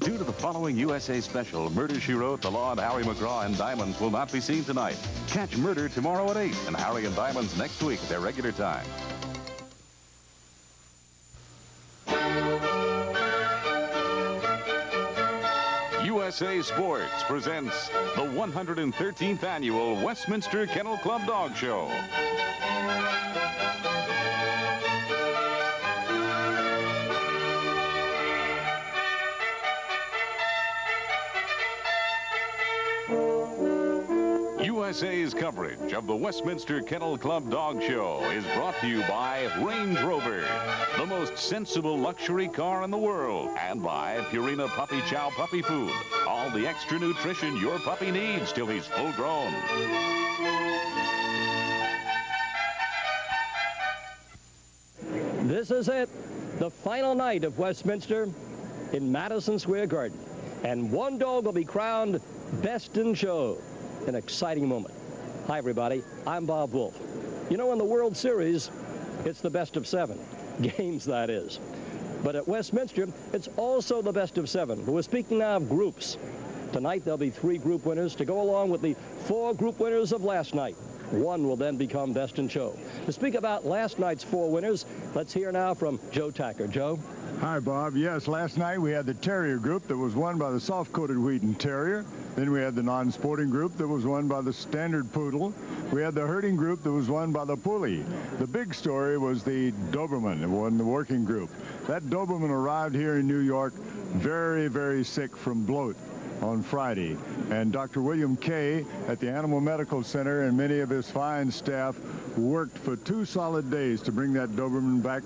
Due to the following USA special, Murder, She Wrote, The Law, and Harry McGraw and Diamonds will not be seen tonight. Catch Murder tomorrow at 8 and Harry and Diamonds next week at their regular time. USA Sports presents the 113th Annual Westminster Kennel Club Dog Show. USA's coverage of the Westminster Kennel Club Dog Show is brought to you by Range Rover, the most sensible luxury car in the world, and by Purina Puppy Chow Puppy Food, all the extra nutrition your puppy needs till he's full grown. This is it, the final night of Westminster in Madison Square Garden, and one dog will be crowned Best in Show. An exciting moment. Hi, everybody. I'm Bob Wolff. You know, in the World Series, it's the best of 7 games, that is. But at Westminster, it's also the best of 7. We're speaking now of groups. Tonight, there'll be 3 group winners to go along with the 4 group winners of last night. One will then become Best in Show. To speak about last night's 4 winners, let's hear now from Joe Tacker. Joe? Hi, Bob. Yes, last night we had the Terrier group that was won by the soft-coated Wheaten Terrier. Then we had the non-sporting group that was won by the Standard Poodle. We had the herding group that was won by the Pulley. The big story was the Doberman that won the working group. That Doberman arrived here in New York very, very sick from bloat on Friday. And Dr. William Kay at the Animal Medical Center and many of his fine staff worked for 2 solid days to bring that Doberman back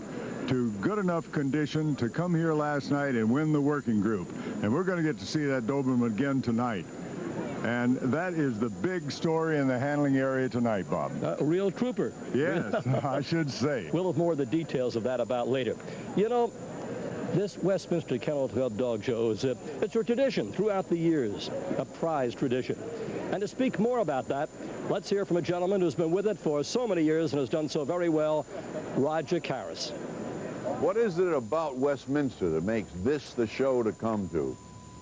to good enough condition to come here last night and win the working group. And we're going to get to see that Doberman again tonight. And that is the big story in the handling area tonight, Bob. A real trooper. Yes, I should say. We'll have more of the details of that about later. You know, this Westminster Kennel Club Dog Show is it's a tradition throughout the years, a prized tradition. And to speak more about that, let's hear from a gentleman who's been with it for so many years and has done so very well, Roger Carris. What is it about Westminster that makes this the show to come to?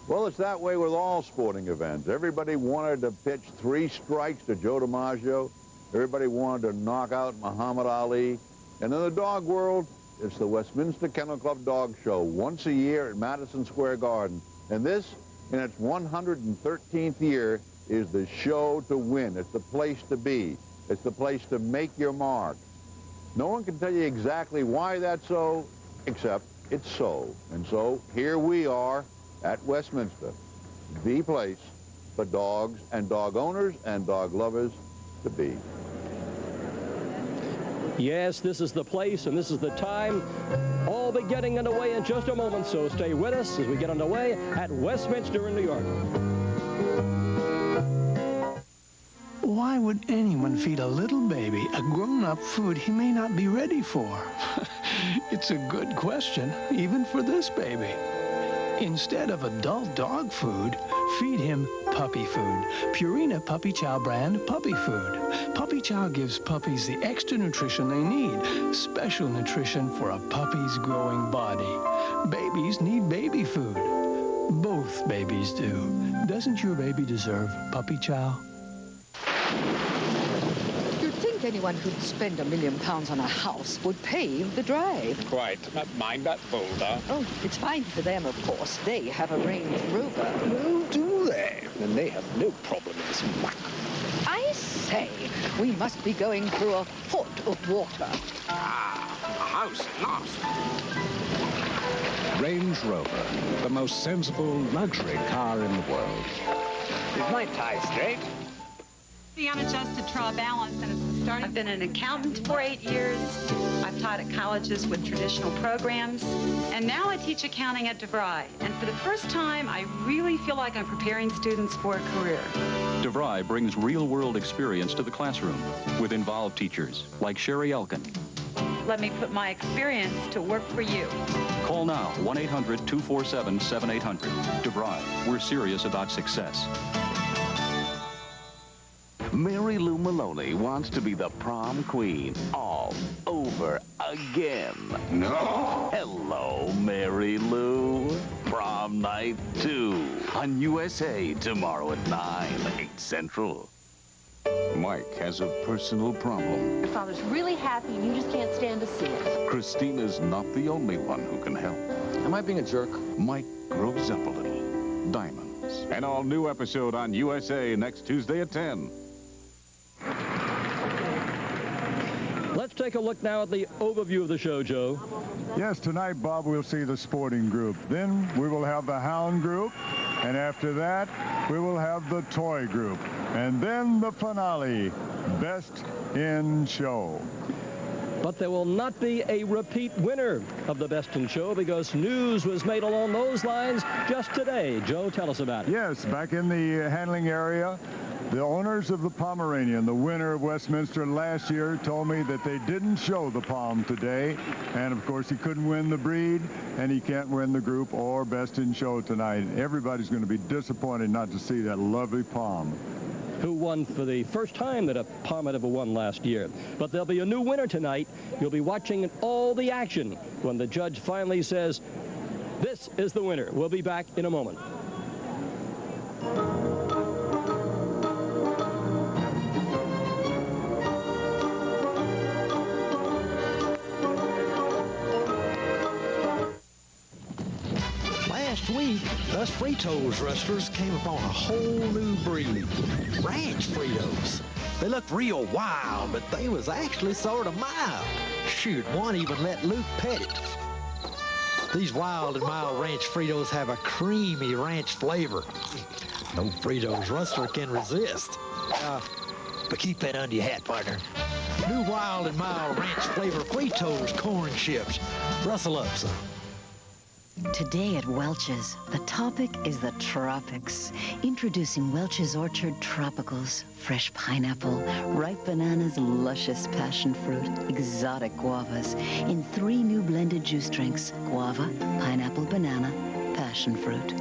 Well, it's that way with all sporting events. Everybody wanted to pitch 3 strikes to Joe DiMaggio. Everybody wanted to knock out Muhammad Ali. And in the dog world, it's the Westminster Kennel Club Dog Show, once a year at Madison Square Garden. And this, in its 113th year, is the show to win. It's the place to be. It's the place to make your mark. No one can tell you exactly why that's so, except it's so. And so here we are at Westminster, the place for dogs and dog owners and dog lovers to be. Yes, this is the place and this is the time. All be getting underway in just a moment, so stay with us as we get underway at Westminster in New York. Why would anyone feed a little baby a grown-up food he may not be ready for? It's a good question, even for this baby. Instead of adult dog food, feed him puppy food. Purina Puppy Chow brand puppy food. Puppy Chow gives puppies the extra nutrition they need. Special nutrition for a puppy's growing body. Babies need baby food. Both babies do. Doesn't your baby deserve Puppy Chow? You'd think anyone who'd spend £1 million on a house would pave the drive. Quite. Mind that boulder. Oh, it's fine for them, of course. They have a Range Rover. Oh, do they? Then they have no problem in this muck. I say, we must be going through a foot of water. Ah, a house at last. Range Rover, the most sensible luxury car in the world. Is my tie straight? The unadjusted trial balance, and it's the start. I've been an accountant for 8 years. I've taught at colleges with traditional programs, and now I teach accounting at DeVry. And for the first time, I really feel like I'm preparing students for a career. DeVry brings real-world experience to the classroom with involved teachers like Sherry Elkin. Let me put my experience to work for you. Call now, 1-800-247-7800. DeVry, we're serious about success. Mary Lou Maloney wants to be the prom queen all over again. No. Hello, Mary Lou. Prom Night 2 on USA tomorrow at 9, 8 Central. Mike has a personal problem. Your father's really happy and you just can't stand to see it. Christina's not the only one who can help. Am I being a jerk? Mike grows up a little. Diamonds. An all-new episode on USA next Tuesday at 10. Let's take a look now at the overview of the show, Joe. Yes, tonight, Bob, we'll see the sporting group. Then we will have the Hound Group. And after that, we will have the toy group. And then the finale, Best in Show. But there will not be a repeat winner of the Best in Show because news was made along those lines just today. Joe, tell us about it. Yes, back in the handling area, the owners of the Pomeranian, the winner of Westminster last year, told me that they didn't show the Pom today. And, of course, he couldn't win the breed, and he can't win the group or Best in Show tonight. Everybody's going to be disappointed not to see that lovely Pom. Who won for the first time that a Pom had ever won last year. But there'll be a new winner tonight. You'll be watching all the action when the judge finally says, this is the winner. We'll be back in a moment. Last week, us Fritos rustlers came upon a whole new breed, ranch Fritos. They looked real wild, but they was actually sort of mild. Shoot, one even let Luke pet it. These wild and mild ranch Fritos have a creamy ranch flavor. No Fritos rustler can resist. But keep that under your hat, partner. New wild and mild ranch flavor Fritos corn chips. Rustle up some. Today at Welch's, the topic is the tropics. Introducing Welch's Orchard Tropicals. Fresh pineapple, ripe bananas, luscious passion fruit, exotic guavas in 3 new blended juice drinks. Guava, pineapple, banana, passion fruit.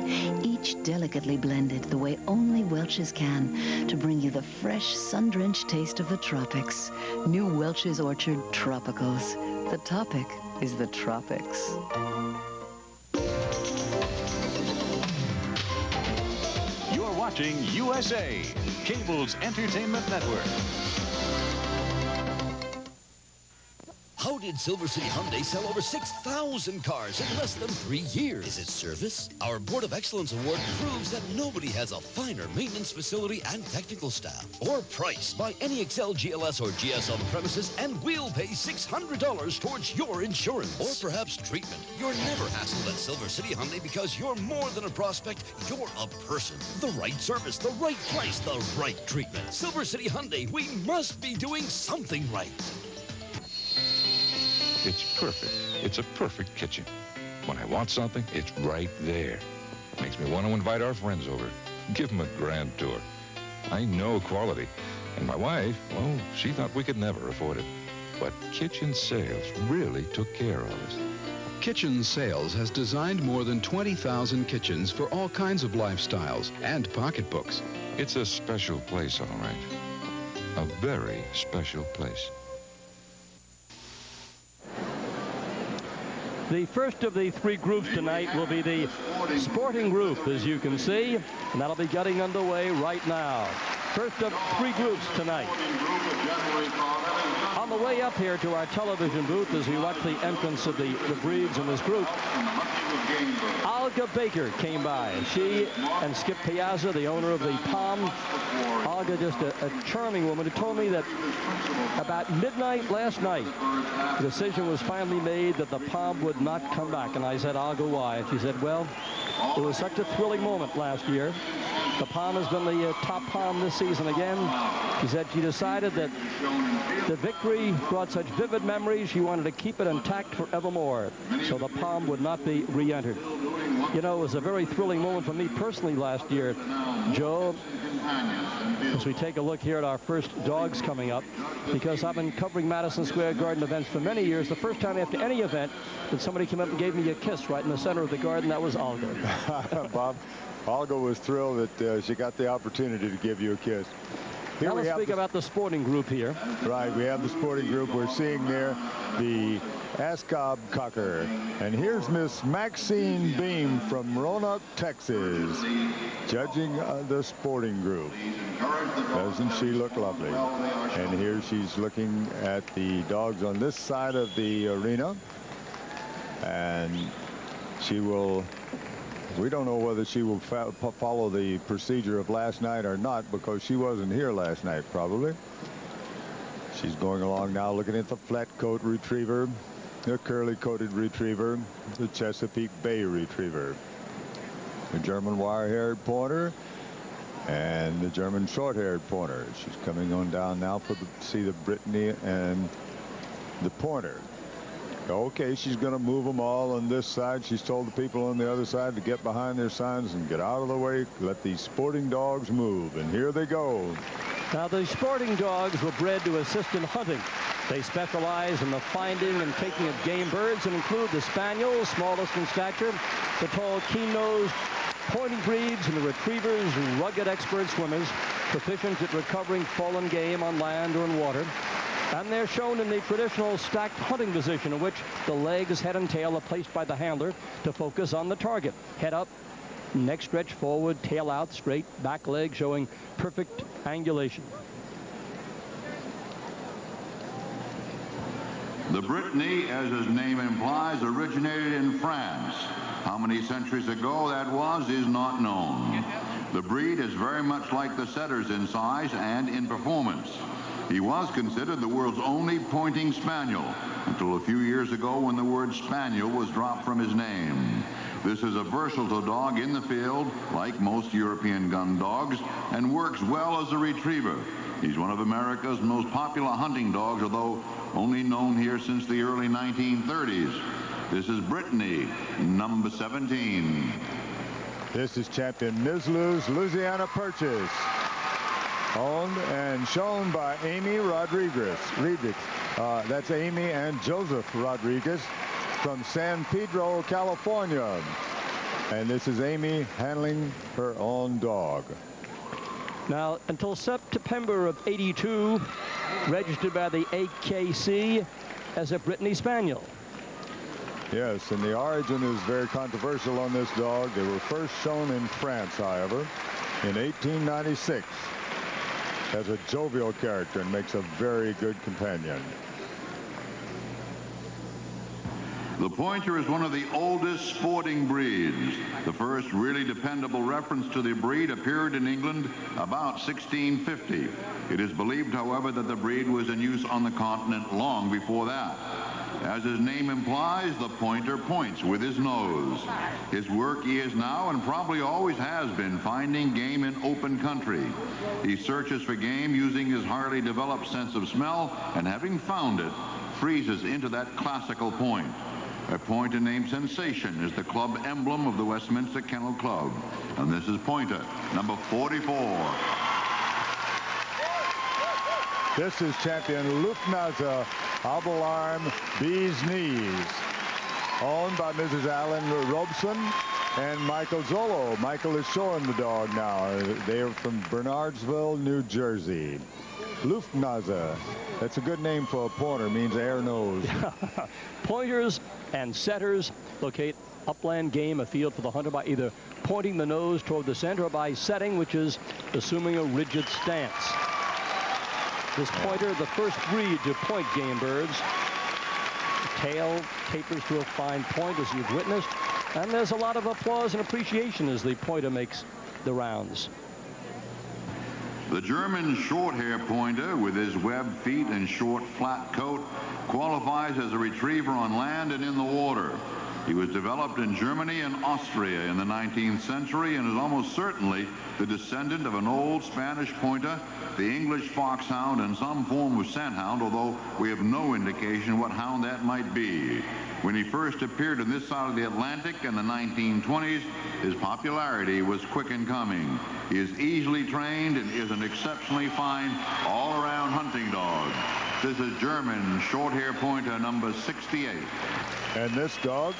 Each delicately blended the way only Welch's can to bring you the fresh, sun-drenched taste of the tropics. New Welch's Orchard Tropicals. The topic is the tropics. Watching USA, Cable's Entertainment Network. How did Silver City Hyundai sell over 6,000 cars in less than 3 years? Is it service? Our Board of Excellence Award proves that nobody has a finer maintenance facility and technical staff. Or price. Buy any Excel, GLS, or GS on the premises, and we'll pay $600 towards your insurance. Or perhaps treatment. You're never hassled at Silver City Hyundai because you're more than a prospect. You're a person. The right service, the right price, the right treatment. Silver City Hyundai, we must be doing something right. It's perfect. It's a perfect kitchen. When I want something, it's right there. Makes me want to invite our friends over. Give them a grand tour. I know quality. And my wife, well, she thought we could never afford it. But Kitchen Sales really took care of us. Kitchen Sales has designed more than 20,000 kitchens for all kinds of lifestyles and pocketbooks. It's a special place, all right. A very special place. The first of the 3 groups tonight will be the sporting group, as you can see, and that'll be getting underway right now. First of 3 groups tonight. On the way up here to our television booth as we watch the entrance of the breeds in this group, Olga Baker came by. She and Skip Piazza, the owner of the Pom. Olga, just a charming woman, who told me that about midnight last night, the decision was finally made that the Pom would not come back. And I said, Olga, why? And she said, well, it was such a thrilling moment last year. The Pom has been the top Pom this season again. She said she decided that the victory brought such vivid memories, she wanted to keep it intact forevermore. So the Pom would not be re-entered. You know, it was a very thrilling moment for me personally last year, Joe, as we take a look here at our first dogs coming up, because I've been covering Madison Square Garden events for many years. The first time after any event that somebody came up and gave me a kiss right in the center of the garden, that was Olga. Bob, Olga was thrilled that she got the opportunity to give you a kiss. Here now let's speak about the sporting group here. Right, we have the sporting group. We're seeing there the Ascob Cocker. And here's Miss Maxine Beam from Roanoke, Texas, judging the sporting group. Doesn't she look lovely? And here she's looking at the dogs on this side of the arena. And she will, we don't know whether she will follow the procedure of last night or not, because she wasn't here last night, probably. She's going along now, looking at the flat coat retriever, the curly coated retriever, the Chesapeake Bay retriever, the German wire-haired pointer, and the German short-haired pointer. She's coming on down now for the, see the Brittany and the pointer. Okay, she's going to move them all on this side. She's told the people on the other side to get behind their signs and get out of the way. Let these sporting dogs move. And here they go. Now, the sporting dogs were bred to assist in hunting. They specialize in the finding and taking of game birds and include the spaniels, smallest in stature, the tall, keen-nosed pointing breeds, and the retrievers, rugged expert swimmers, proficient at recovering fallen game on land or in water. And they're shown in the traditional stacked hunting position, in which the legs, head, and tail are placed by the handler to focus on the target. Head up, neck stretch forward, tail out, straight, back leg showing perfect angulation. The Brittany, as his name implies, originated in France. How many centuries ago that was is not known. The breed is very much like the setters in size and in performance. He was considered the world's only pointing spaniel until a few years ago, when the word spaniel was dropped from his name. This is a versatile dog in the field, like most European gun dogs, and works well as a retriever. He's one of America's most popular hunting dogs, although only known here since the early 1930s. This is Brittany, number 17. This is champion Ms. Lou's Louisiana Purchase, owned and shown by Amy Rodriguez. That's Amy and Joseph Rodriguez from San Pedro, California. And this is Amy handling her own dog. Now, until September of '82, registered by the AKC as a Brittany Spaniel. Yes, and the origin is very controversial on this dog. They were first shown in France, however, in 1896. Has a jovial character and makes a very good companion. The pointer is one of the oldest sporting breeds. The first really dependable reference to the breed appeared in England about 1650. It is believed, however, that the breed was in use on the continent long before that. As his name implies, the pointer points with his nose. His work is now, and probably always has been, finding game in open country. He searches for game using his hardly developed sense of smell, and having found it, freezes into that classical point. A pointer named Sensation is the club emblem of the Westminster Kennel Club. And this is pointer number 44. This is champion Luftnase Abelarm Bee's Knees, owned by Mrs. Alan Robeson and Michael Zolo. Michael is showing the dog now. They are from Bernardsville, New Jersey. Luftnase. That's a good name for a pointer, means air nose. Pointers and setters locate upland game afield for the hunter by either pointing the nose toward the center or by setting, which is assuming a rigid stance. This pointer, the first breed to point game birds. The tail tapers to a fine point, as you've witnessed, and there's a lot of applause and appreciation as the pointer makes the rounds. The German short-hair pointer, with his webbed feet and short, flat coat, qualifies as a retriever on land and in the water. He was developed in Germany and Austria in the 19th century and is almost certainly the descendant of an old Spanish pointer, the English foxhound, and some form of scenthound, although we have no indication what hound that might be. When he first appeared on this side of the Atlantic in the 1920s, his popularity was quick in coming. He is easily trained and is an exceptionally fine all-around hunting dog. This is German short-hair pointer number 68. And this dog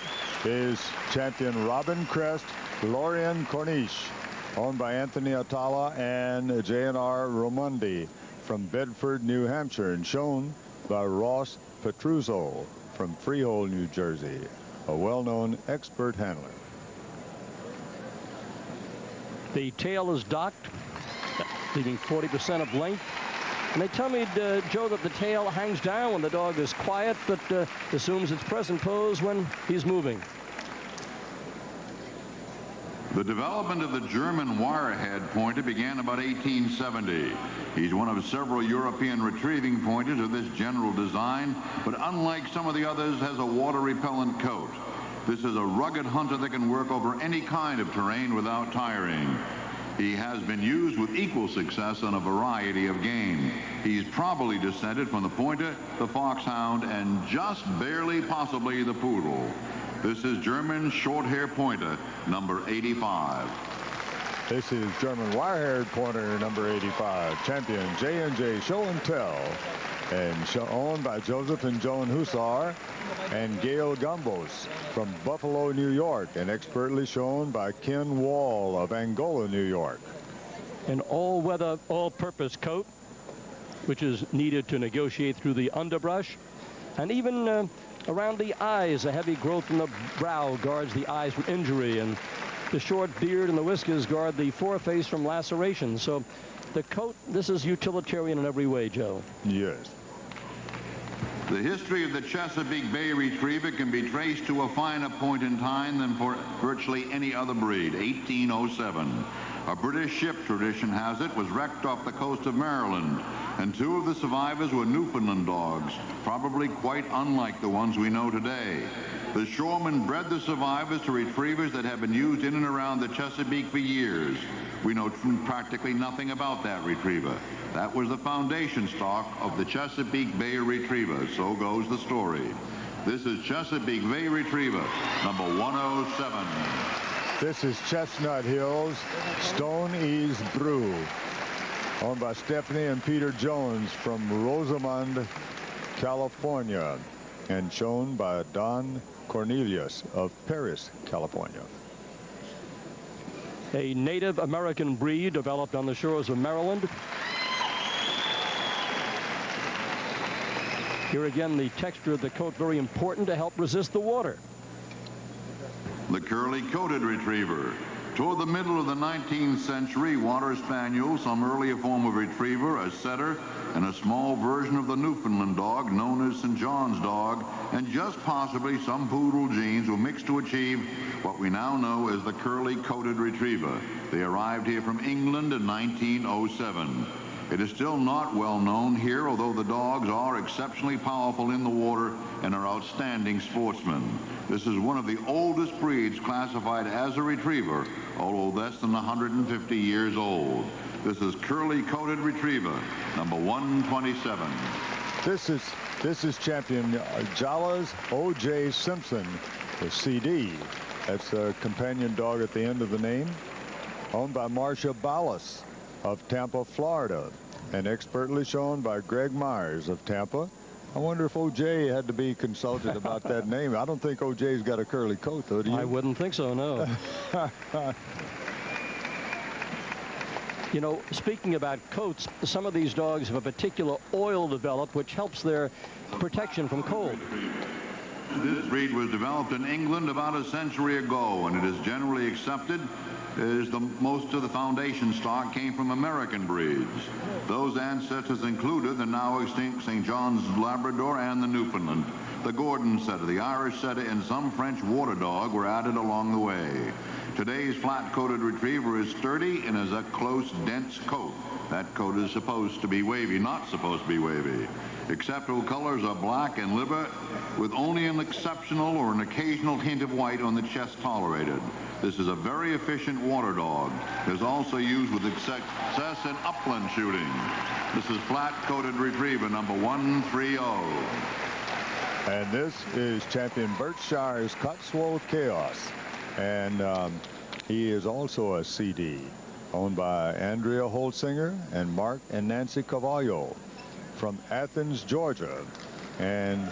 is champion Robin Crest Lorien Corniche, owned by Anthony Atala and J.N.R. Romundi from Bedford, New Hampshire, and shown by Ross Petruzzo. from Freehold, New Jersey, a well-known expert handler. The tail is docked, leaving 40% of length. And they tell me, Joe, that the tail hangs down when the dog is quiet, but assumes its present pose when he's moving. The development of the German wirehead pointer began about 1870. He's one of several European retrieving pointers of this general design, but unlike some of the others, has a water-repellent coat. This is a rugged hunter that can work over any kind of terrain without tiring. He has been used with equal success on a variety of game. He's probably descended from the pointer, the foxhound, and just barely possibly the poodle. This is German short-hair pointer, number 85. This is German wire-haired pointer, number 85, champion J&J Show and Tell, and owned by Joseph and Joan Hussar and Gail Gumbos from Buffalo, New York, and expertly shown by Ken Wall of Angola, New York. An all-weather, all-purpose coat, which is needed to negotiate through the underbrush, and even around the eyes. A heavy growth in the brow guards the eyes from injury, and the short beard and the whiskers guard the foreface from laceration. So the coat, this is utilitarian in every way, Joe. Yes. The history of the Chesapeake Bay Retriever can be traced to a finer point in time than for virtually any other breed, 1807. A British ship, tradition has it, was wrecked off the coast of Maryland, and two of the survivors were Newfoundland dogs, probably quite unlike the ones we know today. The shoremen bred the survivors to retrievers that have been used in and around the Chesapeake for years. We know practically nothing about that retriever. That was the foundation stock of the Chesapeake Bay Retriever. So goes the story. This is Chesapeake Bay Retriever, number 107. This is Chestnut Hills Stone Ease Brew, owned by Stephanie and Peter Jones from Rosamond, California, and shown by Don Cornelius of Paris, California. A Native American breed developed on the shores of Maryland. Here again, the texture of the coat very important to help resist the water. The curly-coated retriever. Toward the middle of the 19th century, water spaniel, some earlier form of retriever, a setter, and a small version of the Newfoundland dog known as St. John's dog, and just possibly some poodle genes were mixed to achieve what we now know as the curly-coated retriever. They arrived here from England in 1907. It is still not well known here, although the dogs are exceptionally powerful in the water and are outstanding sportsmen. This is one of the oldest breeds classified as a retriever, although less than 150 years old. This is curly-coated retriever, number 127. This is champion Jalas O.J. Simpson, the CD. That's the companion dog at the end of the name, owned by Marcia Ballas of Tampa, Florida, and expertly shown by Greg Myers of Tampa. I wonder if O.J. had to be consulted about that name. I don't think O.J.'s got a curly coat, though, do you? I wouldn't think so, no. You know, speaking about coats, some of these dogs have a particular oil developed which helps their protection from cold. This breed was developed in England about a century ago, and it is generally accepted as most of the foundation stock came from American breeds. Those ancestors included the now extinct St. John's Labrador and the Newfoundland. The Gordon setter, the Irish setter, and some French water dog were added along the way. Today's flat-coated retriever is sturdy and has a close, dense coat. That coat is supposed to be wavy, not supposed to be wavy. Acceptable colors are black and liver, with only an exceptional or an occasional hint of white on the chest tolerated. This is a very efficient water dog. It is also used with success in upland shooting. This is flat-coated retriever number 130. And this is champion Berkshire's Cotswold Chaos. And he is also a CD, owned by Andrea Holtzinger and Mark and Nancy Cavallo from Athens, Georgia, and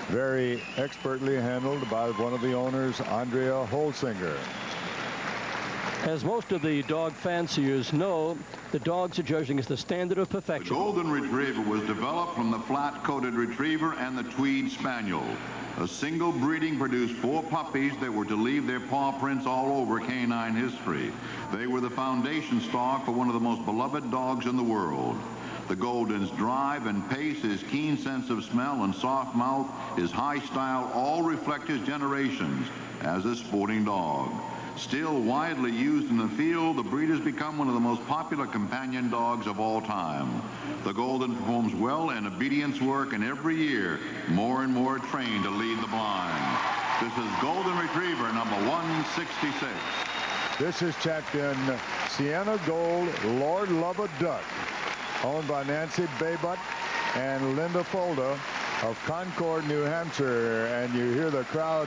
very expertly handled by one of the owners, Andrea Holtzinger. As most of the dog fanciers know, the dogs are judged against the standard of The perfection. Golden Retriever was developed from the flat-coated Retriever and the Tweed Spaniel. A single breeding produced 4 puppies that were to leave their paw prints all over canine history. They were the foundation stock for one of the most beloved dogs in the world. The Golden's drive and pace, his keen sense of smell and soft mouth, his high style, all reflect his generations as a sporting dog. Still widely used in the field, the breed has become one of the most popular companion dogs of all time. The Golden performs well in obedience work, and every year, more and more trained to lead the blind. This is Golden Retriever number 166. This is champion Sienna Gold Lord Love a Duck, owned by Nancy Baybutt and Linda Folda of Concord, New Hampshire. And you hear the crowd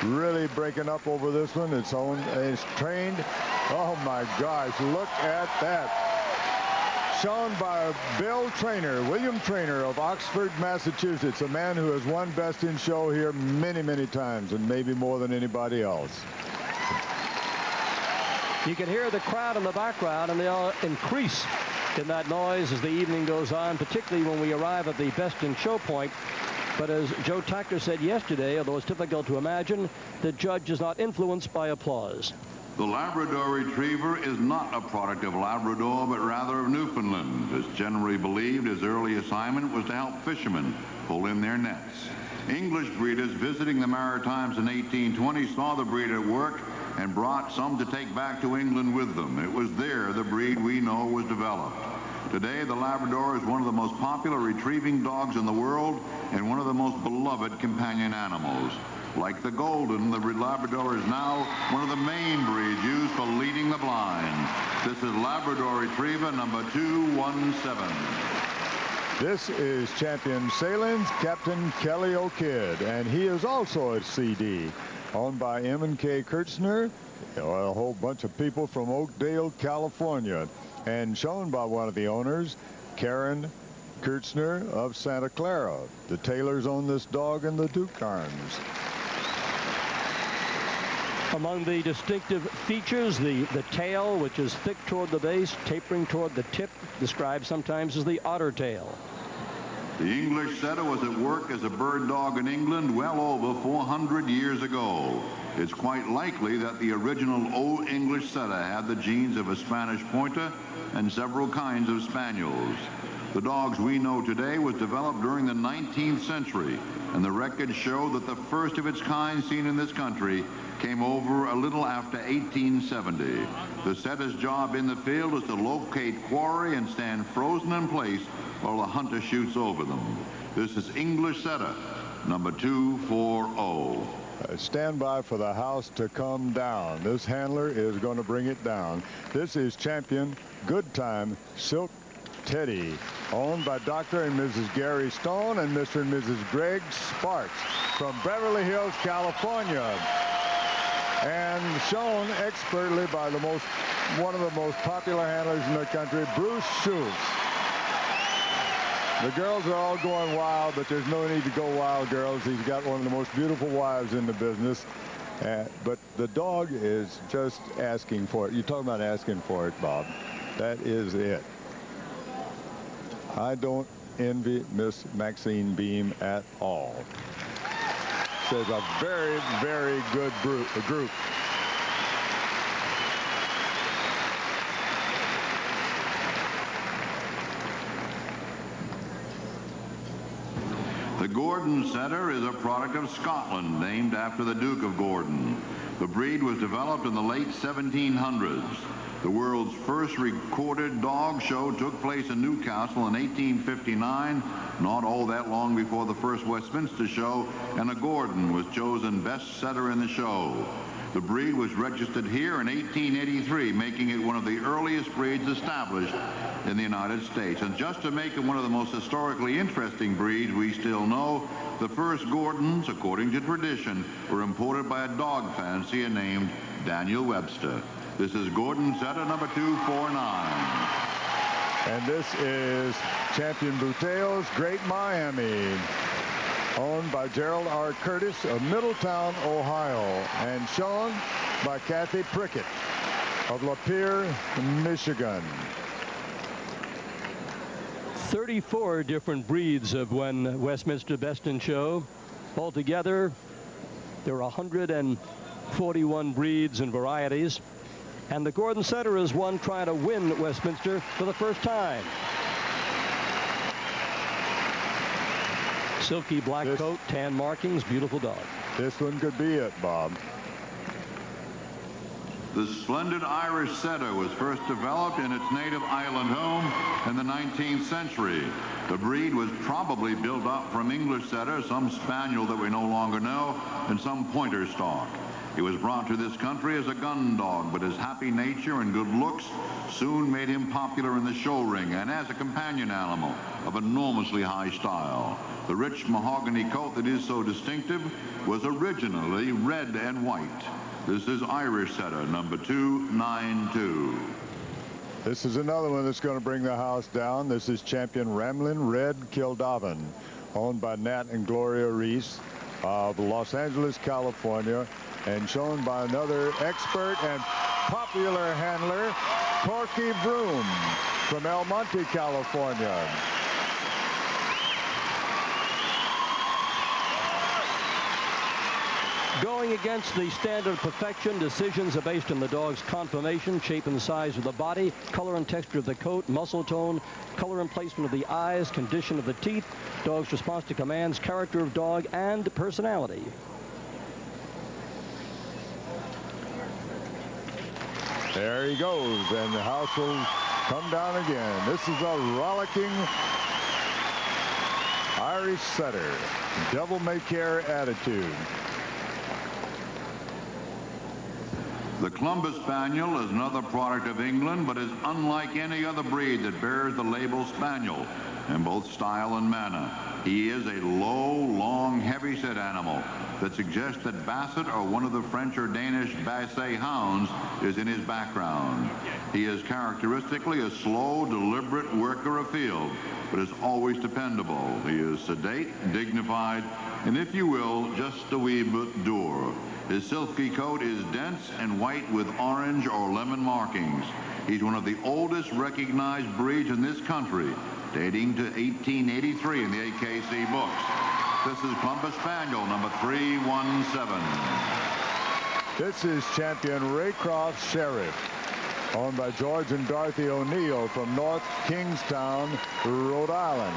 really breaking up over this one. It's trained. Oh my gosh, look at that. Shown by William Trainer of Oxford, Massachusetts, a man who has won Best in Show here many, many times, and maybe more than anybody else. You can hear the crowd in the background, and they all increase in that noise as the evening goes on, particularly when we arrive at the Best in Show point. But as Joe Tacker said yesterday, although it's difficult to imagine, the judge is not influenced by applause. The Labrador Retriever is not a product of Labrador, but rather of Newfoundland. It's generally believed his early assignment was to help fishermen pull in their nets. English breeders visiting the Maritimes in 1820 saw the breed at work and brought some to take back to England with them. It was there the breed we know was developed. Today, the Labrador is one of the most popular retrieving dogs in the world and one of the most beloved companion animals. Like the Golden, the Labrador is now one of the main breeds used for leading the blind. This is Labrador Retriever number 217. This is champion Salin's Captain Kelly O'Kidd, and he is also a CD, owned by M&K Kirchner, a whole bunch of people from Oakdale, California, and shown by one of the owners, Karen Kirchner of Santa Clara. The Taylors own this dog and the Duke Arms. Among the distinctive features, the tail, which is thick toward the base, tapering toward the tip, described sometimes as the otter tail. The English setter was at work as a bird dog in England well over 400 years ago. It's quite likely that the original Old English setter had the genes of a Spanish pointer and several kinds of spaniels. The dogs we know today was developed during the 19th century, and the records show that the first of its kind seen in this country came over a little after 1870. The setter's job in the field is to locate quarry and stand frozen in place while the hunter shoots over them. This is English setter number 240. Stand by for the house to come down. This handler is going to bring it down. This is champion Good Time Silk Teddy, owned by Dr. and Mrs. Gary Stone and Mr. and Mrs. Greg Sparks from Beverly Hills, California, and shown expertly by one of the most popular handlers in the country, Bruce Schultz. The girls are all going wild, but there's no need to go wild, girls. He's got one of the most beautiful wives in the business. But the dog is just asking for it. You're talking about asking for it, Bob. That is it. I don't envy Miss Maxine Beam at all. She's a very, very good group. The Gordon setter is a product of Scotland, named after the Duke of Gordon. The breed was developed in the late 1700s. The world's first recorded dog show took place in Newcastle in 1859, not all that long before the first Westminster show, and a Gordon was chosen best setter in the show. The breed was registered here in 1883, making it one of the earliest breeds established in the United States. And just to make it one of the most historically interesting breeds we still know, the first Gordons, according to tradition, were imported by a dog fancier named Daniel Webster. This is Gordon setter number 249. And this is champion Buteo's Great Miami, owned by Gerald R. Curtis of Middletown, Ohio, and shown by Kathy Prickett. of Lapeer, Michigan. 34 different breeds have won Westminster Best in Show. Altogether, there are 141 breeds and varieties. And the Gordon Setter is one trying to win Westminster for the first time. Silky black coat, tan markings, beautiful dog. This one could be it, Bob. The splendid Irish setter was first developed in its native island home in the 19th century. The breed was probably built up from English setter, some spaniel that we no longer know, and some pointer stock. He was brought to this country as a gun dog, but his happy nature and good looks soon made him popular in the show ring and as a companion animal of enormously high style. The rich mahogany coat that is so distinctive was originally red and white. This is Irish setter number 292. This is another one that's going to bring the house down. This is champion Ramblin' Red Kildovan, owned by Nat and Gloria Reese of Los Angeles, California, and shown by another expert and popular handler, Corky Broom from El Monte, California. Going against the standard of perfection, decisions are based on the dog's conformation, shape and size of the body, color and texture of the coat, muscle tone, color and placement of the eyes, condition of the teeth, dog's response to commands, character of dog, and personality. There he goes, and the house will come down again. This is a rollicking Irish setter, devil-may-care attitude. The Clumbus Spaniel is another product of England, but is unlike any other breed that bears the label Spaniel in both style and manner. He is a low, long, heavy-set animal that suggests that Basset or one of the French or Danish Basset hounds is in his background. He is characteristically a slow, deliberate worker afield, but is always dependable. He is sedate, dignified, and if you will, just a wee bit dour. His silky coat is dense and white with orange or lemon markings. He's one of the oldest recognized breeds in this country, dating to 1883 in the AKC books. This is Clumbus Spaniel, number 317. This is champion Raycroft Sheriff, owned by George and Dorothy O'Neill from North Kingstown, Rhode Island,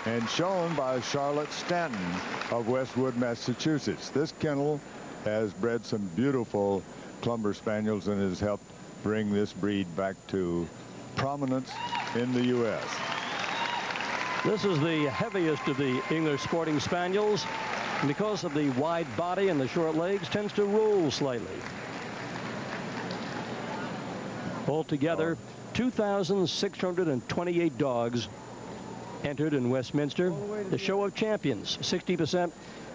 and shown by Charlotte Stanton of Westwood, Massachusetts. This kennel has bred some beautiful Clumber Spaniels and has helped bring this breed back to prominence in the U.S. This is the heaviest of the English sporting spaniels. And because of the wide body and the short legs, tends to roll slightly. Altogether, 2,628 dogs entered in Westminster. The show of champions, 60%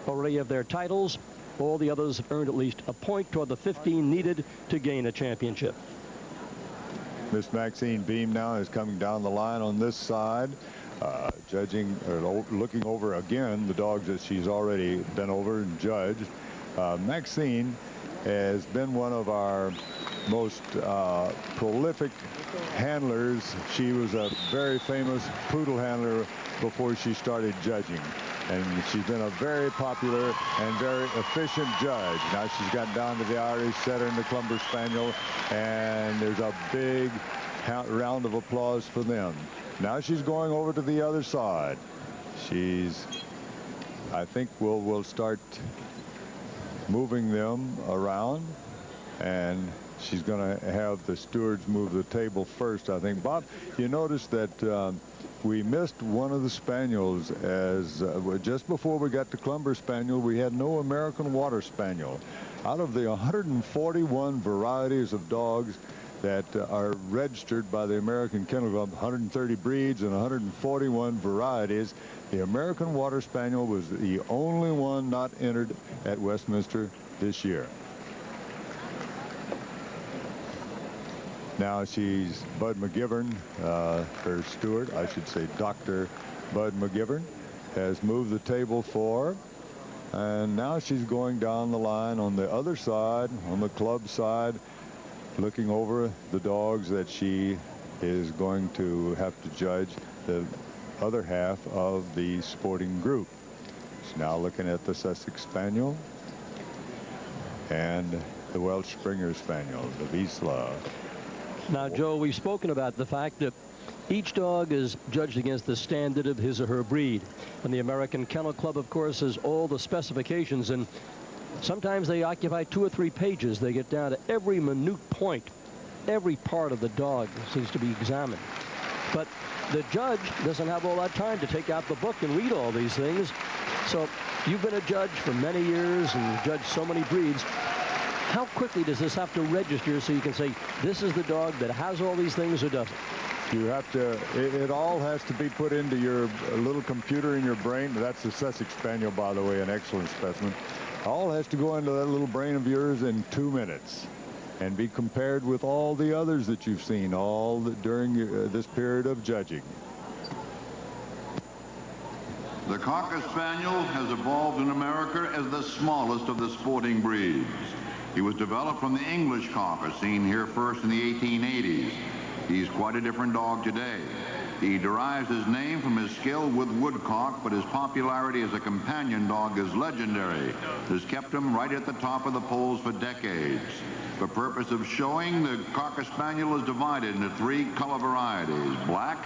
already have their titles. All the others have earned at least a point toward the 15 needed to gain a championship. Miss Maxine Beam now is coming down the line on this side, judging or looking over again the dogs that she's already been over and judged. Maxine has been one of our most prolific handlers. She was a very famous poodle handler before she started judging. And she's been a very popular and very efficient judge. Now she's gotten down to the Irish setter and the Clumber Spaniel, and there's a big round of applause for them. Now she's going over to the other side. I think we'll start moving them around, and she's going to have the stewards move the table first, I think. Bob, you notice that we missed one of the spaniels as just before we got to Clumber Spaniel. We had no American Water Spaniel. Out of the 141 varieties of dogs that are registered by the American Kennel Club, 130 breeds and 141 varieties, the American Water Spaniel was the only one not entered at Westminster this year. Now she's Bud McGivern, her steward, I should say Dr. Bud McGivern, has moved the table for her. And now she's going down the line on the other side, on the club side. looking over the dogs that she is going to have to judge the other half of the sporting group. She's now looking at the Sussex Spaniel and the Welsh Springer Spaniel, the Vizsla. Now, Joe, we've spoken about the fact that each dog is judged against the standard of his or her breed. And the American Kennel Club, of course, has all the specifications, and sometimes they occupy 2 or 3 pages. They get down to every minute point. Every part of the dog seems to be examined. But the judge doesn't have all that time to take out the book and read all these things. So you've been a judge for many years and judged so many breeds. How quickly does this have to register so you can say, this is the dog that has all these things or doesn't? You have to, it all has to be put into your little computer in your brain. That's the Sussex Spaniel, by the way, an excellent specimen. All has to go into that little brain of yours in 2 minutes and be compared with all the others that you've seen during this period of judging. The Cocker Spaniel has evolved in America as the smallest of the sporting breeds. He was developed from the English Cocker, seen here first in the 1880s. He's quite a different dog today. He derives his name from his skill with woodcock, but his popularity as a companion dog is legendary. It has kept him right at the top of the polls for decades. For purpose of showing, the Cocker Spaniel is divided into 3 color varieties: black,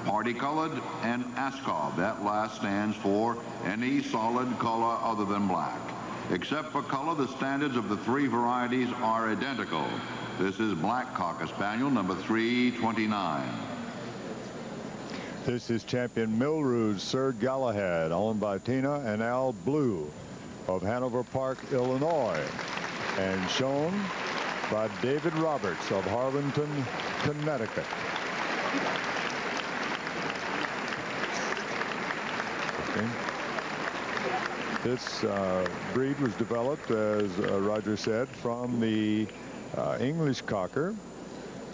party-colored, and Ascov. That last stands for any solid color other than black. Except for color, the standards of the 3 varieties are identical. This is black Cocker Spaniel, number 329. This is champion Milroo's Sir Galahad, owned by Tina and Al Blue of Hanover Park, Illinois, and shown by David Roberts of Harlington, Connecticut. Okay. This breed was developed, as Roger said, from the English Cocker,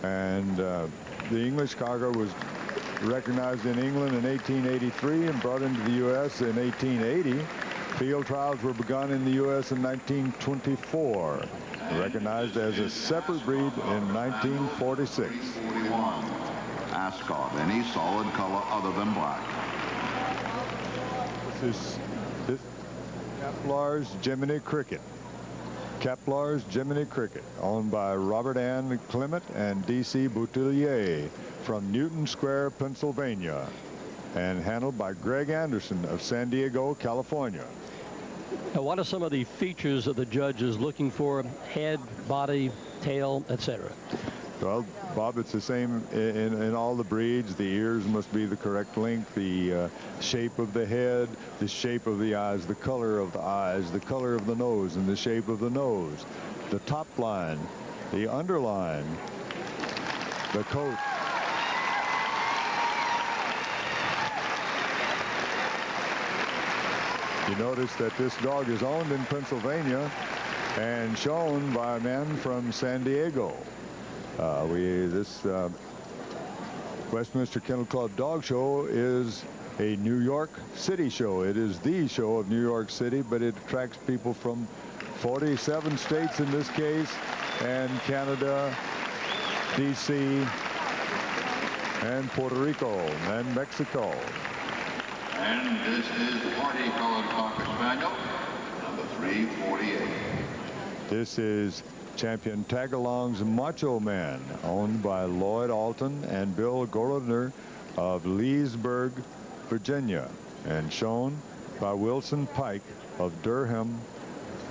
and the English Cocker was recognized in England in 1883 and brought into the U.S. in 1880. Field trials were begun in the U.S. in 1924, recognized as a separate breed in 1946. Ascov, any solid color other than black. This Kepler's Jiminy Cricket. Kepler's Jiminy Cricket, owned by Robert Ann Clement and D.C. Boutillier from Newton Square, Pennsylvania, and handled by Greg Anderson of San Diego, California. Now, what are some of the features that the judge is looking for? Head, body, tail, etc. Well, Bob, it's the same in all the breeds. The ears must be the correct length, the shape of the head, the shape of the eyes, the color of the eyes, the color of the nose, and the shape of the nose, the top line, the underline, the coat. You notice that this dog is owned in Pennsylvania and shown by men from San Diego. This Westminster Kennel Club Dog Show is a New York City show. It is the show of New York City, but it attracts people from 47 states in this case, and Canada, D.C., and Puerto Rico, and Mexico. And this is party-colored Cocker Spaniel, number 348. This is champion Tagalong's Macho Man, owned by Lloyd Alton and Bill Gorodner of Leesburg, Virginia, and shown by Wilson Pike of Durham,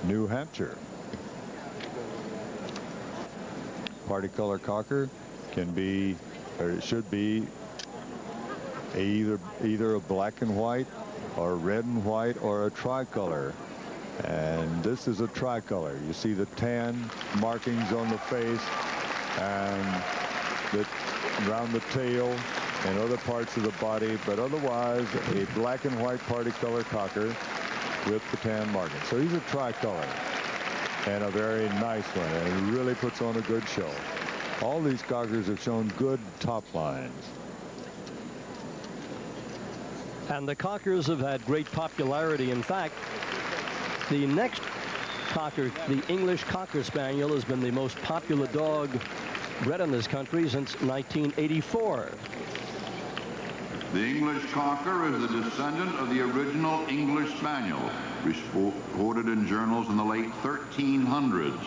New Hampshire. Party color Cocker can be, or it should be, either a black and white or red and white or a tricolor. And this is a tricolor. You see the tan markings on the face and around the tail and other parts of the body, but otherwise a black and white party color Cocker with the tan markings. So he's a tricolor and a very nice one, and he really puts on a good show. All these Cockers have shown good top lines. And the Cockers have had great popularity. In fact, the next Tacker. The English Cocker Spaniel has been the most popular dog bred in this country since 1984. The English Cocker is the descendant of the original English Spaniel, reported in journals in the late 1300s.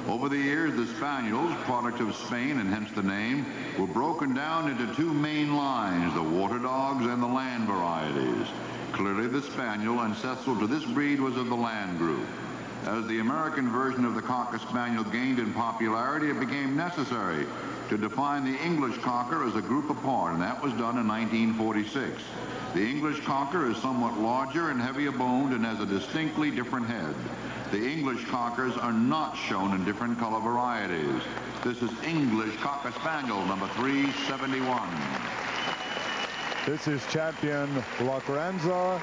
Over the years, the Spaniels, product of Spain and hence the name, were broken down into two main lines, the water dogs and the land varieties. Clearly, the Spaniel, ancestral to this breed, was of the land group. As the American version of the Cocker Spaniel gained in popularity, it became necessary to define the English Cocker as a group apart, and that was done in 1946. The English Cocker is somewhat larger and heavier boned and has a distinctly different head. The English Cockers are not shown in different color varieties. This is English Cocker Spaniel, number 371. This is champion La Granza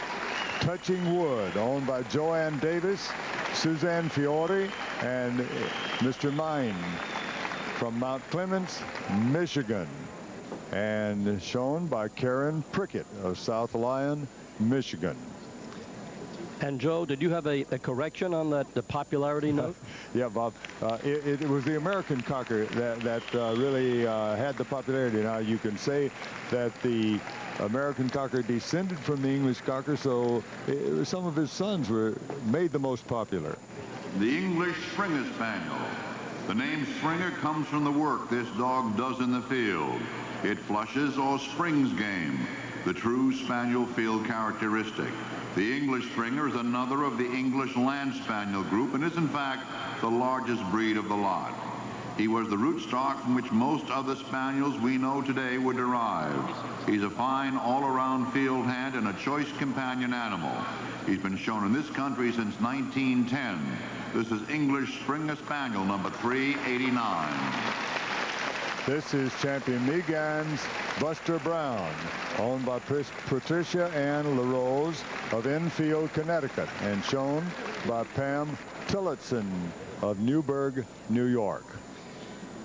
Touching Wood, owned by Joanne Davis, Suzanne Fiore, and Mr. Mine from Mount Clemens, Michigan, and shown by Karen Prickett of South Lyon, Michigan. And Joe, did you have a correction on that, the popularity note? Yeah, Bob. It was the American Cocker that really had the popularity. Now, you can say that the American Cocker descended from the English Cocker, so some of his sons were made the most popular. The English Springer Spaniel. The name Springer comes from the work this dog does in the field. It flushes or springs game, the true Spaniel field characteristic. The English Springer is another of the English Land Spaniel group and is in fact the largest breed of the lot. He was the rootstock from which most other Spaniels we know today were derived. He's a fine all-around field hand and a choice companion animal. He's been shown in this country since 1910. This is English Springer Spaniel, number 389. This is champion Megan's Buster Brown, owned by Patricia Ann LaRose of Enfield, Connecticut, and shown by Pam Tillotson of Newburgh, New York.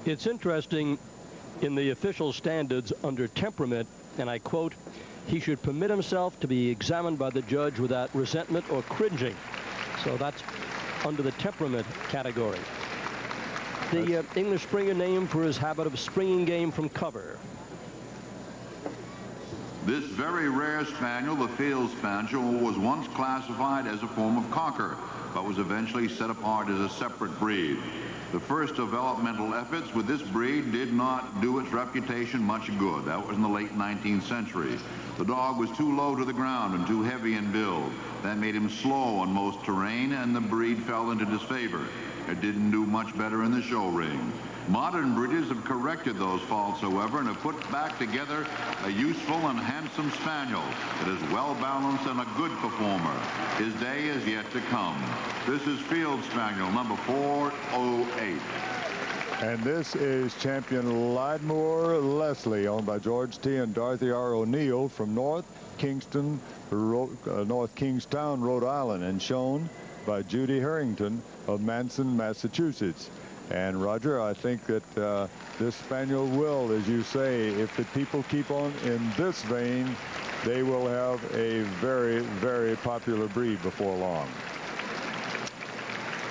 It's interesting, in the official standards under temperament, and I quote, he should permit himself to be examined by the judge without resentment or cringing. So that's under the temperament category. The English Springer named for his habit of springing game from cover. This very rare spaniel, the field spaniel, was once classified as a form of cocker, but was eventually set apart as a separate breed. The first developmental efforts with this breed did not do its reputation much good. That was in the late 19th century. The dog was too low to the ground and too heavy in build. That made him slow on most terrain, and the breed fell into disfavor. It didn't do much better in the show ring. Modern breeders have corrected those faults, however, and have put back together a useful and handsome spaniel that is well-balanced and a good performer. His day is yet to come. This is Field Spaniel, number 408. And this is champion Lydmore Leslie, owned by George T. and Dorothy R. O'Neill from North Kingstown, Rhode Island, and shown by Judy Harrington of Manson, Massachusetts. And Roger, I think that this spaniel will, as you say, if the people keep on in this vein, they will have a very, very popular breed before long.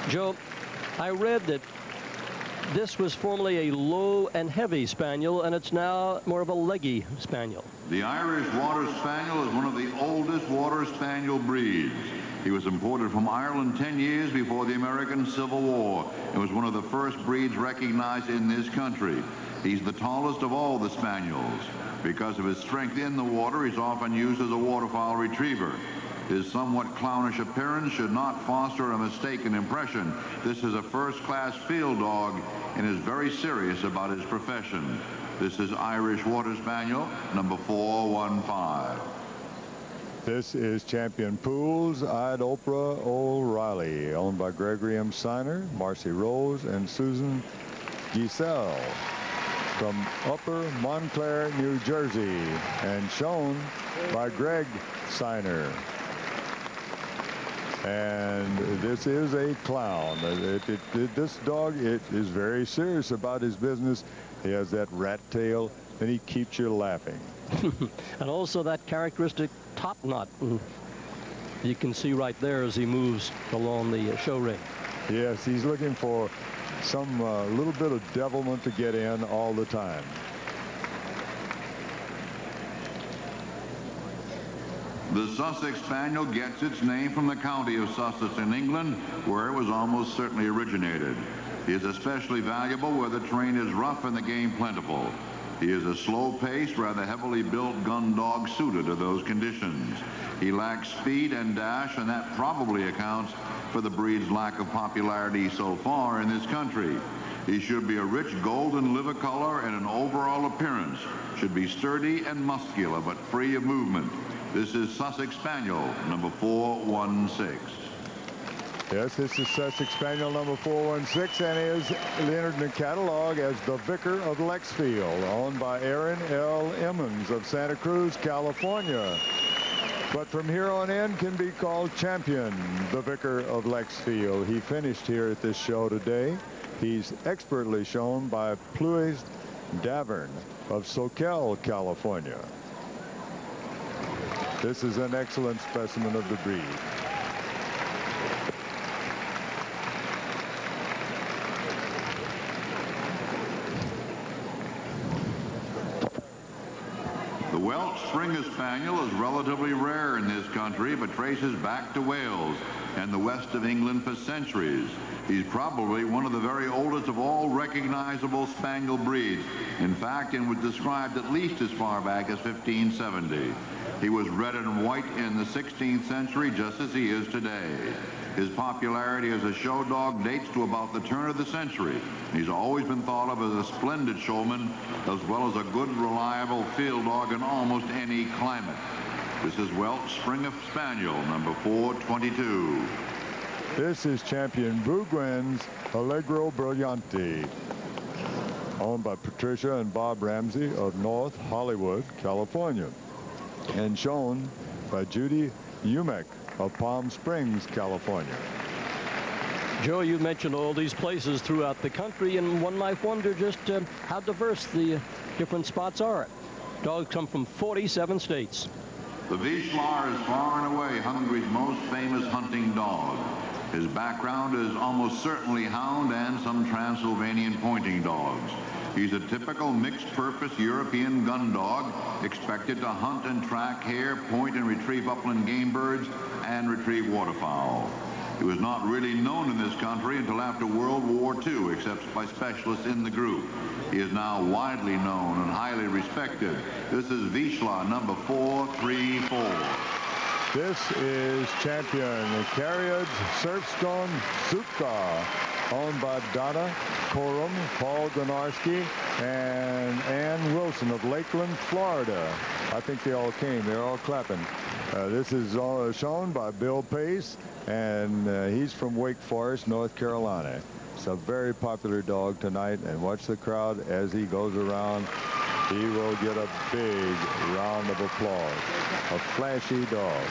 Joe, I read that this was formerly a low and heavy spaniel, and it's now more of a leggy spaniel. The Irish Water Spaniel is one of the oldest water spaniel breeds. He was imported from Ireland 10 years before the American Civil War and was one of the first breeds recognized in this country. He's the tallest of all the spaniels. Because of his strength in the water, he's often used as a waterfowl retriever. His somewhat clownish appearance should not foster a mistaken impression. This is a first-class field dog and is very serious about his profession. This is Irish Water Spaniel, number 415. This is champion Pools Eyed Oprah O'Reilly, owned by Gregory M. Siner, Marcy Rose, and Susan Giselle from Upper Montclair, New Jersey, and shown by Greg Siner. And this is a clown. This dog is very serious about his business. He has that rat tail, and he keeps you laughing. And also that characteristic top knot you can see right there as he moves along the show ring. Yes, he's looking for some little bit of devilment to get in all the time. The Sussex Spaniel gets its name from the county of Sussex in England, where it was almost certainly originated. He is especially valuable where the terrain is rough and the game plentiful. He is a slow-paced, rather heavily built gun dog suited to those conditions. He lacks speed and dash, and that probably accounts for the breed's lack of popularity so far in this country. He should be a rich golden liver color, and an overall appearance should be sturdy and muscular, but free of movement. This is Sussex Spaniel, number 416. Yes, this is Sussex Spaniel number 416, and is entered in the catalog as the Vicar of Lexfield, owned by Aaron L. Emmons of Santa Cruz, California. But from here on in can be called Champion, the Vicar of Lexfield. He finished here at this show today. He's expertly shown by Pluis Davern of Soquel, California. This is an excellent specimen of the breed. The Welsh Springer Spaniel is relatively rare in this country, but traces back to Wales and the west of England for centuries. He's probably one of the very oldest of all recognizable Spaniel breeds. In fact, and was described at least as far back as 1570. He was red and white in the 16th century, just as he is today. His popularity as a show dog dates to about the turn of the century. He's always been thought of as a splendid showman, as well as a good, reliable field dog in almost any climate. This is Welsh Springer Spaniel, number 422. This is Champion Bougwen's Allegro Brillante, owned by Patricia and Bob Ramsey of North Hollywood, California, and shown by Judy Umek of Palm Springs, California. Joe, you mentioned all these places throughout the country, and one might wonder just how diverse the different spots are. Dogs come from 47 states. The Vizsla is far and away Hungary's most famous hunting dog. His background is almost certainly hound and some Transylvanian pointing dogs. He's a typical mixed-purpose European gun dog, expected to hunt and track hare, point and retrieve upland game birds, and retrieve waterfowl. He was not really known in this country until after World War II, except by specialists in the group. He is now widely known and highly respected. This is Vizsla, number 434. This is Champion Cariad Surfstone Zutka, owned by Donna Corum, Paul Gonarski, and Ann Wilson of Lakeland, Florida. I think they all came. They're all clapping. This is shown by Bill Pace, and he's from Wake Forest, North Carolina. It's a very popular dog tonight, and watch the crowd as he goes around. He will get a big round of applause. A flashy dog.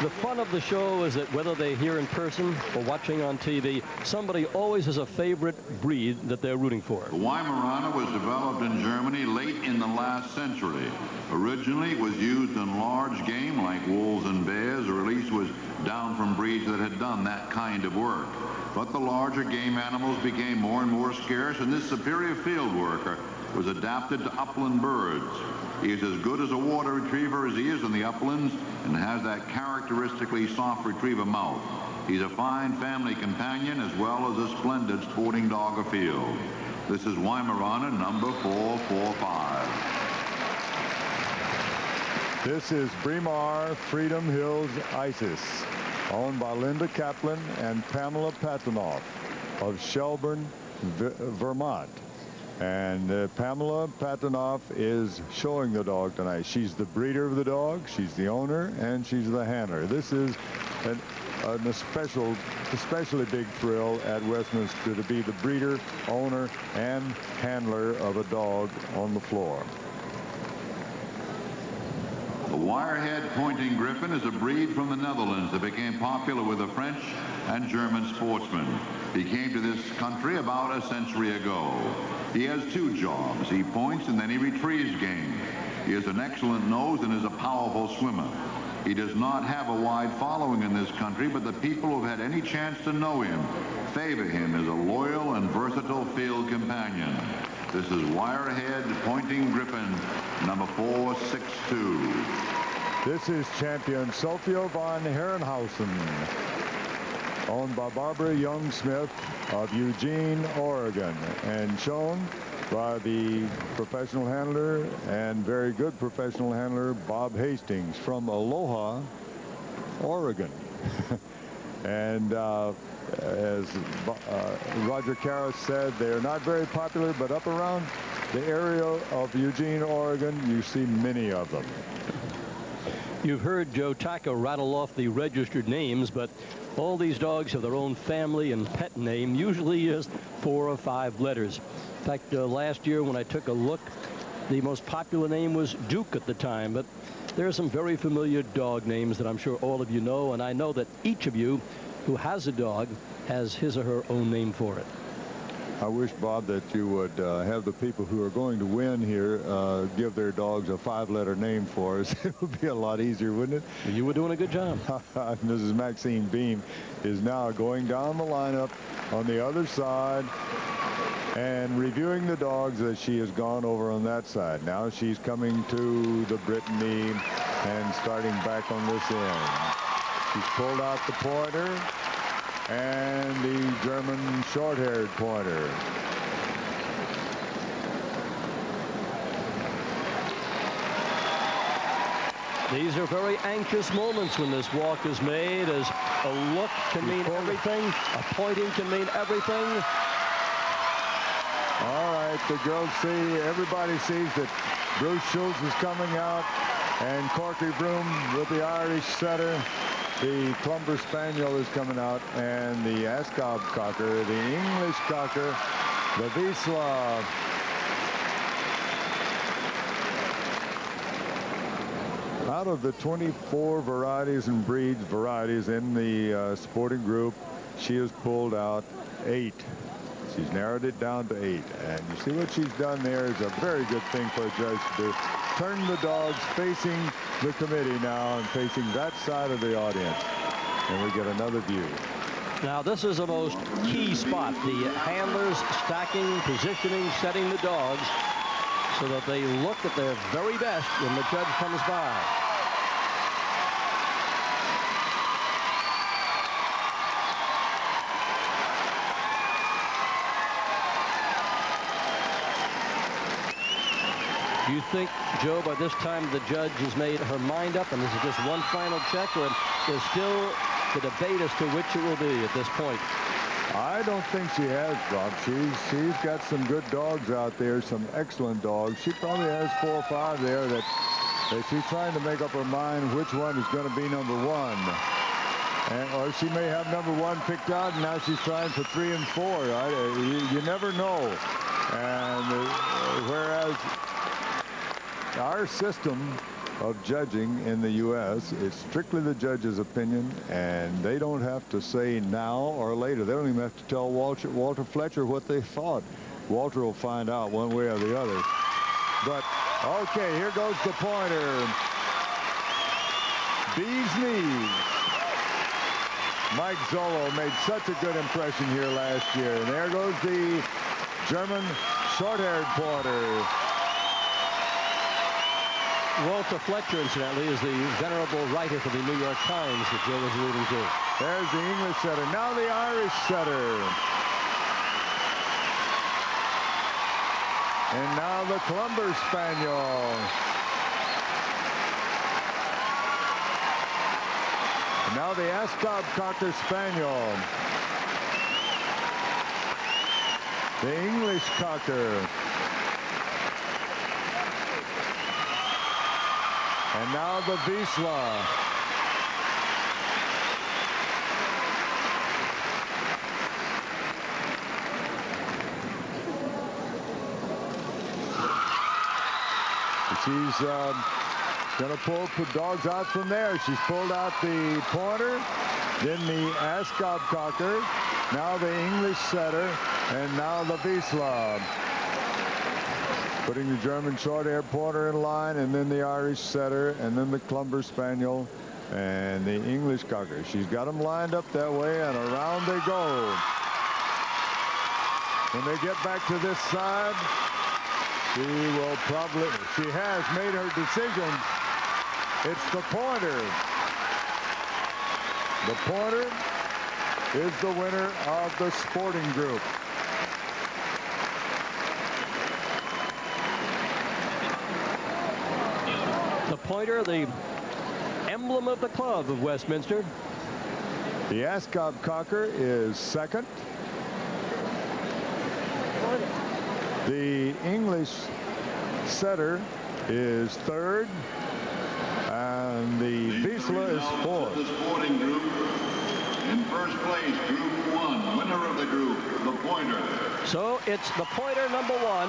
The fun of the show is that whether they're here in person or watching on TV, somebody always has a favorite breed that they're rooting for. The Weimaraner was developed in Germany late in the last century. Originally, it was used in large game like wolves and bears, or at least was down from breeds that had done that kind of work. But the larger game animals became more and more scarce, and this superior field worker was adapted to upland birds. He is as good as a water retriever as he is in the uplands, and has that characteristically soft retriever mouth. He's a fine family companion as well as a splendid sporting dog afield. This is Weimaraner, number 445. This is Bremar Freedom Hills Isis, owned by Linda Kaplan and Pamela Patanoff of Shelburne, Vermont. And Pamela Patanoff is showing the dog tonight. She's the breeder of the dog, she's the owner, and she's the handler. This is an especially big thrill at Westminster to be the breeder, owner, and handler of a dog on the floor. The Wirehead Pointing Griffin is a breed from the Netherlands that became popular with the French and German sportsmen. He came to this country about a century ago. He has two jobs. He points and then he retrieves game. He has an excellent nose and is a powerful swimmer. He does not have a wide following in this country, but the people who have had any chance to know him favor him as a loyal and versatile field companion. This is Wirehead Pointing Griffin, number 462. This is champion Sophia von Herrenhausen, owned by Barbara Young Smith of Eugene, Oregon, and shown by the professional handler and very good professional handler Bob Hastings from Aloha, Oregon. And as Roger Carris said, they are not very popular, but up around the area of Eugene, Oregon, you see many of them. You've heard Joe Tacker rattle off the registered names, but all these dogs have their own family and pet name, usually is 4 or 5 letters. In fact, last year when I took a look, the most popular name was Duke at the time, but there are some very familiar dog names that I'm sure all of you know, and I know that each of you who has a dog has his or her own name for it. I wish, Bob, that you would have the people who are going to win here give their dogs a 5-letter name for us. It would be a lot easier, wouldn't it? You were doing a good job. Mrs. Maxine Beam is now going down the lineup on the other side and reviewing the dogs as she has gone over on that side. Now she's coming to the Brittany and starting back on this end. She's pulled out the pointer and the German short-haired pointer. These are very anxious moments when this walk is made, as a look can mean everything, a pointing can mean everything. All right, the girls see, everybody sees that Bruce Schultz is coming out, and Corky Broom with the Irish setter. The Clumber Spaniel is coming out, and the Ascot Cocker, the English Cocker, the Vizsla. Out of the 24 varieties and varieties in the sporting group, she has pulled out 8. She's narrowed it down to 8. And you see what she's done there is a very good thing for a judge to do. Turn the dogs facing the committee now and facing that side of the audience. And we get another view. Now, this is the most key spot. The handlers stacking, positioning, setting the dogs so that they look at their very best when the judge comes by. Do you think, Joe, by this time the judge has made her mind up and this is just one final check, or there's still the debate as to which it will be at this point? I don't think she has, Bob. She's got some good dogs out there, some excellent dogs. She probably has 4 or 5 there that she's trying to make up her mind which one is going to be number 1. Or she may have number 1 picked out, and now she's trying for 3 and 4. You never know. And whereas our system of judging in the U.S. is strictly the judge's opinion, and they don't have to say now or later. They don't even have to tell Walter Fletcher what they thought. Walter will find out one way or the other. But, okay, here goes the pointer. Bee's knees. Mike Zolo made such a good impression here last year. And there goes the German short-haired pointer. Walter Fletcher, incidentally, is the venerable writer for the New York Times that Joe was alluding to. There's the English setter. Now the Irish setter. And now the Clumber Spaniel. And now the Ascot Cocker Spaniel. The English Cocker. And now the Vizsla. She's going to pull dogs out from there. She's pulled out the pointer, then the Ascot Cocker, now the English setter, and now the Vizsla. Putting the German short-haired pointer in line, and then the Irish setter, and then the Clumber Spaniel, and the English Cocker. She's got them lined up that way, and around they go. When they get back to this side, she has made her decision. It's the pointer. The pointer is the winner of the sporting group. The pointer, the emblem of the club of Westminster. The Ascot Cocker is second. The English Setter is third. And the Wiesla is fourth. The sporting group. In first place, Group 1, winner of the group, the Pointer. So it's the Pointer, number 1.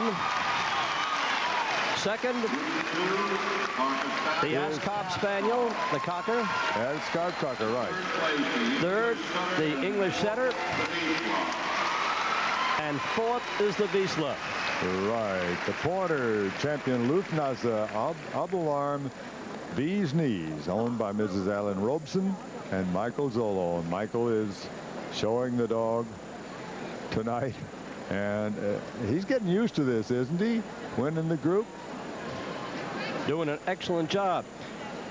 Second, the Ascot Spaniel, the Cocker. Ascot Cocker, right. Third, the English Setter. And fourth is the Wiesla. Right. The Pointer, champion Luftnase Abelarm Bee's Knees, owned by Mrs. Allen Robeson and Michael Zolo. And Michael is showing the dog tonight. And he's getting used to this, isn't he? Winning the group. Doing an excellent job.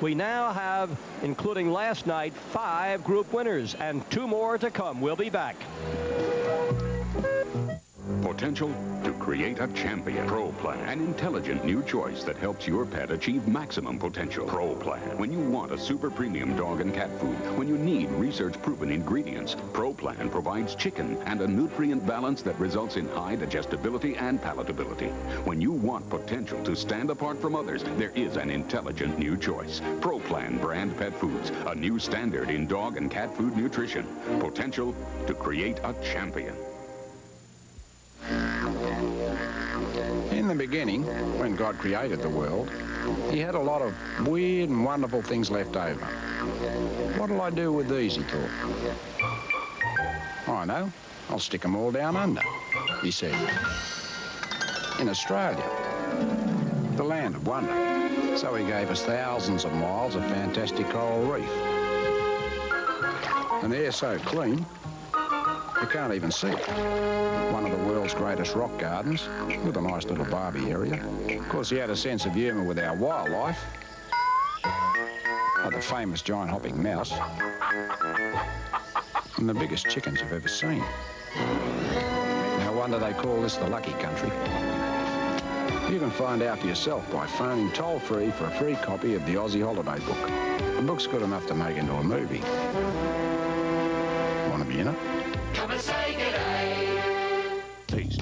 We now have, including last night, 5 group winners and 2 more to come. We'll be back. Potential to create a champion. Pro Plan, an intelligent new choice that helps your pet achieve maximum potential. Pro Plan, when you want a super premium dog and cat food, when you need research-proven ingredients, Pro Plan provides chicken and a nutrient balance that results in high digestibility and palatability. When you want potential to stand apart from others, there is an intelligent new choice. Pro Plan brand pet foods, a new standard in dog and cat food nutrition. Potential to create a champion. In the beginning, when God created the world, he had a lot of weird and wonderful things left over. What'll I do with these, he thought. I know, I'll stick them all down under, he said. In Australia, the land of wonder. So he gave us thousands of miles of fantastic coral reef. And the air's so clean, you can't even see it. One of the world's greatest rock gardens with a nice little Barbie area. Of course, he had a sense of humour with our wildlife, like the famous giant hopping mouse and the biggest chickens you've ever seen. No wonder they call this the lucky country. You can find out for yourself by phoning toll-free for a free copy of the Aussie Holiday Book. The book's good enough to make into a movie. Want to be in it? Come and say g'day.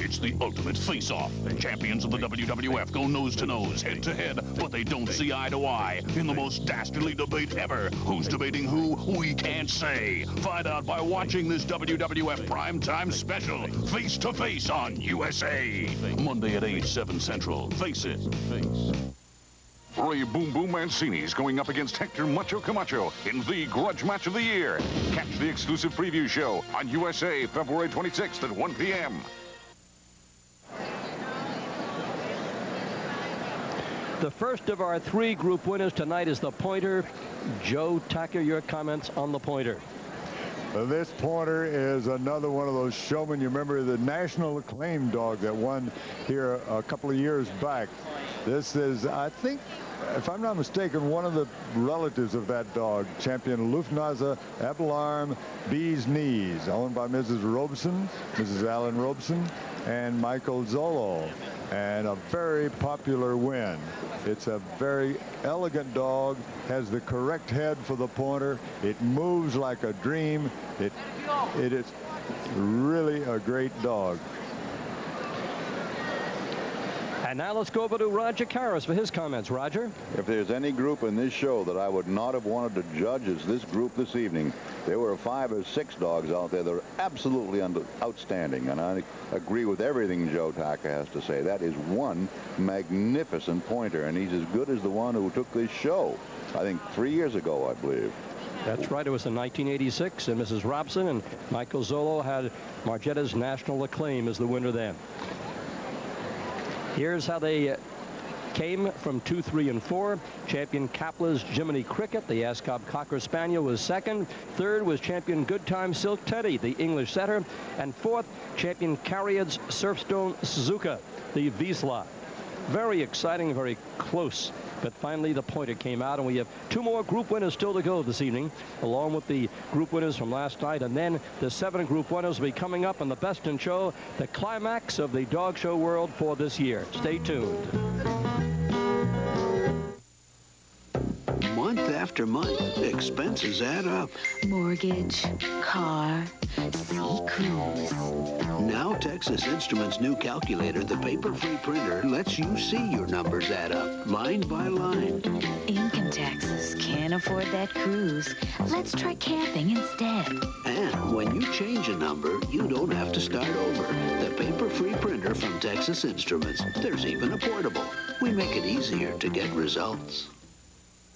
It's the ultimate face-off. The champions of the WWF go nose-to-nose, head-to-head, but they don't see eye-to-eye in the most dastardly debate ever. Who's debating who? We can't say. Find out by watching this WWF primetime special, Face to Face on USA. Monday at 8, 7 Central. Face it. Ray Boom Boom Mancini's going up against Hector Macho Camacho in the grudge match of the year. Catch the exclusive preview show on USA February 26th at 1 p.m. The first of our 3 group winners tonight is the Pointer. Joe Tacker, your comments on the Pointer. This Pointer is another one of those showmen. You remember the national acclaim dog that won here a couple of years back. This is, I think, if I'm not mistaken, one of the relatives of that dog, champion Luftnase Abelarm Bee's Knees, owned by Mrs. Robeson, Mrs. Allen Robeson, and Michael Zolo. And a very popular win. It's a very elegant dog, has the correct head for the Pointer. It moves like a dream. It is really a great dog. And now let's go over to Roger Carris for his comments. Roger? If there's any group in this show that I would not have wanted to judge, it's this group this evening. There were 5 or 6 dogs out there that are absolutely outstanding, and I agree with everything Joe Tacker has to say. That is one magnificent Pointer, and he's as good as the one who took this show, I think 3 years ago, I believe. That's right. It was in 1986, and Mrs. Robson and Michael Zolo had Margetta's national acclaim as the winner then. Here's how they came from 2, 3, and 4. Champion Kapler's Jiminy Cricket, the Ascot Cocker Spaniel, was second. Third was champion Good Time Silk Teddy, the English setter. And fourth, champion Carriad's Surfstone Suzuka, the Vizsla. Very exciting, very close. But finally, the pointer came out, and we have 2 more group winners still to go this evening, along with the group winners from last night. And then the 7 group winners will be coming up in the Best in Show, the climax of the dog show world for this year. Stay tuned. Month after month, expenses add up. Mortgage, car, sea cruise. Now Texas Instruments' new calculator, the paper-free printer, lets you see your numbers add up, line by line. Income taxes, can't afford that cruise. Let's try camping instead. And when you change a number, you don't have to start over. The paper-free printer from Texas Instruments. There's even a portable. We make it easier to get results.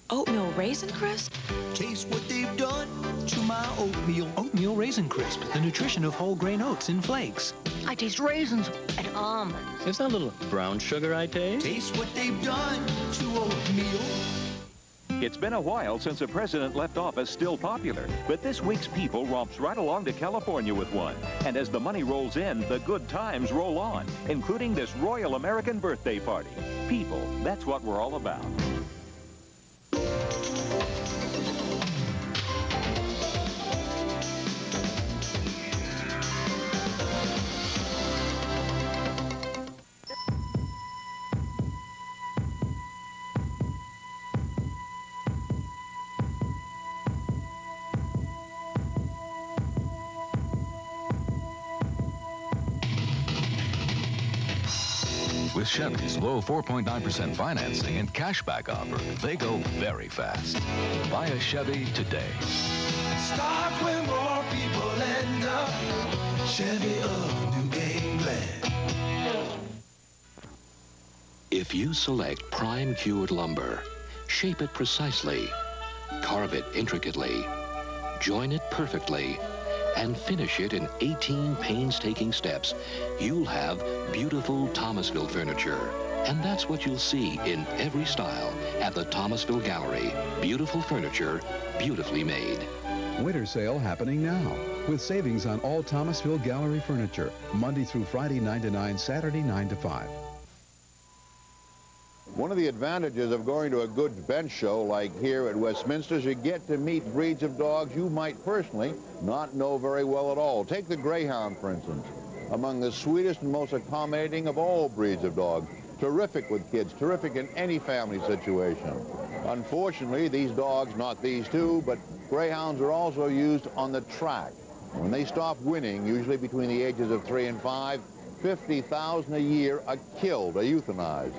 Oatmeal Raisin Crisp? Taste what they've done to my oatmeal. Oatmeal Raisin Crisp, the nutrition of whole grain oats in flakes. I taste raisins and almonds. Is that a little brown sugar I taste? Taste what they've done to oatmeal. It's been a while since a president left office still popular, but this week's People romps right along to California with one. And as the money rolls in, the good times roll on, including this Royal American birthday party. People, that's what we're all about. With Chevy's low 4.9% financing and cashback offer, they go very fast. Buy a Chevy today. Start where more people end up. Chevy of New England. If you select prime cured lumber, shape it precisely, carve it intricately, join it perfectly, and finish it in 18 painstaking steps, you'll have beautiful Thomasville furniture. And that's what you'll see in every style at the Thomasville Gallery. Beautiful furniture, beautifully made. Winter sale happening now with savings on all Thomasville Gallery furniture. Monday through Friday 9 to 9, Saturday 9 to 5. One of the advantages of going to a goods bench show like here at Westminster is you get to meet breeds of dogs you might personally not know very well at all. Take the Greyhound, for instance, among the sweetest and most accommodating of all breeds of dogs. Terrific with kids, terrific in any family situation. Unfortunately, these dogs, not these two, but Greyhounds are also used on the track. When they stop winning, usually between the ages of 3 and 5, 50,000 a year are killed, are euthanized.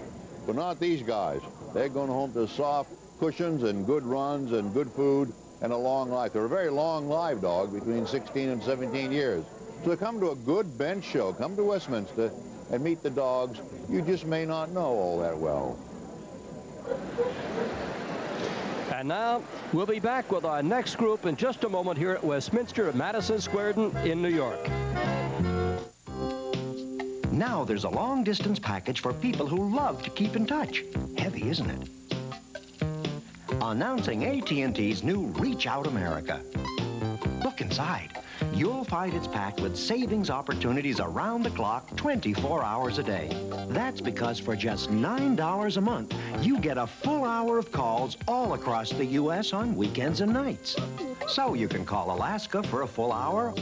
But not these guys. They're going home to soft cushions and good runs and good food and a long life. They're a very long live dog, between 16 and 17 years. So come to a good bench show, come to Westminster and meet the dogs you just may not know all that well. And now we'll be back with our next group in just a moment here at Westminster at Madison Square Garden in New York. Now there's a long-distance package for people who love to keep in touch. Heavy, isn't it? Announcing AT&T's new Reach Out America. Look inside. You'll find it's packed with savings opportunities around the clock, 24 hours a day. That's because for just $9 a month, you get a full hour of calls all across the U.S. on weekends and nights. So you can call Alaska for a full hour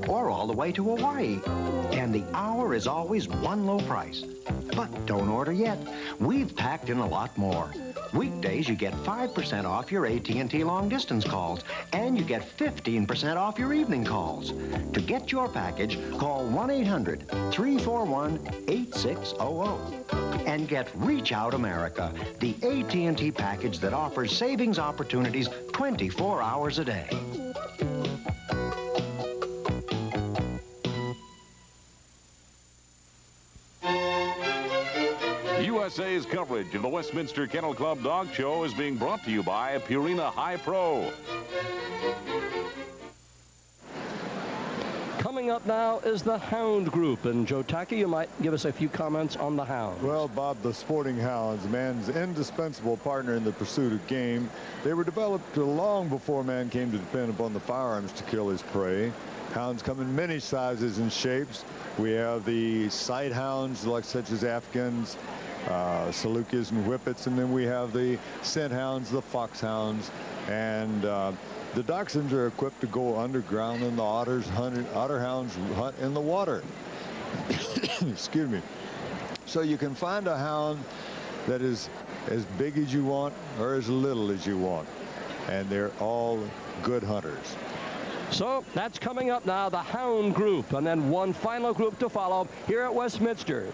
or all the way to Hawaii. And the hour is always one low price. But don't order yet. We've packed in a lot more. Weekdays, you get 5% off your AT&T long-distance calls, and you get 15% off your evening calls. To get your package, call 1-800-341-8600 and get Reach Out America, the AT&T package that offers savings opportunities 24 hours a day. USA's coverage of the Westminster Kennel Club Dog Show is being brought to you by Purina High Pro. Coming up now is the Hound Group. And Joe Tacker, you might give us a few comments on the Hounds. Well, Bob, the sporting hounds, man's indispensable partner in the pursuit of game. They were developed long before man came to depend upon the firearms to kill his prey. Hounds come in many sizes and shapes. We have the sight hounds, like such as Afghans, Salukis and Whippets, and then we have the scent hounds, the foxhounds, and the dachshunds are equipped to go underground, and the otter hounds hunt in the water. Excuse me. So you can find a hound that is as big as you want or as little as you want, and they're all good hunters. So that's coming up now, the Hound Group, and then one final group to follow here at Westminster.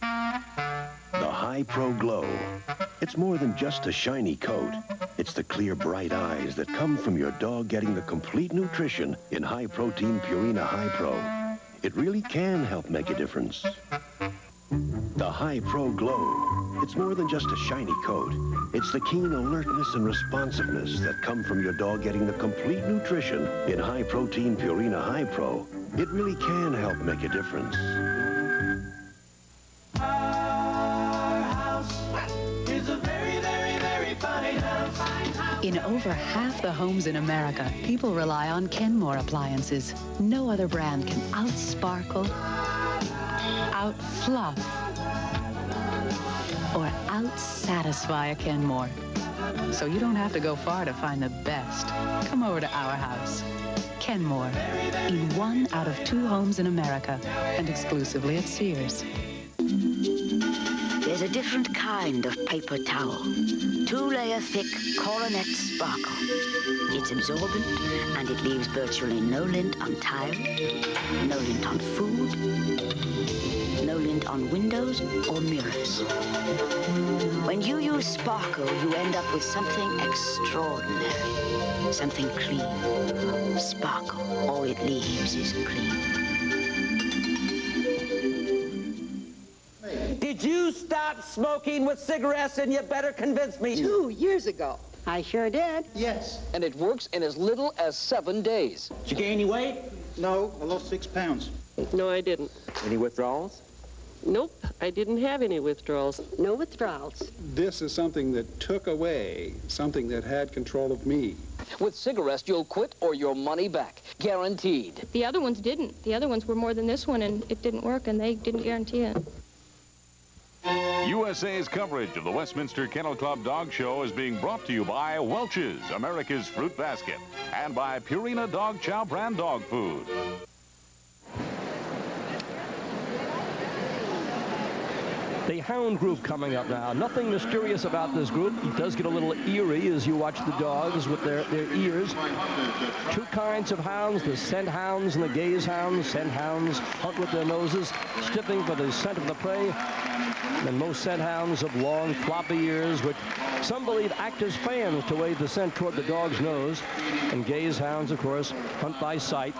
The High Pro Glow. It's more than just a shiny coat. It's the clear, bright eyes that come from your dog getting the complete nutrition in high-protein Purina High Pro. It really can help make a difference. The High Pro Glow. It's more than just a shiny coat. It's the keen alertness and responsiveness that come from your dog getting the complete nutrition in high-protein Purina High Pro. It really can help make a difference. In over half the homes in America, people rely on Kenmore appliances. No other brand can out-sparkle, out-fluff, or out-satisfy a Kenmore. So you don't have to go far to find the best. Come over to our house. Kenmore, in 1 out of 2 homes in America, and exclusively at Sears. There's a different kind of paper towel. 2-layer thick coronet sparkle. It's absorbent and it leaves virtually no lint on tile, no lint on food, no lint on windows or mirrors. When you use sparkle, you end up with something extraordinary, something clean. Sparkle, all it leaves is clean. Did you stop smoking with cigarettes? And you better convince me. 2 years ago. I sure did. Yes. And it works in as little as 7 days. Did you gain any weight? No, I lost 6 pounds. No, I didn't. Any withdrawals? Nope, I didn't have any withdrawals. No withdrawals. This is something that took away, something that had control of me. With cigarettes, you'll quit or your money back. Guaranteed. The other ones didn't. The other ones were more than this one, and it didn't work, and they didn't guarantee it. USA's coverage of the Westminster Kennel Club Dog Show is being brought to you by Welch's, America's Fruit Basket, and by Purina Dog Chow brand dog food. The Hound Group coming up now. Nothing mysterious about this group. It does get a little eerie as you watch the dogs with their ears. 2 kinds of hounds, the scent hounds and the gaze hounds. Scent hounds hunt with their noses, sniffing for the scent of the prey. And most scent hounds have long, floppy ears, which some believe act as fans to wave the scent toward the dog's nose. And gaze hounds, of course, hunt by sight.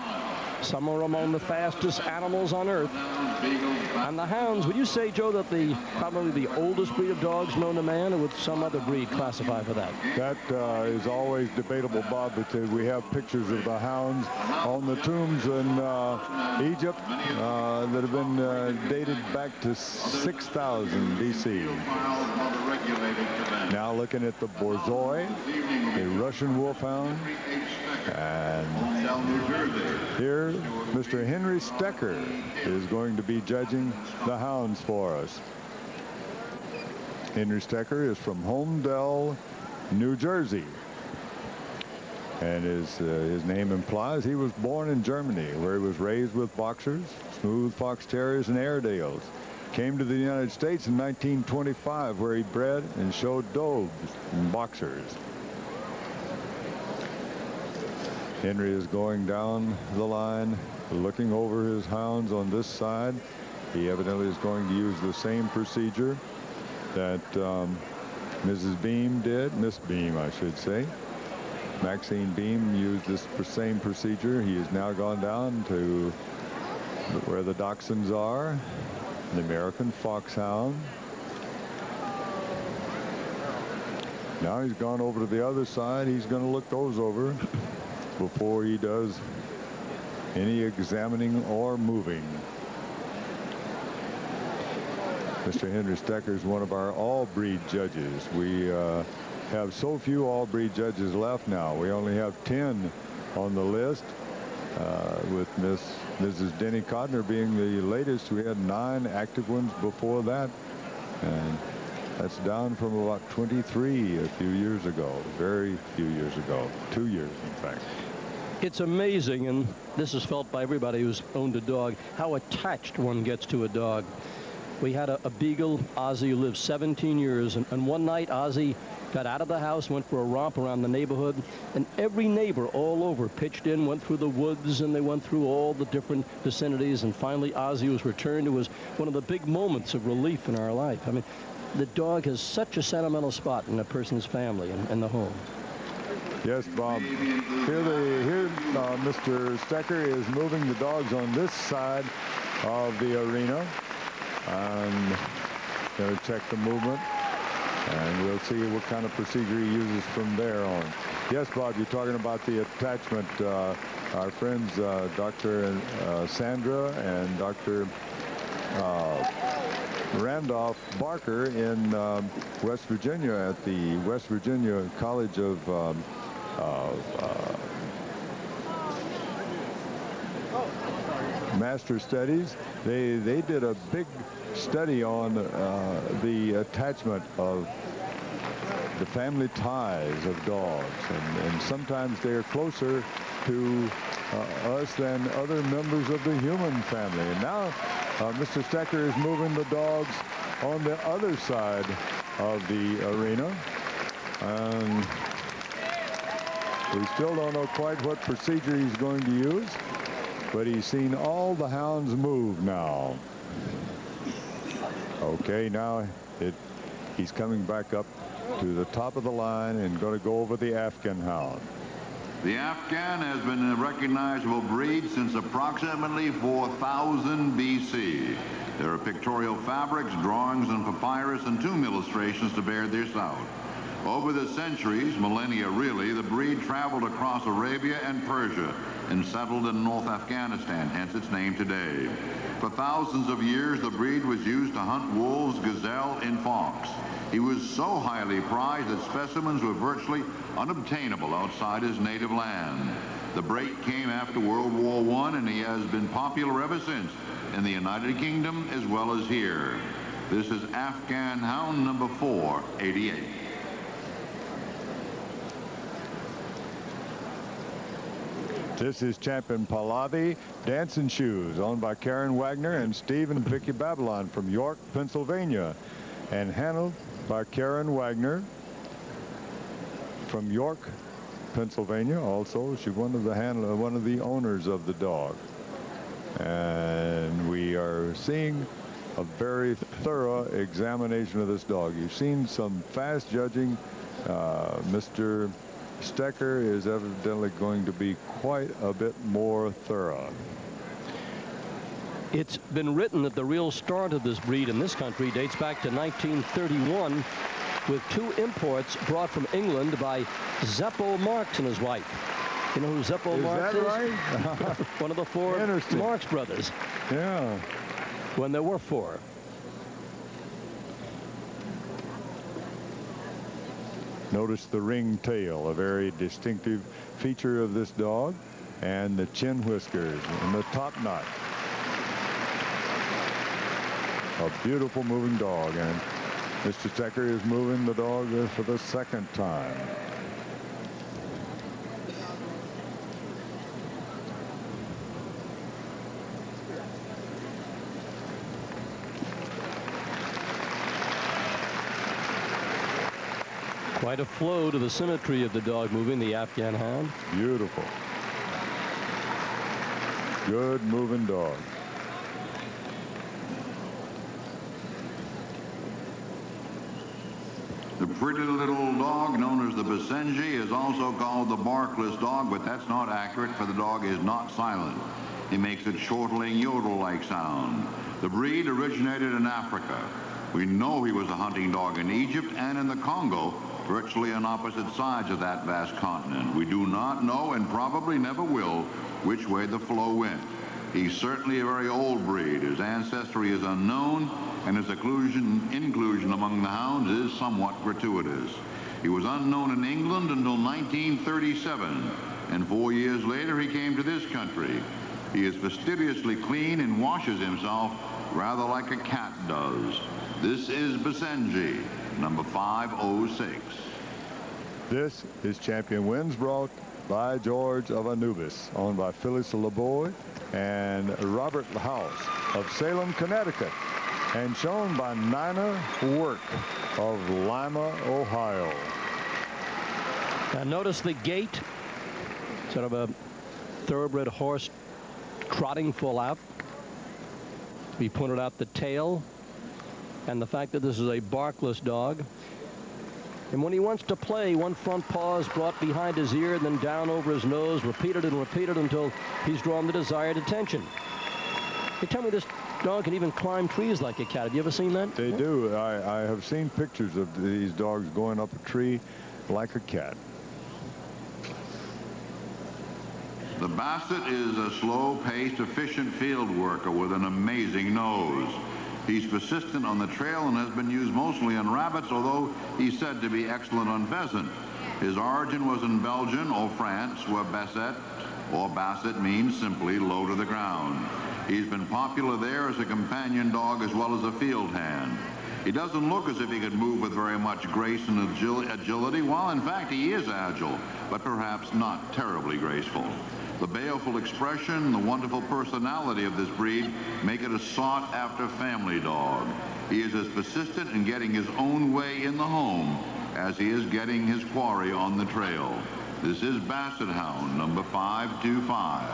Some are among the fastest animals on earth. And the hounds, would you say, Joe, that probably the oldest breed of dogs known to man, or would some other breed classify for that? That is always debatable, Bob, because we have pictures of the hounds on the tombs in Egypt that have been dated back to 6000 B.C. Now looking at the Borzoi, a Russian wolfhound. And here, Mr. Henry Stecker is going to be judging the hounds for us. Henry Stecker is from Holmdel, New Jersey. And his name implies he was born in Germany, where he was raised with boxers, smooth fox terriers, and Airedales. Came to the United States in 1925, where he bred and showed dogs and boxers. Henry is going down the line, looking over his hounds on this side. He evidently is going to use the same procedure that Mrs. Beam did, Miss Beam, I should say. Maxine Beam used this same procedure. He has now gone down to where the dachshunds are, the American foxhound. Now he's gone over to the other side. He's going to look those over. before he does any examining or moving. Mr. Henry Stecker is one of our all-breed judges. We have so few all-breed judges left now. We only have 10 on the list, with Mrs. Denny Codner being the latest. We had 9 active ones before that, and that's down from about 23 a few years ago, very few years ago, 2 years in fact. It's amazing, and this is felt by everybody who's owned a dog, how attached one gets to a dog. We had a beagle, Ozzy, who lived 17 years, and one night Ozzy got out of the house, went for a romp around the neighborhood, and every neighbor all over pitched in, went through the woods, and they went through all the different vicinities, and finally Ozzy was returned. It was one of the big moments of relief in our life. I mean, the dog has such a sentimental spot in a person's family and the home. Yes, Bob. Here Mr. Stecker is moving the dogs on this side of the arena. And going to check the movement, and we'll see what kind of procedure he uses from there on. Yes, Bob, you're talking about the attachment. Our friends Dr. Sandra and Dr. Randolph Barker in West Virginia at the West Virginia College of Master Studies. They did a big study on the attachment of the family ties of dogs, and sometimes they are closer to us than other members of the human family. And now Mr. Stecker is moving the dogs on the other side of the arena, and we still don't know quite what procedure he's going to use, but he's seen all the hounds move now. Okay, now he's coming back up to the top of the line and going to go over the Afghan hound. The Afghan has been a recognizable breed since approximately 4000 BC. There are pictorial fabrics, drawings, and papyrus and tomb illustrations to bear this out. Over the centuries, millennia really, the breed traveled across Arabia and Persia and settled in North Afghanistan, hence its name today. For thousands of years, the breed was used to hunt wolves, gazelle, and fox. He was so highly prized that specimens were virtually unobtainable outside his native land. The breed came after World War I, and he has been popular ever since in the United Kingdom as well as here. This is Afghan Hound number 488. This is Champion Pahlavi Dancing Shoes, owned by Karen Wagner and Steve and Vicky Babylon from York, Pennsylvania, and handled by Karen Wagner from York, Pennsylvania. Also, she's one of the owners of the dog, and we are seeing a very thorough examination of this dog. You've seen some fast judging. Mr. Stecker is evidently going to be quite a bit more thorough. It's been written that the real start of this breed in this country dates back to 1931 with 2 imports brought from England by Zeppo Marx and his wife. You know who Zeppo Marx is? Right? One of the 4 Marx brothers. Yeah. When there were 4. Notice the ring tail, a very distinctive feature of this dog, and the chin whiskers and the top knot. A beautiful moving dog, and Mr. Tacker is moving the dog for the second time. Quite a flow to the symmetry of the dog moving, the Afghan hound. Beautiful. Good moving dog. The pretty little dog known as the Basenji is also called the barkless dog, but that's not accurate, for the dog is not silent. He makes a chortling yodel-like sound. The breed originated in Africa. We know he was a hunting dog in Egypt and in the Congo, virtually on opposite sides of that vast continent. We do not know, and probably never will, which way the flow went. He's certainly a very old breed. His ancestry is unknown, and his inclusion among the hounds is somewhat gratuitous. He was unknown in England until 1937, and 4 years later he came to this country. He is fastidiously clean and washes himself rather like a cat does. This is Basenji, number 506. This is Champion Windsbrought by George of Anubis, owned by Phyllis LeBoy and Robert House of Salem, Connecticut, and shown by Nina Work of Lima, Ohio. Now notice the gait, sort of a thoroughbred horse trotting full out. We pointed out the tail and the fact that this is a barkless dog. And when he wants to play, one front paw is brought behind his ear and then down over his nose, repeated and repeated until he's drawn the desired attention. They tell me this dog can even climb trees like a cat. Have you ever seen that? They do. I have seen pictures of these dogs going up a tree like a cat. The Basset is a slow-paced, efficient field worker with an amazing nose. He's persistent on the trail and has been used mostly on rabbits, although he's said to be excellent on pheasant. His origin was in Belgium or France, where Basset or Basset means simply low to the ground. He's been popular there as a companion dog as well as a field hand. He doesn't look as if he could move with very much grace and agility, while in fact he is agile, but perhaps not terribly graceful. The baleful expression, the wonderful personality of this breed make it a sought-after family dog. He is as persistent in getting his own way in the home as he is getting his quarry on the trail. This is Basset Hound, number 525.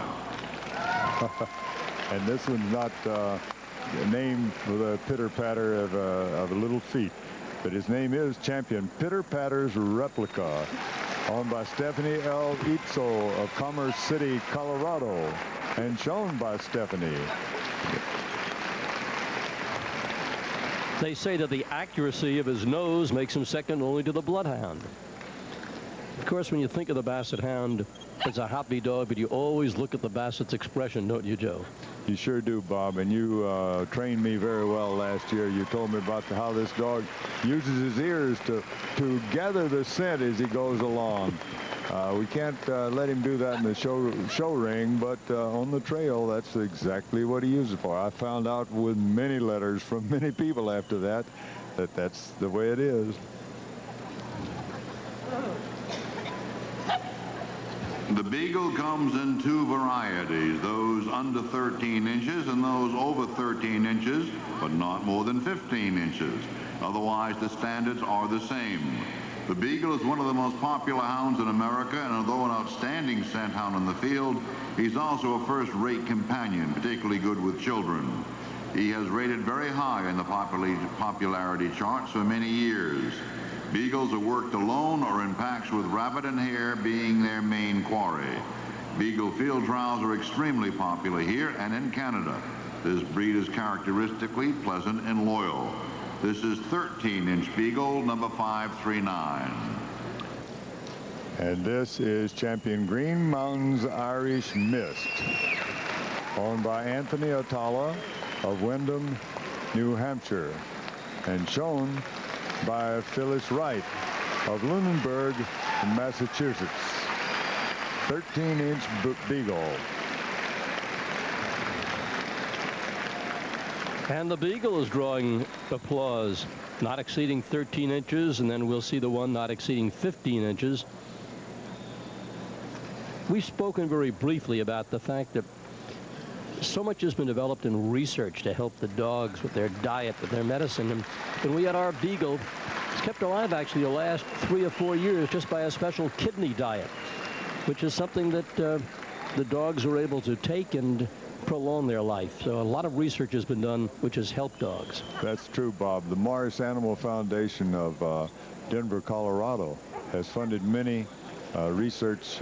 And this one's not named for the pitter-patter of little feet, but his name is Champion Pitter-Patter's Replica, owned by Stephanie L. Itzo of Commerce City, Colorado, and shown by Stephanie. They say that the accuracy of his nose makes him second only to the Bloodhound. Of course, when you think of the Basset Hound, it's a happy dog, but you always look at the Basset's expression, don't you, Joe? You sure do, Bob, and you trained me very well last year. You told me about how this dog uses his ears to gather the scent as he goes along. We can't let him do that in the show ring, but on the trail, that's exactly what he uses it for. I found out with many letters from many people after that that's the way it is. The Beagle comes in two varieties, those under 13 inches and those over 13 inches, but not more than 15 inches. Otherwise, the standards are the same. The Beagle is one of the most popular hounds in America, and although an outstanding scent hound in the field, he's also a first-rate companion, particularly good with children. He has rated very high in the popularity charts for many years. Beagles are worked alone or in packs with rabbit and hare being their main quarry. Beagle field trials are extremely popular here and in Canada. This breed is characteristically pleasant and loyal. This is 13-inch Beagle, number 539. And this is Champion Green Mountains Irish Mist, owned by Anthony Atala of Windham, New Hampshire, and shown by Phyllis Wright of Lunenburg, Massachusetts. 13-inch Beagle. And the Beagle is drawing applause, not exceeding 13 inches, and then we'll see the one not exceeding 15 inches. We've spoken very briefly about the fact that so much has been developed in research to help the dogs with their diet, with their medicine. And when we had our Beagle, it's kept alive actually the last 3 or 4 years just by a special kidney diet, which is something that the dogs are able to take and prolong their life. So a lot of research has been done which has helped dogs. That's true, Bob. The Morris Animal Foundation of Denver, Colorado has funded many research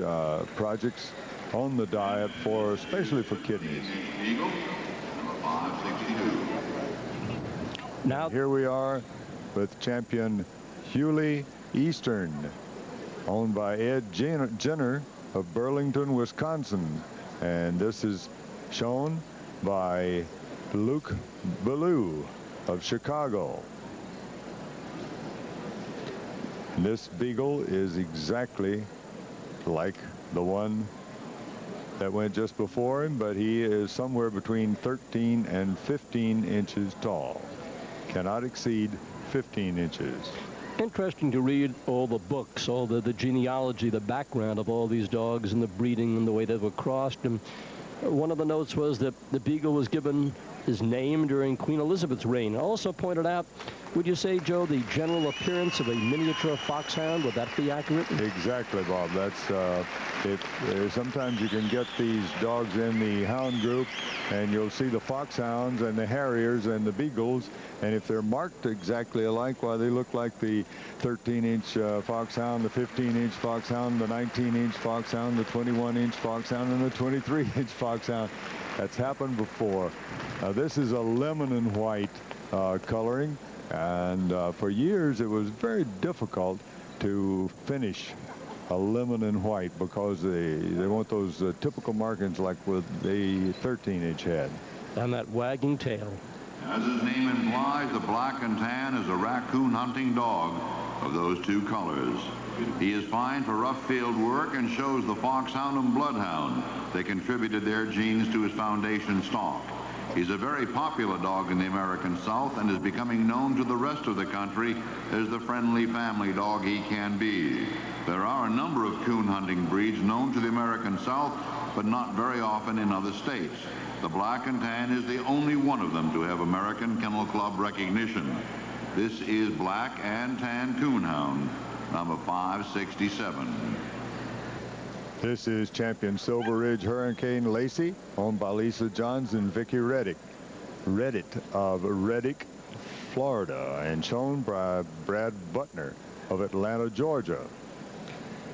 projects on the diet, especially for kidneys. Beagle, number 562. Now here we are with Champion Hewley Eastern, owned by Ed Jenner of Burlington, Wisconsin. And this is shown by Luke Ballou of Chicago. This beagle is exactly like the one that went just before him, but he is somewhere between 13 and 15 inches tall. Cannot exceed 15 inches. Interesting to read all the books, all the genealogy, the background of all these dogs and the breeding and the way they were crossed. And one of the notes was that the beagle was given his name during Queen Elizabeth's reign. Also pointed out, would you say, Joe, the general appearance of a miniature foxhound, would that be accurate? Exactly, Bob. That's sometimes you can get these dogs in the hound group, and you'll see the foxhounds and the harriers and the beagles, and if they're marked exactly alike, why, they look like the 13-inch foxhound, the 15-inch foxhound, the 19-inch foxhound, the 21-inch foxhound, and the 23-inch foxhound. That's happened before. This is a lemon and white coloring, and for years it was very difficult to finish a lemon and white because they want those typical markings like with the 13-inch head. And that wagging tail. As his name implies, the black and tan is a raccoon hunting dog of those two colors. He is fine for rough field work and shows the foxhound and bloodhound. They contributed their genes to his foundation stock. He's a very popular dog in the American South and is becoming known to the rest of the country as the friendly family dog he can be. There are a number of coon hunting breeds known to the American South, but not very often in other states. The black and tan is the only one of them to have American Kennel Club recognition. This is Black and Tan Coonhound, number 567. This is champion Silver Ridge Hurricane Lacey, owned by Lisa Johns and Vicki Reddick of Reddick, Florida, and shown by Brad Butner of Atlanta, Georgia.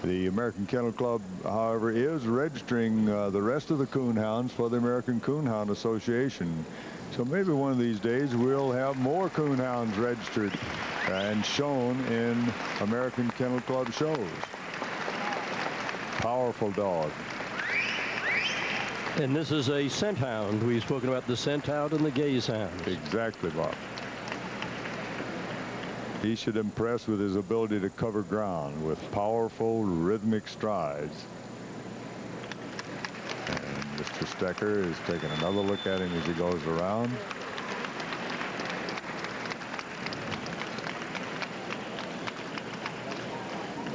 The American Kennel Club, however, is registering the rest of the coonhounds for the American Coonhound Association. So maybe one of these days we'll have more coonhounds registered and shown in American Kennel Club shows. Powerful dog. And this is a scent hound. We've spoken about the scent hound and the gaze hound. Exactly, Bob. He should impress with his ability to cover ground with powerful rhythmic strides. And Mr. Stecker is taking another look at him as he goes around.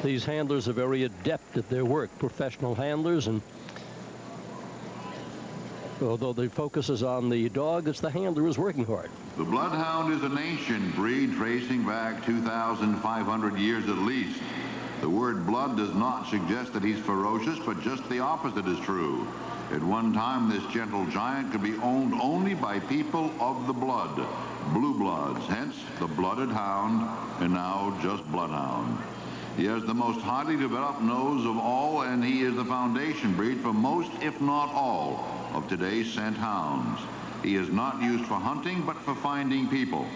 These handlers are very adept at their work, professional handlers, and although the focus is on the dog, it's the handler who's working hard. The bloodhound is an ancient breed tracing back 2,500 years at least. The word blood does not suggest that he's ferocious, but just the opposite is true. At one time, this gentle giant could be owned only by people of the blood, blue bloods, hence the blooded hound, and now just bloodhound. He has the most highly developed nose of all, and he is the foundation breed for most, if not all, of today's scent hounds. He is not used for hunting, but for finding people.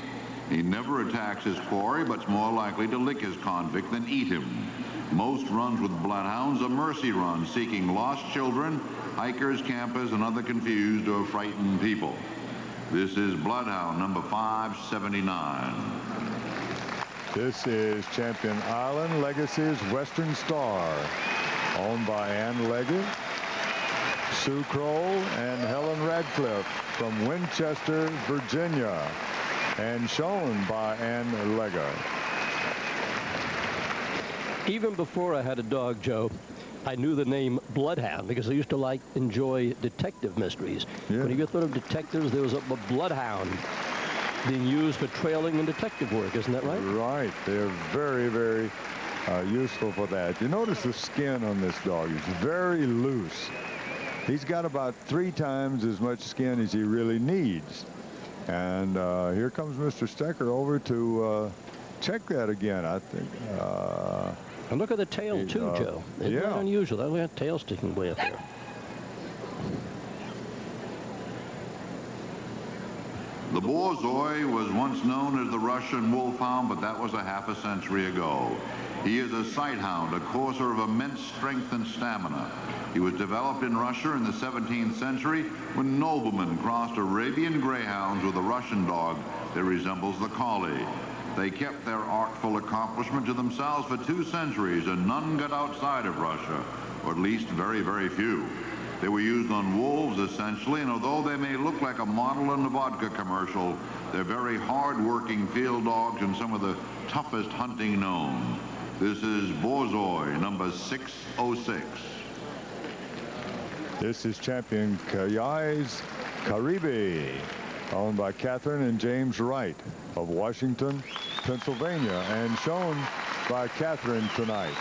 He never attacks his quarry, but's more likely to lick his convict than eat him. Most runs with bloodhounds are mercy runs, seeking lost children, hikers, campers, and other confused or frightened people. This is Bloodhound number 579. This is Champion Island Legacy's Western Star, owned by Ann Leggett, Sue Kroll, and Helen Radcliffe from Winchester, Virginia, and shown by Ann Leggett. Even before I had a dog, Joe, I knew the name Bloodhound because I used to enjoy detective mysteries. Yeah. When you thought of detectives, there was a bloodhound being used for trailing and detective work, isn't that right? Right. They're very, very useful for that. You notice the skin on this dog is very loose. He's got about 3 times as much skin as he really needs. And here comes Mr. Stecker over to check that again, I think. And look at the tail, too, Joe. Isn't that unusual? Look at that tail sticking way up there. The Borzoi was once known as the Russian Wolfhound, but that was a half a century ago. He is a sight hound, a courser of immense strength and stamina. He was developed in Russia in the 17th century when noblemen crossed Arabian greyhounds with a Russian dog that resembles the collie. They kept their artful accomplishment to themselves for 2 centuries, and none got outside of Russia, or at least very, very few. They were used on wolves, essentially, and although they may look like a model in a vodka commercial, they're very hard-working field dogs and some of the toughest hunting known. This is Borzoi, number 606. This is champion Kayai's Caribe, owned by Catherine and James Wright of Washington, Pennsylvania, and shown by Catherine tonight.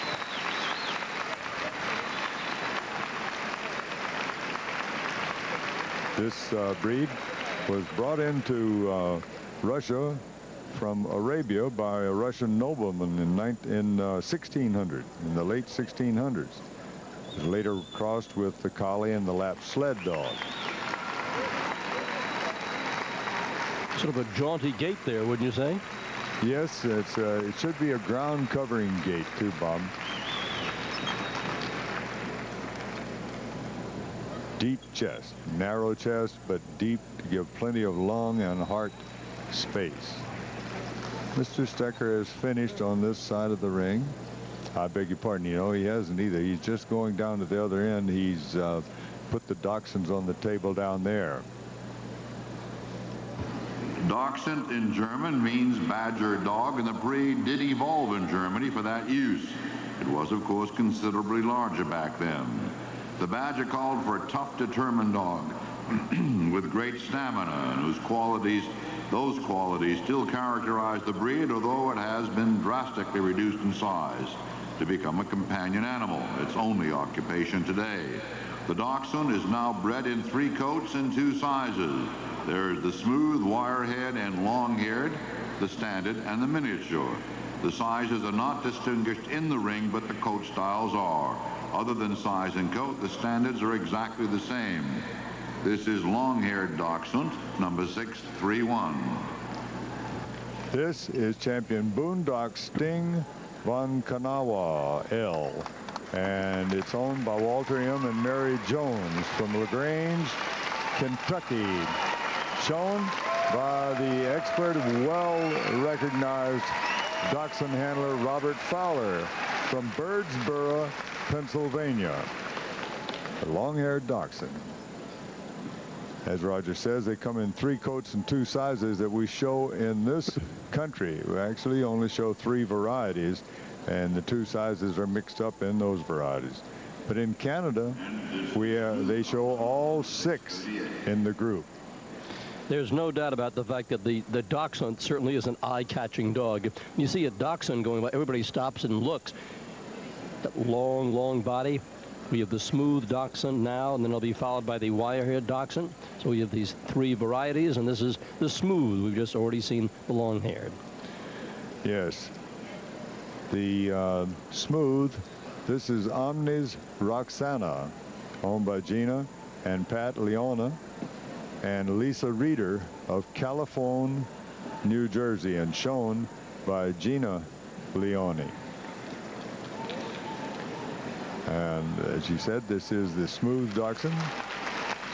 This breed was brought into Russia from Arabia by a Russian nobleman in 1600, in the late 1600s. It was later crossed with the collie and the lap sled dog. Sort of a jaunty gait there, wouldn't you say? Yes, it should be a ground covering gait too, Bob. Deep chest, narrow chest, but deep to give plenty of lung and heart space. Mr. Tacker has finished on this side of the ring. I beg your pardon, you know, he hasn't either. He's just going down to the other end. He's put the dachshunds on the table down there. Dachshund in German means badger dog, and the breed did evolve in Germany for that use. It was, of course, considerably larger back then. The badger called for a tough, determined dog with great stamina, and those qualities still characterize the breed, although it has been drastically reduced in size to become a companion animal, its only occupation today. The Dachshund is now bred in 3 coats and 2 sizes. There's the smooth, wire-haired, and long-haired, the standard, and the miniature. The sizes are not distinguished in the ring, but the coat styles are. Other than size and coat, the standards are exactly the same. This is long-haired Dachshund, number 631. This is champion Boondock Sting von Kanawa L. And it's owned by Walter M. and Mary Jones from LaGrange, Kentucky. Shown by the expert, well-recognized dachshund handler Robert Fowler from Birdsboro, Pennsylvania. A long-haired dachshund. As Roger says, they come in 3 coats and 2 sizes that we show in this country. We actually only show 3 varieties, and the 2 sizes are mixed up in those varieties. But in Canada, they show all 6 in the group. There's no doubt about the fact that the dachshund certainly is an eye-catching dog. If you see a dachshund going by, everybody stops and looks. That long, long body. We have the smooth dachshund now, and then it'll be followed by the wire-haired dachshund. So we have these 3 varieties, and this is the smooth. We've just already seen the long-haired. Yes. The smooth, this is Omnis Roxana, owned by Gina and Pat Leona and Lisa Reeder of California, New Jersey, and shown by Gina Leone. And as you said, this is the smooth dachshund.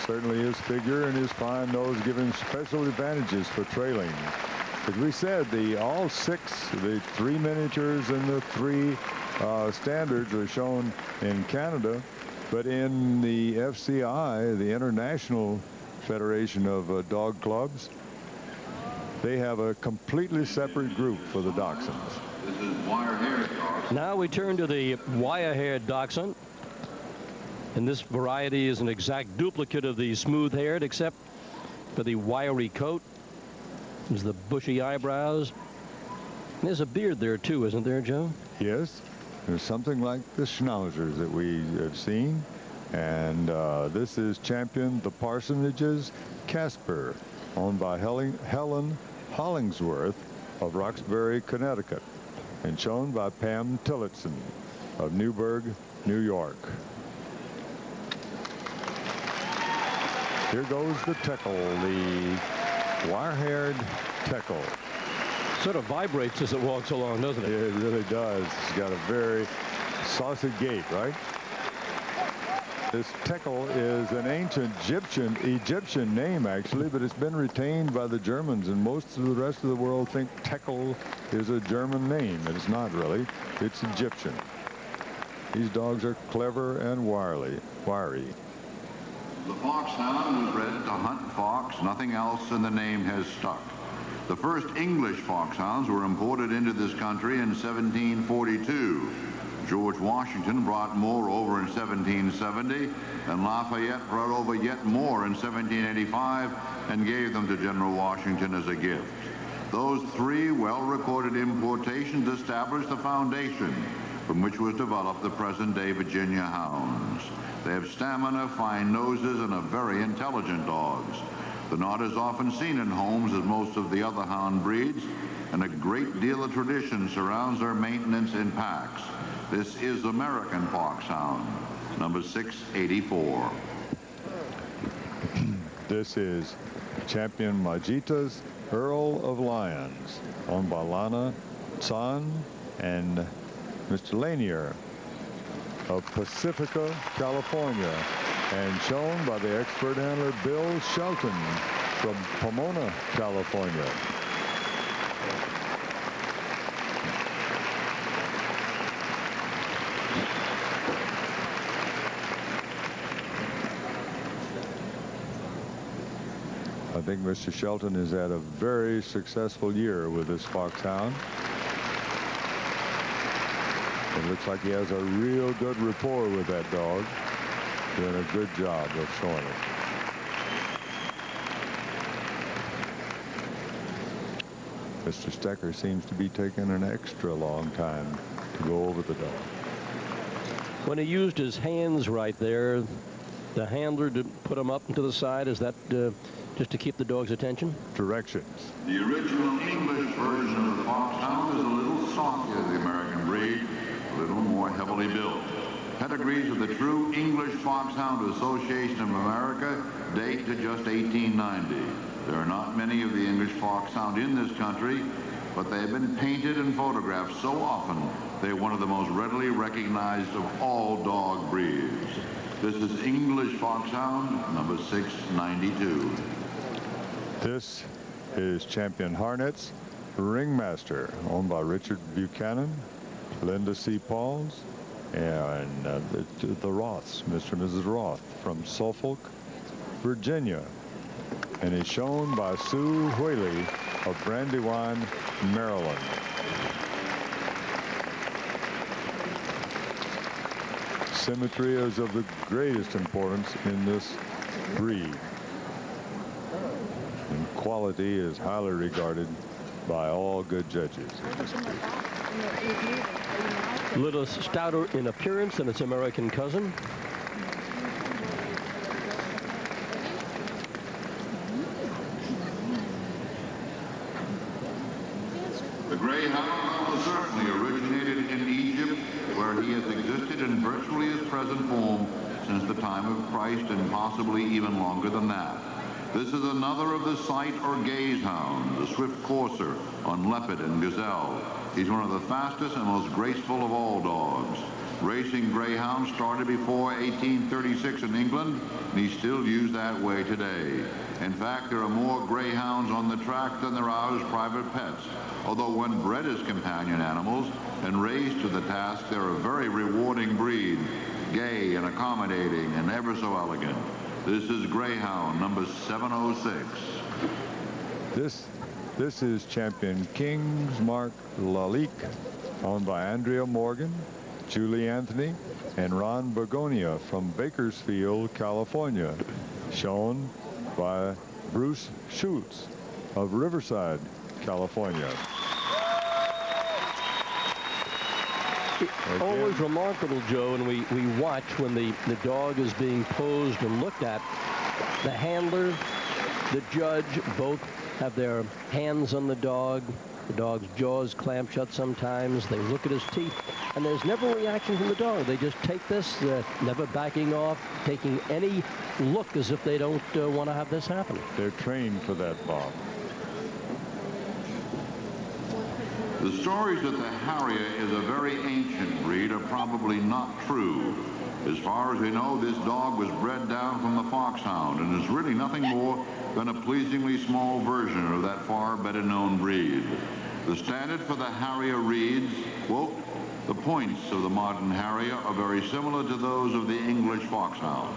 Certainly his figure and his fine nose give him special advantages for trailing. As we said, all 6, the 3 miniatures and the 3 standards are shown in Canada, but in the FCI, the International Federation of Dog Clubs, they have a completely separate group for the dachshunds. This is wire-haired dachshund. Now we turn to the wire-haired dachshund. And this variety is an exact duplicate of the smooth-haired, except for the wiry coat. There's the bushy eyebrows. And there's a beard there, too, isn't there, Joe? Yes. There's something like the schnauzers that we have seen. And this is champion the Parsonages Casper, owned by Helen Hollingsworth of Roxbury, Connecticut, and shown by Pam Tillotson of Newburgh, New York. Here goes the Tacker, the wire-haired Tacker. Sort of vibrates as it walks along, doesn't it? Yeah, it really does. It's got a very saucy gait, right? This Tacker is an ancient Egyptian name, actually, but it's been retained by the Germans, and most of the rest of the world think Tacker is a German name, and it's not really. It's Egyptian. These dogs are clever and wiry. The foxhound was bred to hunt fox. Nothing else in the name has stuck. The first English foxhounds were imported into this country in 1742. George Washington brought more over in 1770, and Lafayette brought over yet more in 1785 and gave them to General Washington as a gift. Those three well-recorded importations established the foundation from which was developed the present-day Virginia hounds. They have stamina, fine noses, and are very intelligent dogs. They're not as often seen in homes as most of the other hound breeds, and a great deal of tradition surrounds their maintenance in packs. This is American Foxhound, number 684. This is Champion Majita's Earl of Lions, owned by Lana Tsan and Mr. Lanier of Pacifica, California, and shown by the expert handler Bill Shelton from Pomona, California. I think Mr. Shelton has had a very successful year with this foxhound. It looks like he has a real good rapport with that dog. Doing a good job of showing it. Mr. Tacker seems to be taking an extra long time to go over the dog. When he used his hands right there, the handler to put him up and to the side, is that just to keep the dog's attention? Directions. The original English version of the foxhound is a little softer than the American breed, a little more heavily built. Pedigrees of the true English Foxhound Association of America date to just 1890. There are not many of the English Foxhound in this country, but they have been painted and photographed so often they're one of the most readily recognized of all dog breeds. This is English Foxhound, number 692. This is Champion Harnet's Ringmaster, owned by Richard Buchanan, Linda C. Pauls, and the Roths, Mr. and Mrs. Roth from Suffolk, Virginia, and is shown by Sue Whaley of Brandywine, Maryland. Symmetry is of the greatest importance in this breed, and quality is highly regarded by all good judges. A little stouter in appearance than its American cousin. The Greyhound almost certainly originated in Egypt, where he has existed in virtually his present form since the time of Christ, and possibly even longer than that. This is another of the sight or gaze hounds, the swift courser on leopard and gazelle. He's one of the fastest and most graceful of all dogs. Racing greyhounds started before 1836 in England, and he's still used that way today. In fact, there are more greyhounds on the track than there are as private pets, although when bred as companion animals and raised to the task, they're a very rewarding breed, gay and accommodating and ever so elegant. This is Greyhound, number 706. This is Champion King's Mark Lalique, owned by Andrea Morgan, Julie Anthony, and Ron Begonia from Bakersfield, California, shown by Bruce Schultz of Riverside, California. Always remarkable, Joe, and we watch when the dog is being posed and looked at. The handler, the judge, both have their hands on the dog. The dog's jaws clamp shut sometimes. They look at his teeth, and there's never a reaction from the dog. They just take this, never backing off, taking any look as if they don't want to have this happen. They're trained for that, Bob. The stories that the Harrier is a very ancient breed are probably not true. As far as we know, this dog was bred down from the Foxhound and is really nothing more than a pleasingly small version of that far better known breed. The standard for the Harrier reads, quote, "The points of the modern Harrier are very similar to those of the English Foxhound."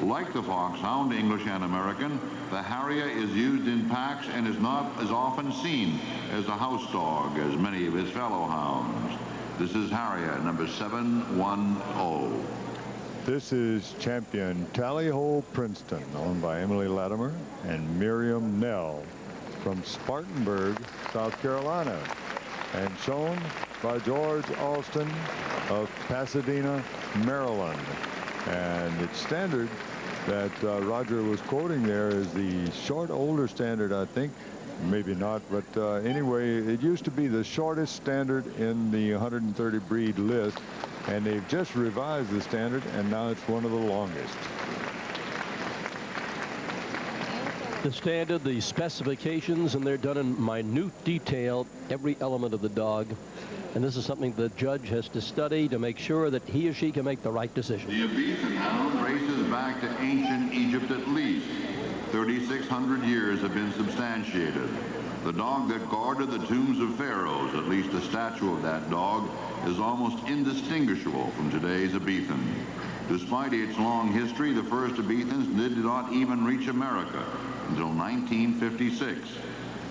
Like the Foxhound, English and American, the Harrier is used in packs and is not as often seen as a house dog as many of his fellow hounds. This is Harrier number 710. This is champion Tally-Ho Princeton, owned by Emily Latimer and Miriam Nell from Spartanburg, South Carolina, and shown by George Alston of Pasadena, Maryland. And its standard that Roger was quoting there is the short older standard, I think. Maybe not, but anyway, it used to be the shortest standard in the 130 breed list, and they've just revised the standard, and now it's one of the longest. The standard, the specifications, and they're done in minute detail, every element of the dog. And this is something the judge has to study to make sure that he or she can make the right decision. The Abyssinian hound traces back to ancient Egypt at least. 3,600 years have been substantiated. The dog that guarded the tombs of pharaohs, at least a statue of that dog, is almost indistinguishable from today's Abyssinian. Despite its long history, the first Abyssinians did not even reach America until 1956.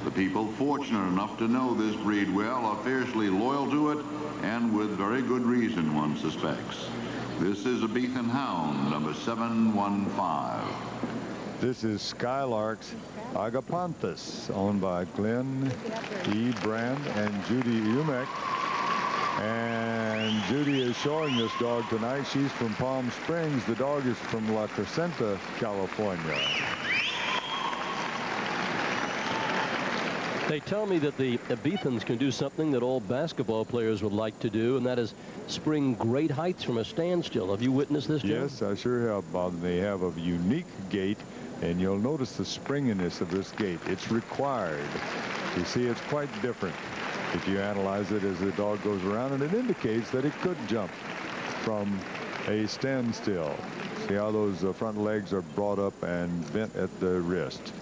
The people fortunate enough to know this breed well are fiercely loyal to it, and with very good reason, one suspects. This is Abyssinian Hound number 715. This is Skylark's Agapanthus, owned by Glenn E. Brand and Judy Umek. And Judy is showing this dog tonight. She's from Palm Springs. The dog is from La Crescenta, California. They tell me that the Abyssinians can do something that all basketball players would like to do, and that is spring great heights from a standstill. Have you witnessed this, Joe? Yes, I sure have, Bob. They have a unique gait, and you'll notice the springiness of this gait. It's required. You see, it's quite different if you analyze it as the dog goes around, and it indicates that it could jump from a standstill. See how those front legs are brought up and bent at the wrist.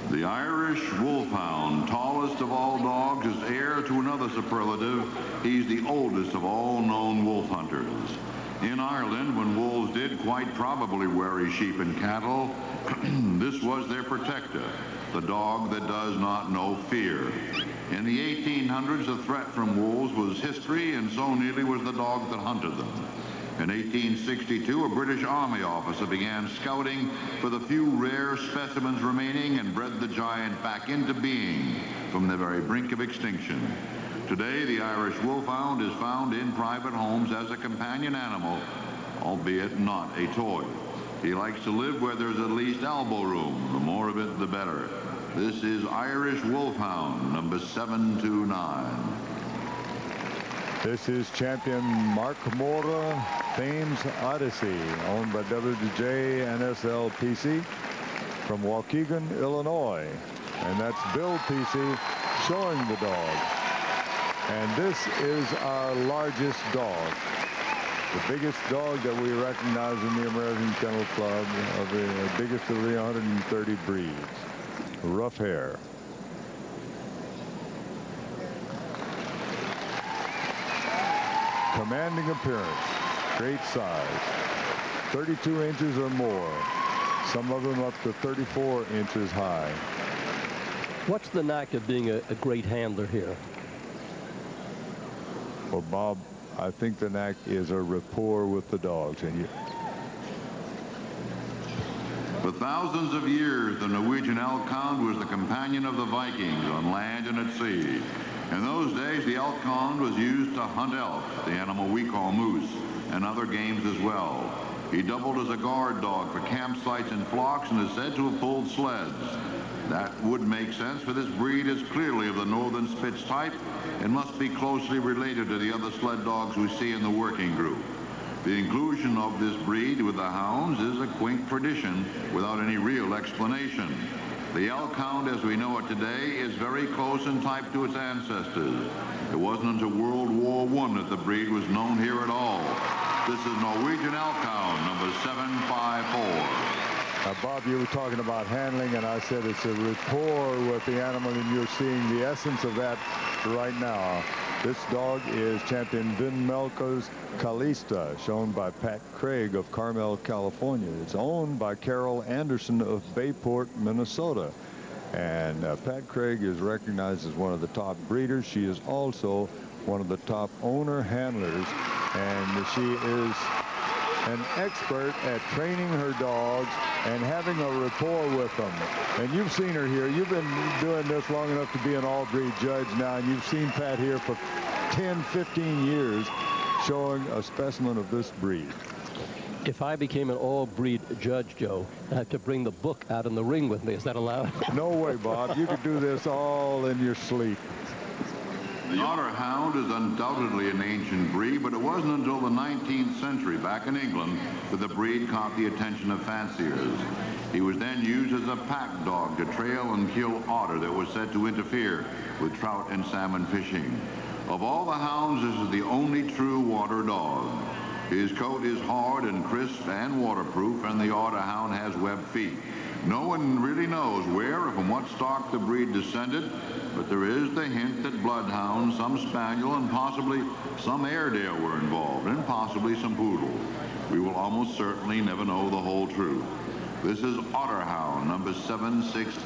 The Irish Wolfhound, tallest of all dogs, is heir to another superlative. He's the oldest of all known wolf hunters. In Ireland, when wolves did quite probably worry sheep and cattle, this was their protector, the dog that does not know fear. In the 1800s, the threat from wolves was history, and so nearly was the dog that hunted them. In 1862, a British Army officer began scouting for the few rare specimens remaining and bred the giant back into being from the very brink of extinction. Today, the Irish Wolfhound is found in private homes as a companion animal, albeit not a toy. He likes to live where there's at least elbow room. The more of it, the better. This is Irish Wolfhound, number 729. This is champion Mark Mora, Thames Odyssey, owned by WJ and SLPC from Waukegan, Illinois. And that's Bill PC showing the dog. And this is our largest dog. The biggest dog that we recognize in the American Kennel Club, of the biggest of the 130 breeds. Rough hair. Commanding appearance, great size, 32 inches or more, some of them up to 34 inches high. What's the knack of being a great handler here? Well, Bob, I think the knack is a rapport with the dogs. And For thousands of years, the Norwegian elk hound was the companion of the Vikings on land and at sea. In those days, the elk hound was used to hunt elk, the animal we call moose, and other games as well. He doubled as a guard dog for campsites and flocks and is said to have pulled sleds. That would make sense, for this breed is clearly of the northern Spitz type and must be closely related to the other sled dogs we see in the working group. The inclusion of this breed with the hounds is a quaint tradition without any real explanation. The elk hound, as we know it today, is very close in type to its ancestors. It wasn't until World War I that the breed was known here at all. This is Norwegian elk hound, number 754. Bob, you were talking about handling, and I said it's a rapport with the animal, and you're seeing the essence of that right now. This dog is champion Vin Melko's Calista, shown by Pat Craig of Carmel, California. It's owned by Carol Anderson of Bayport, Minnesota. And Pat Craig is recognized as one of the top breeders. She is also one of the top owner handlers, and she is an expert at training her dogs and having a rapport with them. And you've seen her here. You've been doing this long enough to be an all-breed judge now, and you've seen Pat here for 10, 15 years showing a specimen of this breed. If I became an all-breed judge, Joe, I'd have to bring the book out in the ring with me. Is that allowed? No way, Bob. You could do this all in your sleep. The otter hound is undoubtedly an ancient breed, but it wasn't until the 19th century, back in England, that the breed caught the attention of fanciers. He was then used as a pack dog to trail and kill otter that was said to interfere with trout and salmon fishing. Of all the hounds, this is the only true water dog. His coat is hard and crisp and waterproof, and the otter hound has webbed feet. No one really knows where or from what stock the breed descended, but there is the hint that bloodhounds, some spaniel, and possibly some Airedale were involved, and possibly some poodle. We will almost certainly never know the whole truth. This is Otter Hound, number 760.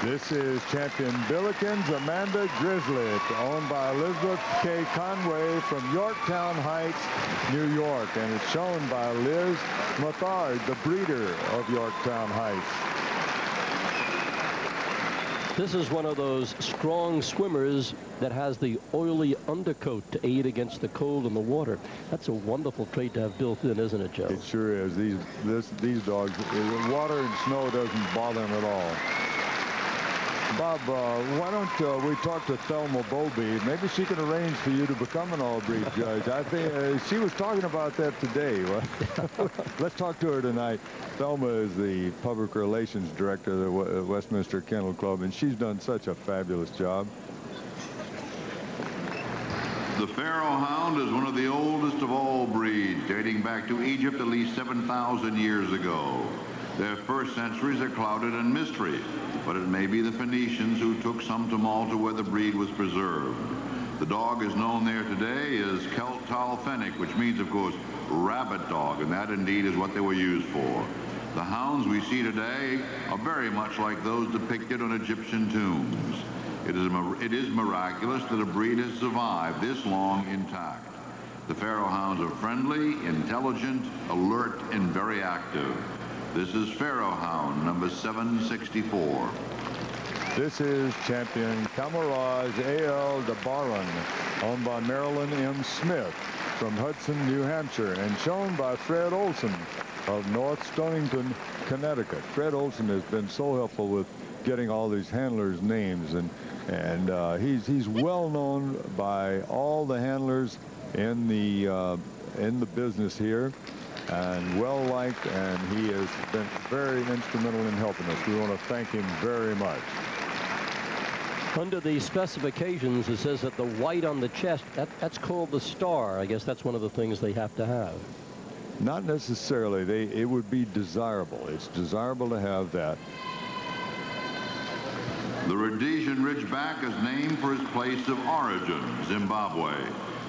This is champion Billikens Amanda Grizzly, owned by Elizabeth K. Conway from Yorktown Heights, New York. And it's shown by Liz Mathard, the breeder of Yorktown Heights. This is one of those strong swimmers that has the oily undercoat to aid against the cold in the water. That's a wonderful trait to have built in, isn't it, Joe? It sure is. These dogs, water and snow doesn't bother them at all. Bob, why don't we talk to Thelma Bowlby? Maybe she can arrange for you to become an all-breed judge. I think she was talking about that today. Let's talk to her tonight. Thelma is the public relations director of the Westminster Kennel Club, and she's done such a fabulous job. The Pharaoh Hound is one of the oldest of all breeds, dating back to Egypt at least 7,000 years ago. Their first centuries are clouded in mystery, but it may be the Phoenicians who took some to Malta where the breed was preserved. The dog is known there today as Celt Talfenic, which means, of course, rabbit dog, and that indeed is what they were used for. The hounds we see today are very much like those depicted on Egyptian tombs. It is miraculous that a breed has survived this long intact. The Pharaoh Hounds are friendly, intelligent, alert, and very active. This is Pharaoh Hound, number 764. This is champion Camarage A.L. DeBaron, owned by Marilyn M. Smith from Hudson, New Hampshire, and shown by Fred Olson of North Stonington, Connecticut. Fred Olson has been so helpful with getting all these handlers' names, and he's well known by all the handlers in the business here, and well liked, and he has been very instrumental in helping us. We want to thank him very much. Under the specifications, it says that the white on the chest, that's called the star. I guess that's one of the things they have to have. Not necessarily. It would be desirable. It's desirable to have that. The Rhodesian Ridgeback is named for its place of origin, Zimbabwe,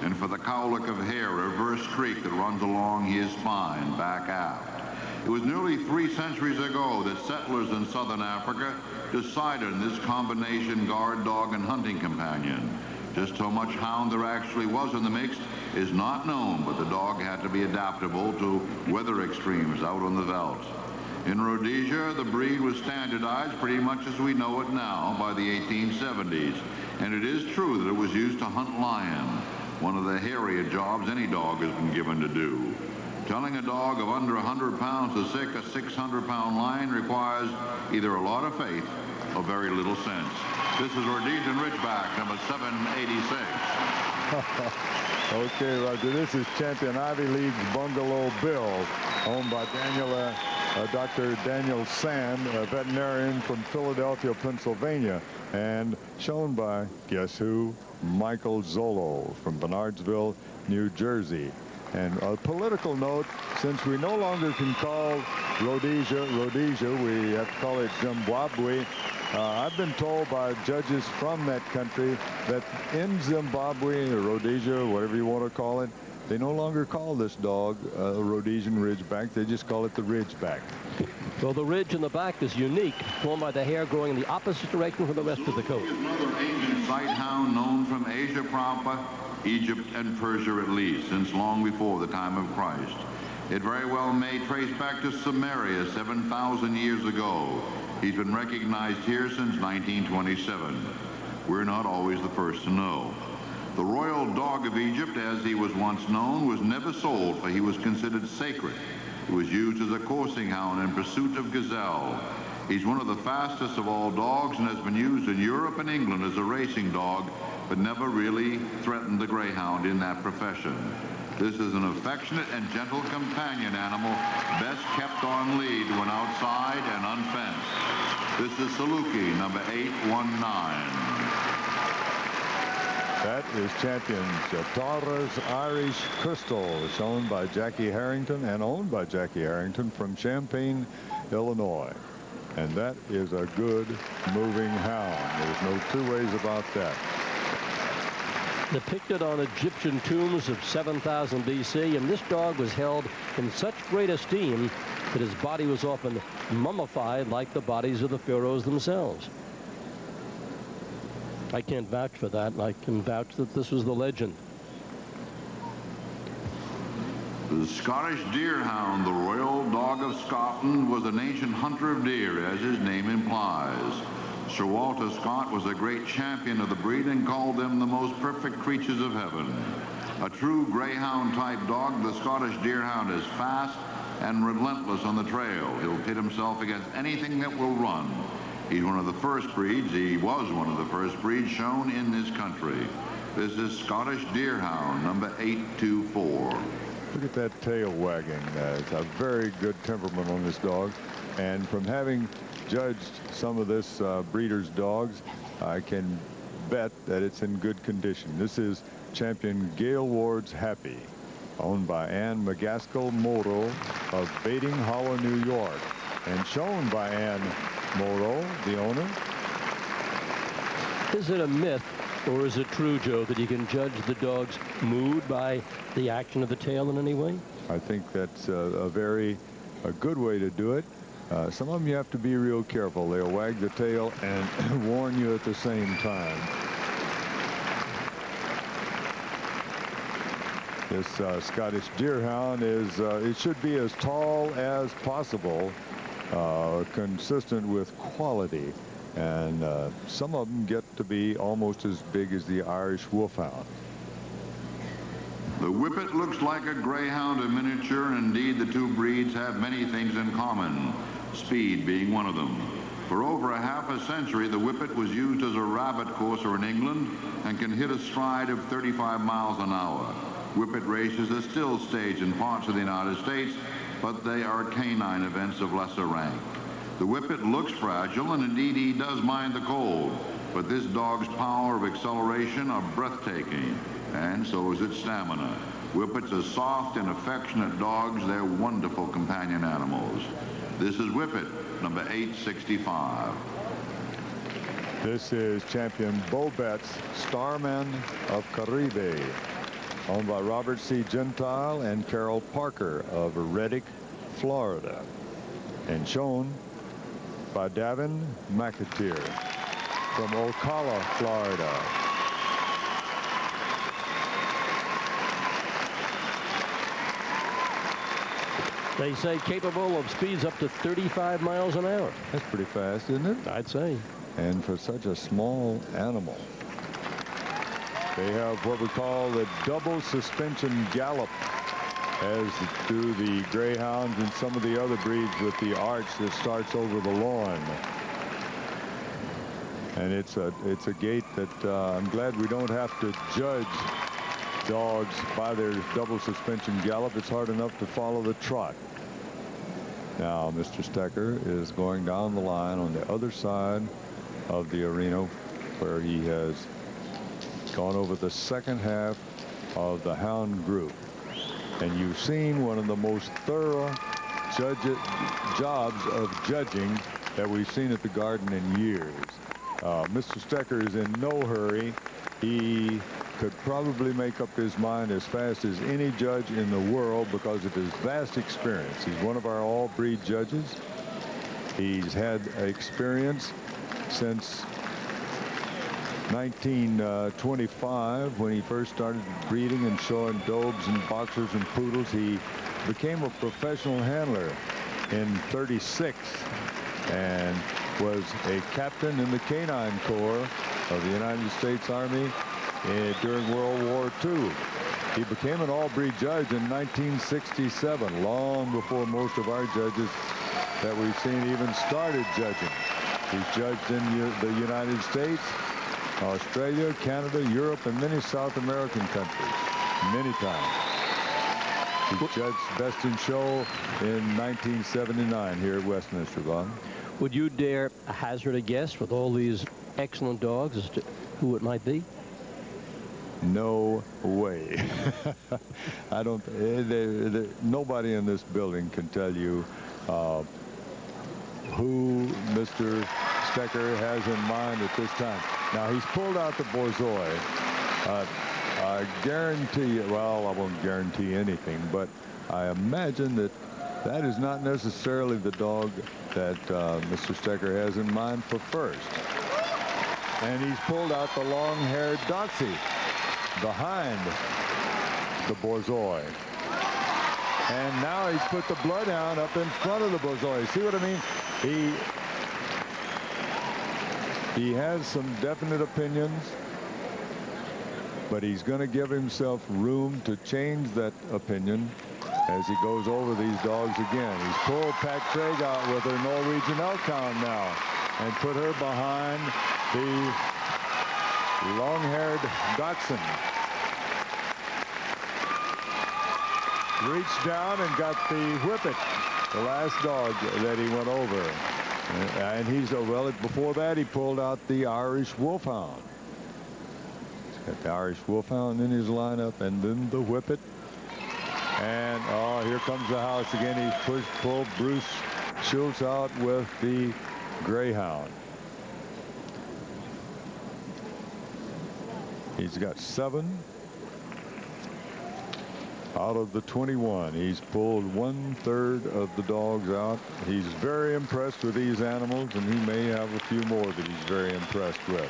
and for the cowlick of hair, a reverse streak that runs along his spine, back aft. It was nearly 3 centuries ago that settlers in southern Africa decided on this combination guard dog and hunting companion. Just how much hound there actually was in the mix is not known, but the dog had to be adaptable to weather extremes out on the veldt. In Rhodesia, the breed was standardized pretty much as we know it now by the 1870s, and it is true that it was used to hunt lion, one of the hairier jobs any dog has been given to do. Telling a dog of under 100 pounds to sick a 600-pound lion requires either a lot of faith or very little sense. This is Rhodesian Ridgeback, number 786. Okay, Roger, this is champion Ivy League's Bungalow Bill, owned by Daniela Dr. Daniel Sand, a veterinarian from Philadelphia, Pennsylvania, and shown by, guess who? Michael Zolo from Bernardsville, New Jersey. And a political note, since we no longer can call Rhodesia, we have to call it Zimbabwe. I've been told by judges from that country that in Zimbabwe, or Rhodesia, whatever you want to call it, they no longer call this dog a Rhodesian Ridgeback. They just call it the Ridgeback. Well, the ridge in the back is unique, formed by the hair growing in the opposite direction from the rest of the coat. Another ancient sighthound known from Asia proper, Egypt and Persia at least, since long before the time of Christ. It very well may trace back to Samaria 7,000 years ago. He's been recognized here since 1927. We're not always the first to know. The royal dog of Egypt, as he was once known, was never sold, for he was considered sacred. He was used as a coursing hound in pursuit of gazelle. He's one of the fastest of all dogs and has been used in Europe and England as a racing dog, but never really threatened the greyhound in that profession. This is an affectionate and gentle companion animal, best kept on lead when outside and unfenced. This is Saluki, number 819. That is champion Tara's Irish Crystal, shown by Jackie Harrington and owned by Jackie Harrington from Champaign, Illinois. And that is a good moving hound. There's no two ways about that. Depicted on Egyptian tombs of 7000 BC, and this dog was held in such great esteem that his body was often mummified like the bodies of the pharaohs themselves. I can't vouch for that. I can vouch that this was the legend. The Scottish Deerhound, the royal dog of Scotland, was an ancient hunter of deer, as his name implies. Sir Walter Scott was a great champion of the breed and called them the most perfect creatures of heaven. A true greyhound-type dog, the Scottish Deerhound is fast and relentless on the trail. He'll pit himself against anything that will run. He's one of the first breeds, he was one of the first breeds shown in this country. This is Scottish Deerhound, number 824. Look at that tail wagging. It's a very good temperament on this dog. And from having judged some of this breeder's dogs, I can bet that it's in good condition. This is champion Gail Ward's Happy, owned by Ann McGaskill Morrow of Baiting Hollow, New York, and shown by Ann Morrow, the owner. Is it a myth, or is it true, Joe, that you can judge the dog's mood by the action of the tail in any way? I think that's a good way to do it. Some of them you have to be real careful. They'll wag the tail and warn you at the same time. This Scottish Deerhound is, it should be as tall as possible, consistent with quality. And some of them get to be almost as big as the Irish Wolfhound. The Whippet looks like a greyhound in miniature, and indeed the two breeds have many things in common, speed being one of them. For over a half a century, the Whippet was used as a rabbit courser in England and can hit a stride of 35 miles an hour. Whippet races are still staged in parts of the United States, but they are canine events of lesser rank. The Whippet looks fragile, and indeed he does mind the cold, but this dog's power of acceleration are breathtaking, and so is its stamina. Whippets are soft and affectionate dogs. They're wonderful companion animals. This is Whippet, number 865. This is champion Bobet's Starman of Caribe, owned by Robert C. Gentile and Carol Parker of Reddick, Florida, and shown by Davin McAteer from Ocala, Florida. They say capable of speeds up to 35 miles an hour. That's pretty fast, isn't it? I'd say. And for such a small animal. They have what we call the double suspension gallop, as do the greyhounds and some of the other breeds with the arch that starts over the lawn. And it's a gait that I'm glad we don't have to judge dogs by their double suspension gallop. It's hard enough to follow the trot. Now, Mr. Tacker is going down the line on the other side of the arena where he has gone over the second half of the Hound Group. And you've seen one of the most thorough jobs of judging that we've seen at the Garden in years. Mr. Tacker is in no hurry. He could probably make up his mind as fast as any judge in the world because of his vast experience. He's one of our all-breed judges. He's had experience since 1925 when he first started breeding and showing Dobes and Boxers and Poodles. He became a professional handler in '36 and was a captain in the Canine Corps of the United States Army during World War II. He became an all-breed judge in 1967, long before most of our judges that we've seen even started judging. He's judged in the United States, Australia, Canada, Europe, and many South American countries, many times. He judged Best in Show in 1979 here at Westminster, Bob. Would you dare hazard a guess with all these excellent dogs as to who it might be? No way. I don't. Nobody in this building can tell you who Mr. Tacker has in mind at this time. Now, he's pulled out the Borzoi. I guarantee you, well, I won't guarantee anything, but I imagine that that is not necessarily the dog that Mr. Tacker has in mind for first. And he's pulled out the long-haired Doxy behind the Borzoi. And now he's put the Bloodhound up in front of the Borzoi. See what I mean? He has some definite opinions, but he's going to give himself room to change that opinion as he goes over these dogs again. He's pulled Pat Craig out with her Norwegian Elkhound now and put her behind the long-haired Dachshund. Reached down and got the Whippet, the last dog that he went over. And he's, well, before that, he pulled out the Irish Wolfhound. He's got the Irish Wolfhound in his lineup, and then the Whippet. And, oh, here comes the house again. He's pulled Bruce Schultz out with the Greyhound. He's got 7 out of the 21. He's pulled 1/3 of the dogs out. He's very impressed with these animals, and he may have a few more that he's very impressed with.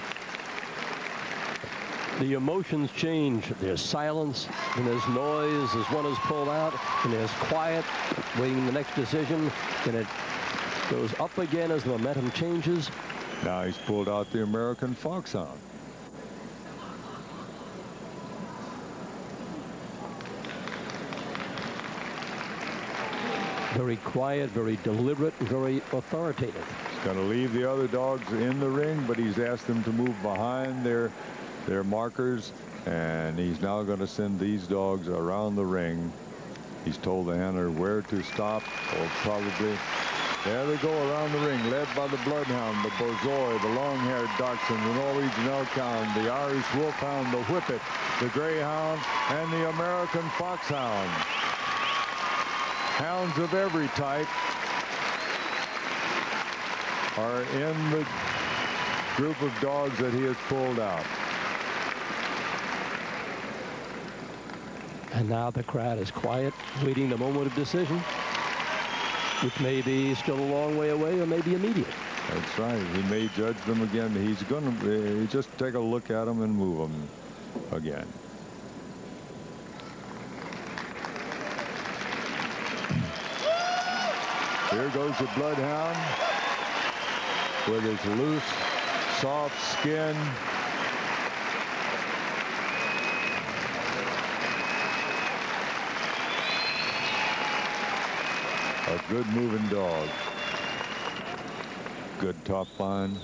The emotions change. There's silence and there's noise as one is pulled out, and there's quiet waiting the next decision, and it goes up again as the momentum changes. Now he's pulled out the American Foxhound. Very quiet, very deliberate, very authoritative. He's going to leave the other dogs in the ring, but he's asked them to move behind their markers, and he's now going to send these dogs around the ring. He's told the handler where to stop, or probably, there they go around the ring, led by the Bloodhound, the Borzoi, the long-haired Dachshund, the Norwegian Elkhound, the Irish Wolfhound, the Whippet, the Greyhound, and the American Foxhound. Hounds of every type are in the group of dogs that he has pulled out. And now the crowd is quiet, waiting the moment of decision, which may be still a long way away or maybe immediate. That's right. He may judge them again. He's going to just take a look at them and move them again. Here goes the Bloodhound with his loose, soft skin. A good moving dog. Good top line.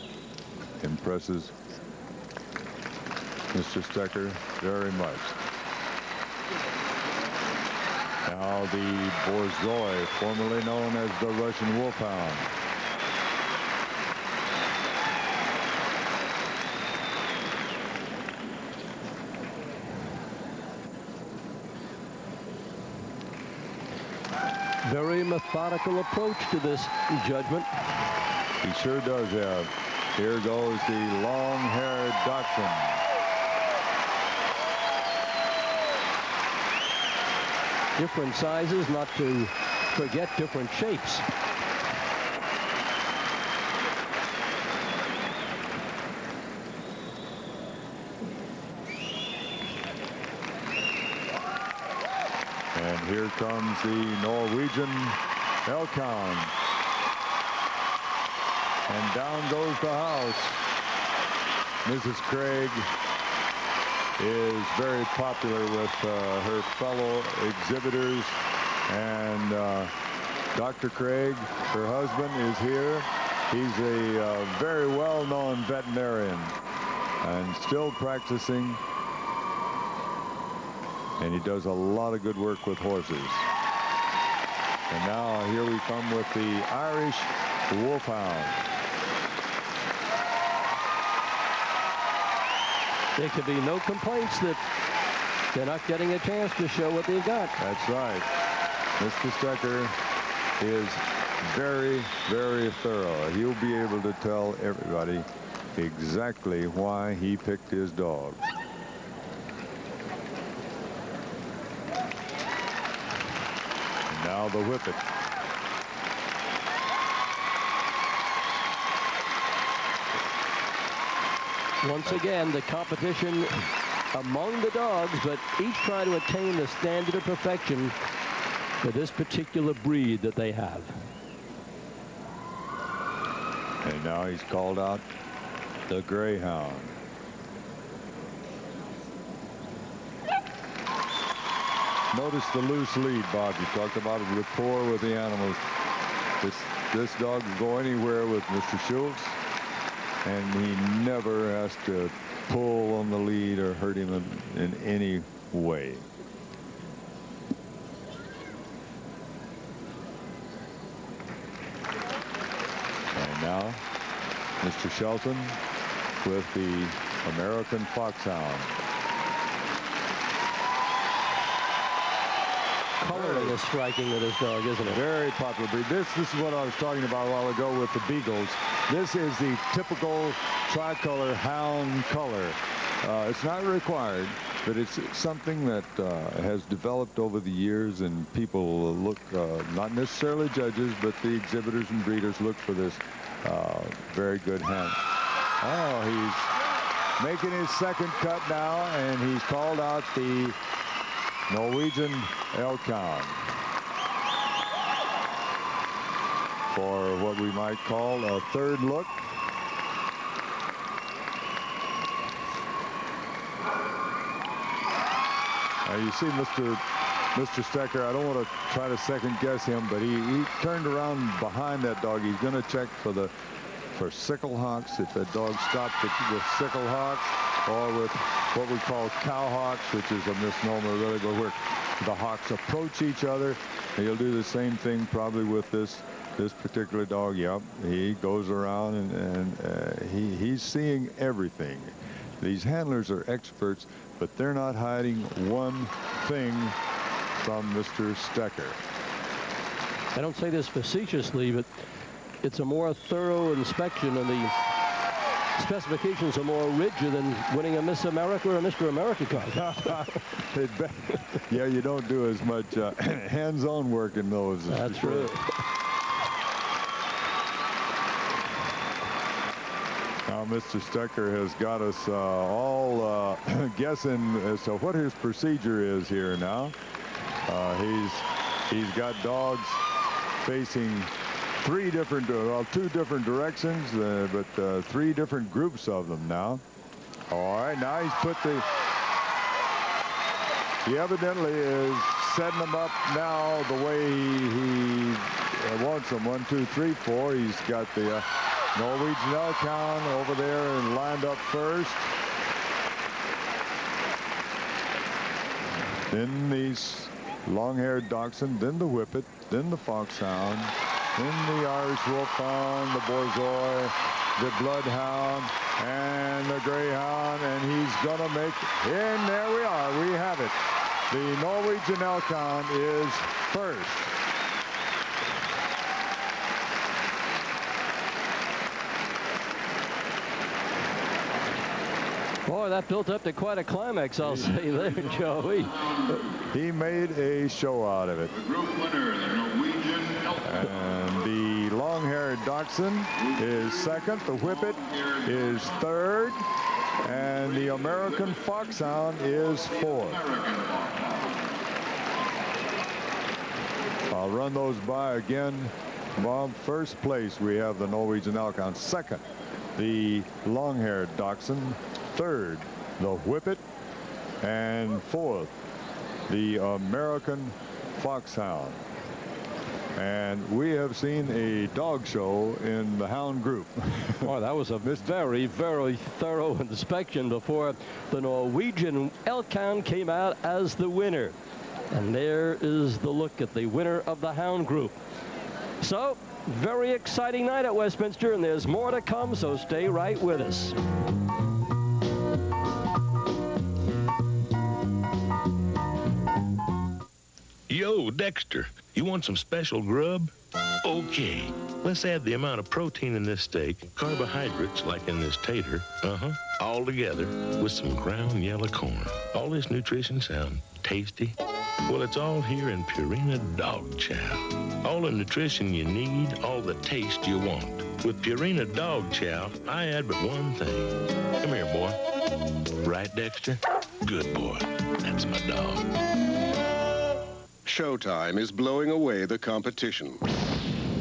Impresses Mr. Tacker very much. Now the Borzoi, formerly known as the Russian Wolfhound. Very methodical approach to this judgment. He sure does have. Here goes the long-haired Dachshund. Different sizes, not to forget different shapes. And here comes the Norwegian Elkhound. And down goes the house. Mrs. Craig is very popular with her fellow exhibitors. And Dr. Craig, her husband, is here. He's a very well-known veterinarian and still practicing. And he does a lot of good work with horses. And now here we come with the Irish Wolfhound. There can be no complaints that they're not getting a chance to show what they've got. That's right. Mr. Tacker is very, very thorough. He'll be able to tell everybody exactly why he picked his dog. Now the whippet. Once again, the competition among the dogs, but each trying to attain the standard of perfection for this particular breed that they have. And now he's called out the Greyhound. Notice the loose lead, Bob. You talked about a rapport with the animals. This dog will go anywhere with Mr. Schultz, and he never has to pull on the lead or hurt him in any way. And now Mr. Shelton with the American Foxhound. Coloring is striking with this dog, isn't it? Very popular breed. This is what I was talking about a while ago with the Beagles. This is the typical tricolor hound color. It's not required, but it's something that has developed over the years, and people look, not necessarily judges, but the exhibitors and breeders look for this very good hound. Oh, he's making his second cut now, and he's called out the Norwegian Elkhound for what we might call a third look. Now you see Mr. Tacker, I don't want to try to second guess him, but he turned around behind that dog. He's going to check for sickle hocks, if that dog stopped with sickle hocks, or with what we call cow hocks, which is a misnomer really, but where the hocks approach each other. And he'll do the same thing probably with this particular dog. Yep, he goes around and he's seeing everything. These handlers are experts, but they're not hiding one thing from Mr. Tacker. I don't say this facetiously, but it's a more thorough inspection, and the specifications are more rigid than winning a Miss America or a Mr. America contest. Yeah, you don't do as much hands-on work in those. That's true. Now, Mr. Tacker has got us all guessing as to what his procedure is here now. He's got dogs facing two different directions, but three different groups of them now. All right, now he's put he evidently is setting them up now the way he wants them. 1, 2, 3, 4. He's got the Norwegian Elkhound over there and lined up first. Then long-haired dachshund, then the whippet, then the foxhound, then the Irish wolfhound, the borzoi, the bloodhound, and the greyhound, and he's gonna make, and there we are, we have it. The Norwegian Elkhound is first. Boy, that built up to quite a climax, I'll say there, Joey. He made a show out of it. The group winner, the Norwegian Elkhound. And the long-haired dachshund is second. The whippet is third. And the American foxhound is fourth. I'll run those by again. Bob, first place, we have the Norwegian Elkhound. Second, the long-haired dachshund. Third, the whippet. And fourth, the American foxhound. And we have seen a dog show in the Hound Group. Boy, that was a very, very thorough inspection before the Norwegian Elkhound came out as the winner. And there is the look at the winner of the Hound Group. So, very exciting night at Westminster, and there's more to come, so stay right with us. Yo, Dexter, you want some special grub? Okay, let's add the amount of protein in this steak, carbohydrates like in this tater, all together with some ground yellow corn. All this nutrition sound tasty? Well, it's all here in Purina Dog Chow. All the nutrition you need, all the taste you want. With Purina Dog Chow, I add but one thing. Come here, boy. Right, Dexter? Good boy. That's my dog. Showtime is blowing away the competition.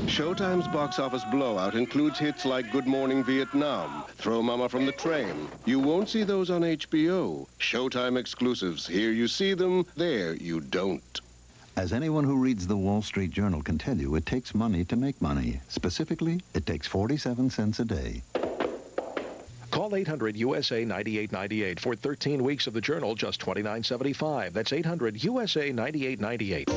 Showtime's box office blowout includes hits like Good Morning Vietnam, Throw Mama from the Train. You won't see those on HBO. Showtime exclusives. Here you see them, there you don't. As anyone who reads the Wall Street Journal can tell you, it takes money to make money. Specifically, it takes 47 cents a day. Call 800-USA-9898 for 13 weeks of the Journal, just $29.75. That's 800-USA-9898.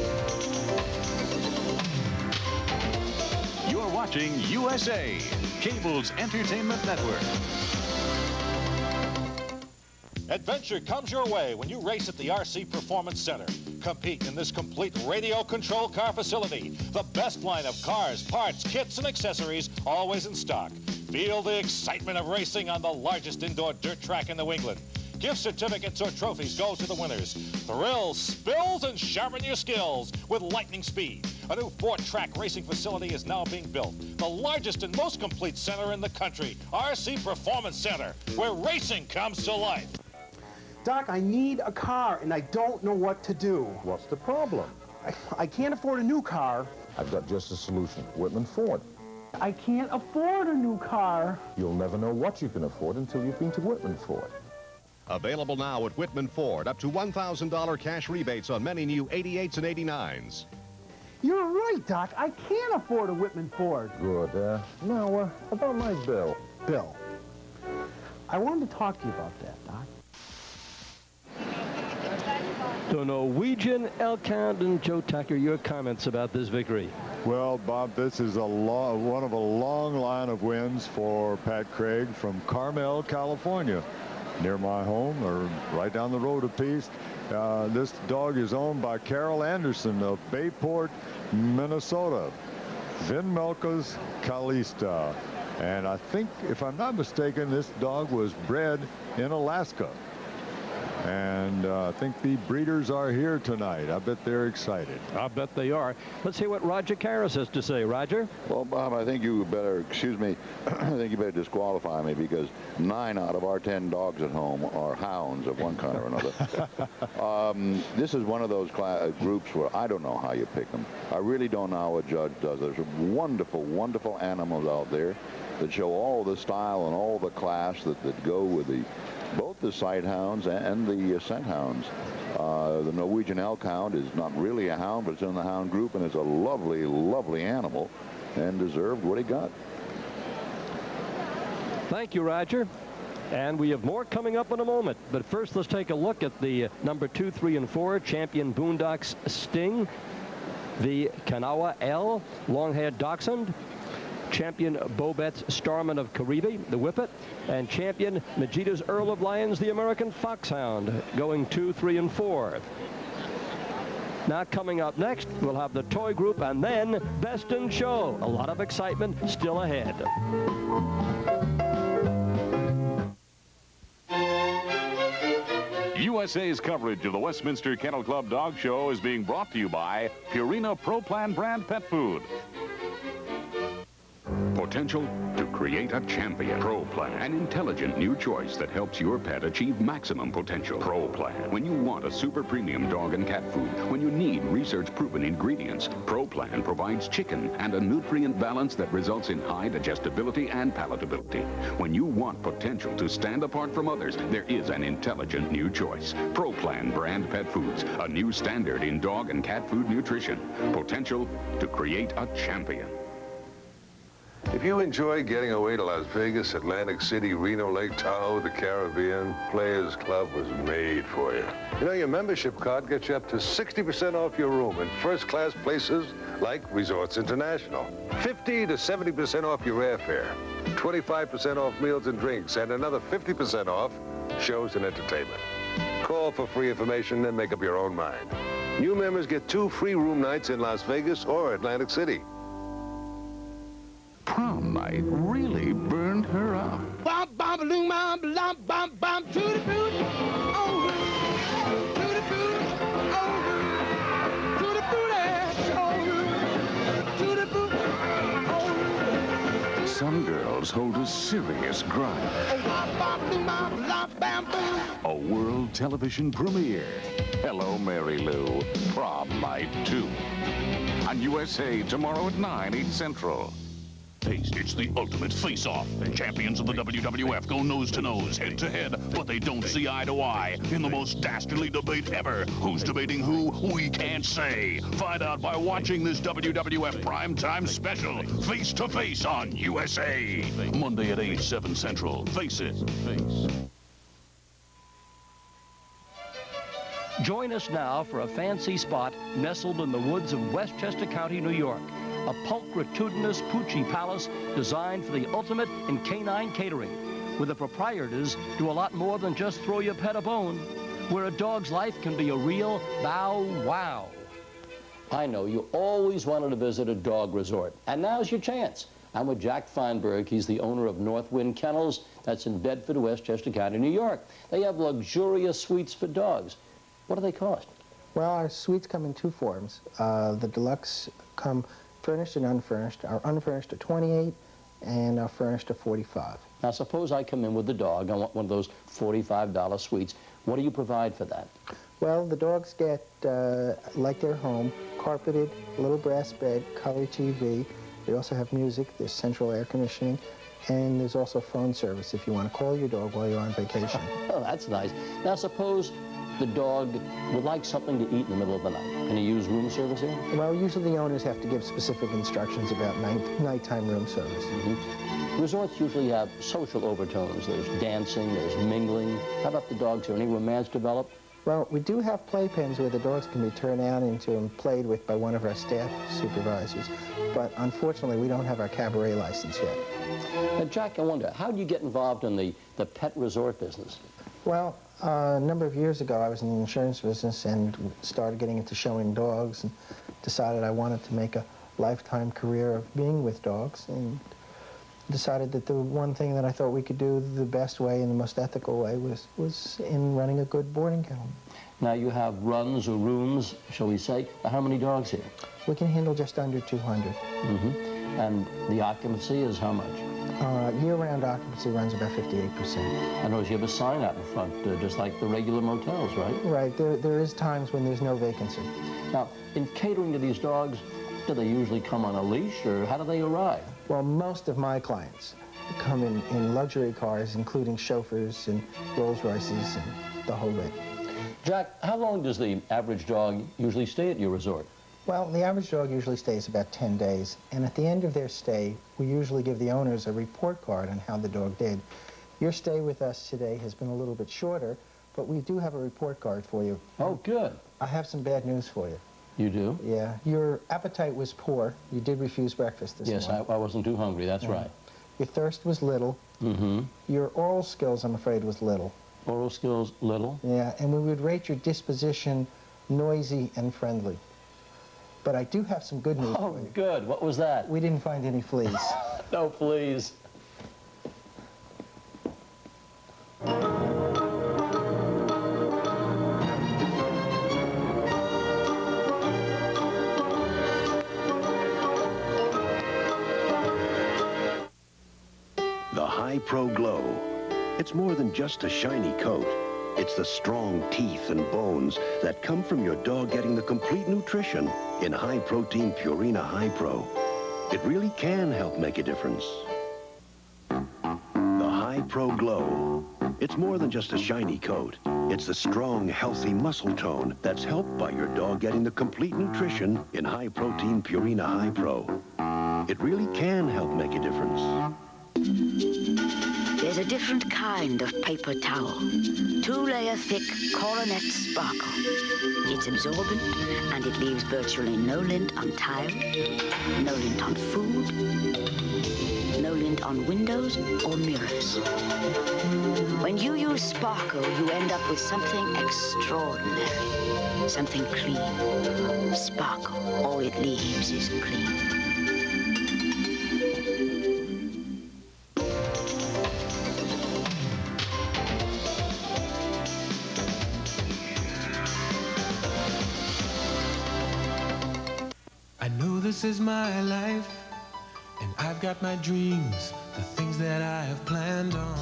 You're watching USA, Cable's entertainment network. Adventure comes your way when you race at the RC Performance Center. Compete in this complete radio control car facility. The best line of cars, parts, kits, and accessories, always in stock. Feel the excitement of racing on the largest indoor dirt track in New England. Gift certificates or trophies go to the winners. Thrills, spills, and sharpen your skills with lightning speed. A new 4-track racing facility is now being built. The largest and most complete center in the country, RC Performance Center, where racing comes to life. Doc, I need a car, and I don't know what to do. What's the problem? I can't afford a new car. I've got just a solution. Whitman Ford. I can't afford a new car. You'll never know what you can afford until you've been to Whitman Ford. Available now at Whitman Ford. Up to $1,000 cash rebates on many new 88s and 89s. You're right, Doc. I can't afford a Whitman Ford. Good. Now, about my bill. Bill, I wanted to talk to you about that, Doc. The Norwegian Elkhound and Joe Tacker, your comments about this victory. Well, Bob, this is one of a long line of wins for Pat Craig from Carmel, California, near my home, or right down the road a piece. This dog is owned by Carol Anderson of Bayport, Minnesota. Vin Melka's Kalista. And I think, if I'm not mistaken, this dog was bred in Alaska. And I think the breeders are here tonight. I bet they're excited. I bet they are. Let's hear what Roger Carris has to say. Roger? Well, Bob, I think you better, excuse me, I think you better disqualify me because 9 out of our 10 dogs at home are hounds of one kind or another. This is one of those groups where I don't know how you pick them. I really don't know how a judge does. There's wonderful, wonderful animals out there that show all the style and all the class that go with both the sight hounds and the scent hounds. The Norwegian Elkhound is not really a hound, but it's in the Hound Group, and it's a lovely, lovely animal and deserved what he got. Thank you, Roger. And we have more coming up in a moment. But first, let's take a look at the number 2, 3, and 4 champion Boondocks Sting, the Kanawha L, long-haired dachshund, champion Bobet's Starman of Caribe, the Whippet, and champion Majita's Earl of Lions, the American Foxhound, going 2, 3, and 4. Now coming up next, we'll have the Toy Group and then Best in Show. A lot of excitement still ahead. USA's coverage of the Westminster Kennel Club Dog Show is being brought to you by Purina Pro Plan brand pet food. Potential to create a champion. Pro Plan, an intelligent new choice that helps your pet achieve maximum potential. Pro Plan, when you want a super premium dog and cat food, when you need research-proven ingredients, Pro Plan provides chicken and a nutrient balance that results in high digestibility and palatability. When you want potential to stand apart from others, there is an intelligent new choice. Pro Plan brand pet foods, a new standard in dog and cat food nutrition. Potential to create a champion. If you enjoy getting away to Las Vegas, Atlantic City, Reno, Lake Tahoe, the Caribbean, Players Club was made for you. You know, your membership card gets you up to 60% off your room in first-class places like Resorts International. 50 to 70% off your airfare. 25% off meals and drinks, and another 50% off shows and entertainment. Call for free information and make up your own mind. New members get 2 free room nights in Las Vegas or Atlantic City. Prom night really burned her up. Bum bum balloon bum bum bum bum to the boot. Oh, to the boot. Oh, to the boot. Oh, to the boot. Oh. Some girls hold a serious grind. A world television premiere. Hello, Mary Lou. Prom night 2. On USA tomorrow at 9, 8 Central. It's the ultimate face-off. Champions of the WWF go nose-to-nose, head-to-head, but they don't see eye-to-eye in the most dastardly debate ever. Who's debating who? We can't say. Find out by watching this WWF primetime special, Face to Face on USA. Monday at 8, 7 Central. Face it. Join us now for a fancy spot nestled in the woods of Westchester County, New York. A pulchritudinous Poochie Palace designed for the ultimate in canine catering, where the proprietors do a lot more than just throw your pet a bone, where a dog's life can be a real bow-wow. I know you always wanted to visit a dog resort, and now's your chance. I'm with Jack Feinberg. He's the owner of Northwind Kennels. That's in Bedford, Westchester County, New York. They have luxurious suites for dogs. What do they cost? Well, our suites come in 2 forms. The deluxe come furnished and unfurnished. Our unfurnished are $28, and our furnished are $45. Now, suppose I come in with the dog. I want one of those $45 suites. What do you provide for that? Well, the dogs get, like their home, carpeted, little brass bed, color TV. We also have music. There's central air conditioning. And there's also phone service if you want to call your dog while you're on vacation. Oh, that's nice. Now, suppose the dog would like something to eat in the middle of the night. Can he use room service here? Well, usually the owners have to give specific instructions about nighttime room service. Resorts usually have social overtones. There's dancing, there's mingling. How about the dogs here? Any romance develop? Well, we do have playpens where the dogs can be turned out into and played with by one of our staff supervisors. But unfortunately, we don't have our cabaret license yet. Now, Jack, I wonder, how do you get involved in the pet resort business? Well, a number of years ago, I was in the insurance business and started getting into showing dogs and decided I wanted to make a lifetime career of being with dogs, and decided that the one thing that I thought we could do the best way and the most ethical way was in running a good boarding kennel. Now, you have runs or rooms, shall we say. How many dogs here? We can handle just under 200. And the occupancy is how much? Year-round occupancy runs about 58%. I notice you have a sign out in front, just like the regular motels, right? Right. There is times when there's no vacancy. Now, in catering to these dogs, do they usually come on a leash, or how do they arrive? Well, most of my clients come in luxury cars, including chauffeurs and Rolls Royces and the whole bit. Jack, how long does the average dog usually stay at your resort? Well, the average dog usually stays about 10 days, and at the end of their stay, we usually give the owners a report card on how the dog did. Your stay with us today has been a little bit shorter, but we do have a report card for you. Oh, good. I have some bad news for you. You do? Yeah. Your appetite was poor. You did refuse breakfast this morning. Yes, I wasn't too hungry, that's right. Your thirst was little. Mm-hmm. Your oral skills, I'm afraid, was little. Oral skills, little? Yeah, and we would rate your disposition noisy and friendly. But I do have some good news for you. Oh, good. What was that? We didn't find any fleas. No fleas. The High Pro Glow. It's more than just a shiny coat. It's the strong teeth and bones that come from your dog getting the complete nutrition in high-protein Purina High Pro. It really can help make a difference. The High Pro Glow. It's more than just a shiny coat. It's the strong, healthy muscle tone that's helped by your dog getting the complete nutrition in high-protein Purina High Pro. It really can help make a difference. There's a different kind of paper towel. 2-layer thick coronet sparkle. It's absorbent and it leaves virtually no lint on tile, no lint on food, no lint on windows or mirrors. When you use sparkle, you end up with something extraordinary, something clean. Sparkle, all it leaves is clean. I know this is my life, and I've got my dreams, the things that I have planned on.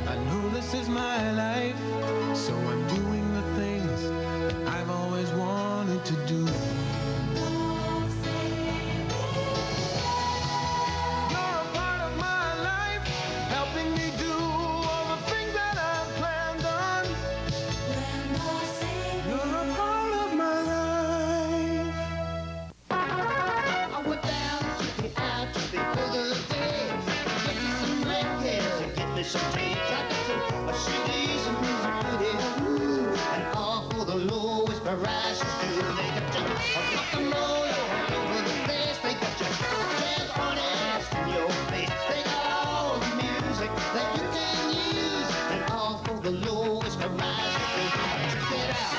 I know this is my life, so I'm doing the things that I've always wanted to do. You're a part of my life, helping me do all the things that I've planned on. You're a part of my life. I went down, took me out just before the day. Get me some blankets and get me some tea. Tried to some CDs and music video. And all for the lowest price too. They got you rock and roll all over the place. They got you jazz artists in your face. They got all the music that you can use. And all for the lowest price too. Check it out.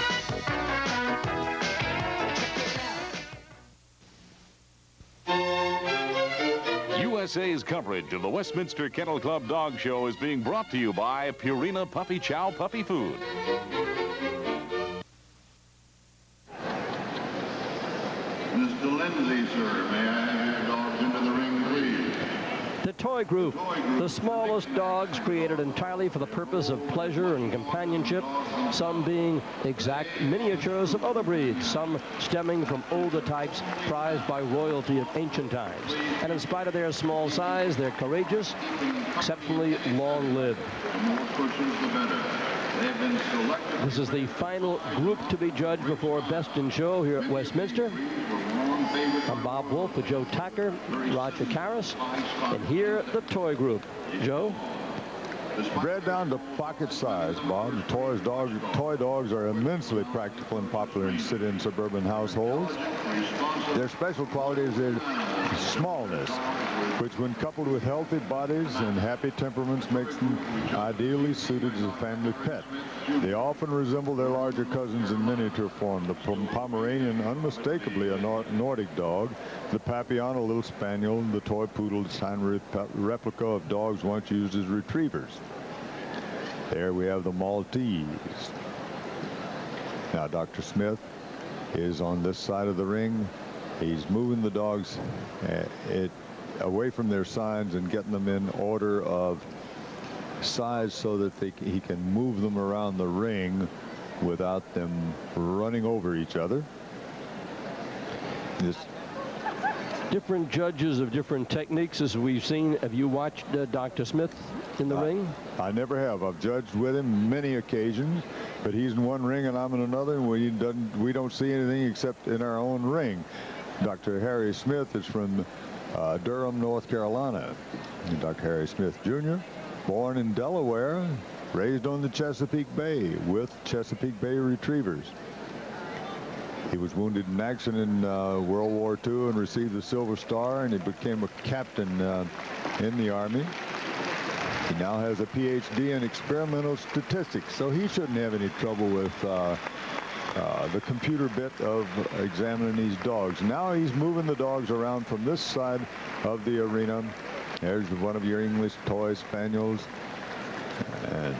USA's coverage of the Westminster Kennel Club Dog Show is being brought to you by Purina Puppy Chow Puppy Food. Mr. Lindsay, sir, may I have your dogs into the ring, please? The Toy Group, the smallest dogs created entirely for the purpose of pleasure and companionship, some being exact miniatures of other breeds, some stemming from older types prized by royalty of ancient times. And in spite of their small size, they're courageous, exceptionally long-lived. The more cushions, the better. They've been selected. This is the final group to be judged before Best in Show here at Westminster. I'm Bob Wolff with Joe Tacker, Roger Carris, and here the Toy Group. Joe? Bred down to pocket size, Bob. The toy dogs are immensely practical and popular in city and suburban households. Their special quality is their smallness, which when coupled with healthy bodies and happy temperaments makes them ideally suited as a family pet. They often resemble their larger cousins in miniature form. The Pomeranian, unmistakably a Nordic dog, the Papillon, a little spaniel, and the toy poodle, a tiny replica of dogs once used as retrievers. There we have the Maltese. Now Dr. Smith is on this side of the ring. He's moving the dogs away from their signs and getting them in order of size so that he can move them around the ring without them running over each other. Different judges of different techniques, as we've seen. Have you watched Dr. Smith in the ring? I never have. I've judged with him many occasions, but he's in one ring and I'm in another, and we don't see anything except in our own ring. Dr. Harry Smith is from Durham, North Carolina. And Dr. Harry Smith Jr. born in Delaware, raised on the Chesapeake Bay with Chesapeake Bay Retrievers. He was wounded in action in World War II and received the Silver Star, and he became a captain in the Army. He now has a PhD in experimental statistics, so he shouldn't have any trouble with the computer bit of examining these dogs. Now he's moving the dogs around from this side of the arena. There's one of your English toy spaniels. And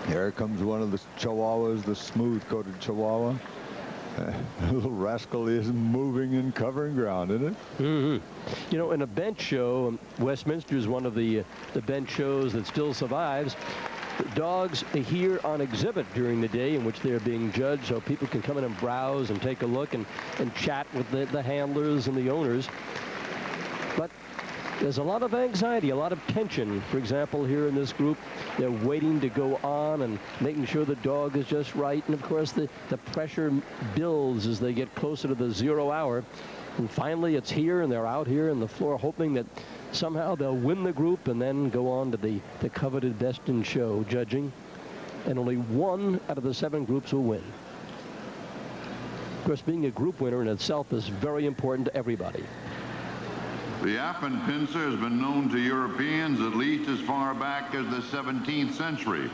here comes one of the Chihuahuas, the smooth-coated Chihuahua. The little rascal is moving and covering ground, isn't it? Mm-hmm. You know, in a bench show, Westminster is one of the bench shows that still survives. Dogs here on exhibit during the day in which they're being judged, so people can come in and browse and take a look and chat with the handlers and the owners. But there's a lot of anxiety, a lot of tension. For example, here in this group, they're waiting to go on and making sure the dog is just right. And of course, the pressure builds as they get closer to the 0 hour. And finally, it's here, and they're out here on the floor hoping that somehow they'll win the group and then go on to the coveted Best in Show judging. And only 1 out of the 7 groups will win. Of course, being a group winner in itself is very important to everybody. The Affenpinscher has been known to Europeans at least as far back as the 17th century.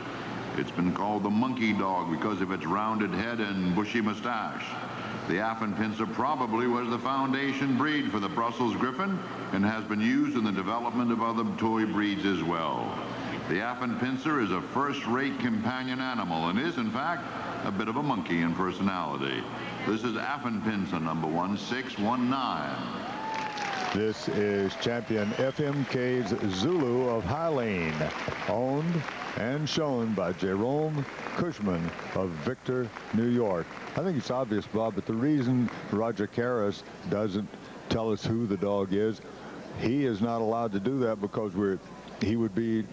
It's been called the monkey dog because of its rounded head and bushy mustache. The Affenpinscher probably was the foundation breed for the Brussels Griffon and has been used in the development of other toy breeds as well. The Affenpinscher is a first-rate companion animal and is, in fact, a bit of a monkey in personality. This is Affenpinscher number 1619. This is champion FMK's Zulu of High Lane, owned and shown by Jerome Cushman of Victor, New York. I think it's obvious, Bob, but the reason Roger Carris doesn't tell us who the dog is, he is not allowed to do that because he would be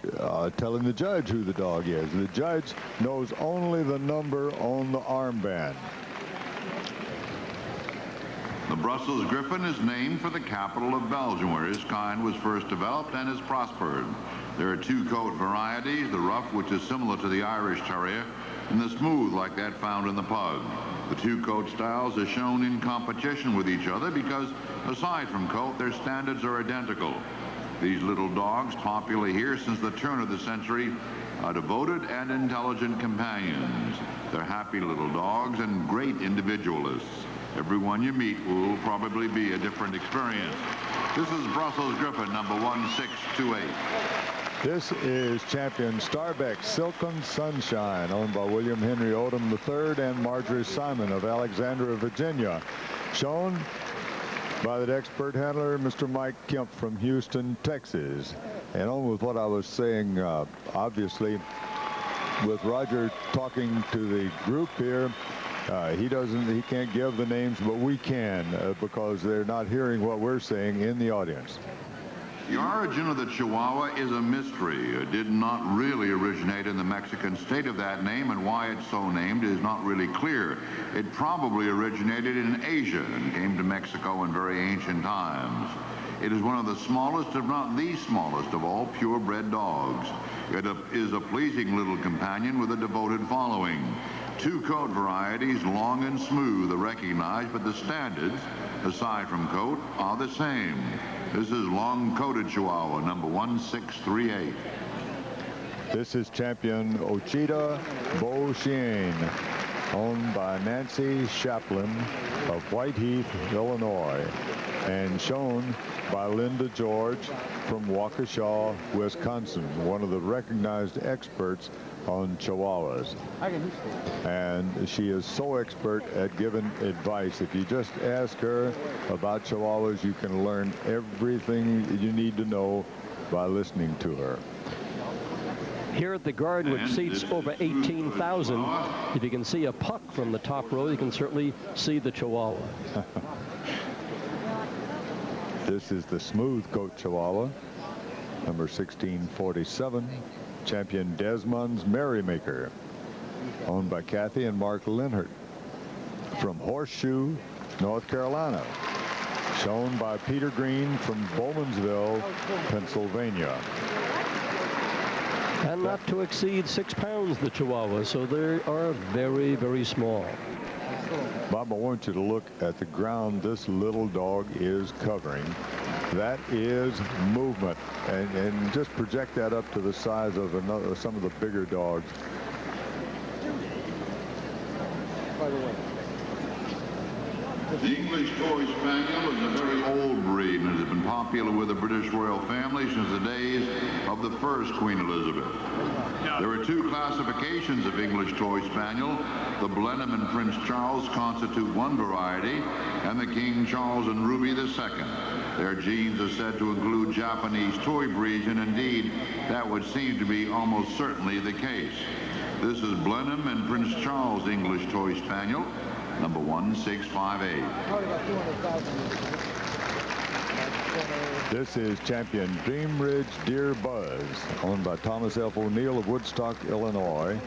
telling the judge who the dog is. The judge knows only the number on the armband. The Brussels Griffon is named for the capital of Belgium, where his kind was first developed and has prospered. There are 2 coat varieties, the rough, which is similar to the Irish Terrier, and the smooth, like that found in the pug. The 2 coat styles are shown in competition with each other because, aside from coat, their standards are identical. These little dogs, popular here since the turn of the century, are devoted and intelligent companions. They're happy little dogs and great individualists. Everyone you meet will probably be a different experience. This is Brussels Griffon number 1628. This is champion Starbeck Silken Sunshine, owned by William Henry Odom III and Marjorie Simon of Alexandria, Virginia. Shown by the expert handler, Mr. Mike Kemp from Houston, Texas. And on with what I was saying, obviously, with Roger talking to the group here, he can't give the names, but we can because they're not hearing what we're saying in the audience. The origin of the Chihuahua is a mystery. It did not really originate in the Mexican state of that name, and why it's so named is not really clear. It probably originated in Asia and came to Mexico in very ancient times. It is one of the smallest, if not the smallest, of all purebred dogs. It is a pleasing little companion with a devoted following. 2 coat varieties, long and smooth, are recognized, but the standards, aside from coat, are the same. This is long-coated Chihuahua, number 1638. This is champion Ochita Bo-Shien, owned by Nancy Chaplin of Whiteheath, Illinois, and shown by Linda George from Waukesha, Wisconsin, one of the recognized experts on Chihuahuas. And she is so expert at giving advice. If you just ask her about Chihuahuas, you can learn everything you need to know by listening to her. Here at the Garden, which seats over 18,000, if you can see a puck from the top row, you can certainly see the Chihuahua. This is the smooth coat Chihuahua, number 1647, champion Desmond's Merrymaker, owned by Kathy and Mark Linhart from Horseshoe, North Carolina, shown by Peter Green from Bowmansville, Pennsylvania. And not to exceed 6 pounds, the Chihuahuas, so they are very, very small. Bob, I want you to look at the ground this little dog is covering. That is movement. And just project that up to the size of some of the bigger dogs. By the way. The English Toy Spaniel is a very old breed and has been popular with the British royal family since the days of the first Queen Elizabeth. There are two classifications of English Toy Spaniel. The Blenheim and Prince Charles constitute one variety, and the King Charles and Ruby the second. Their genes are said to include Japanese toy breeds, and indeed, that would seem to be almost certainly the case. This is Blenheim and Prince Charles English Toy Spaniel, number 1658. This is champion Dreamridge Deer Buzz, owned by Thomas F. O'Neill of Woodstock, Illinois,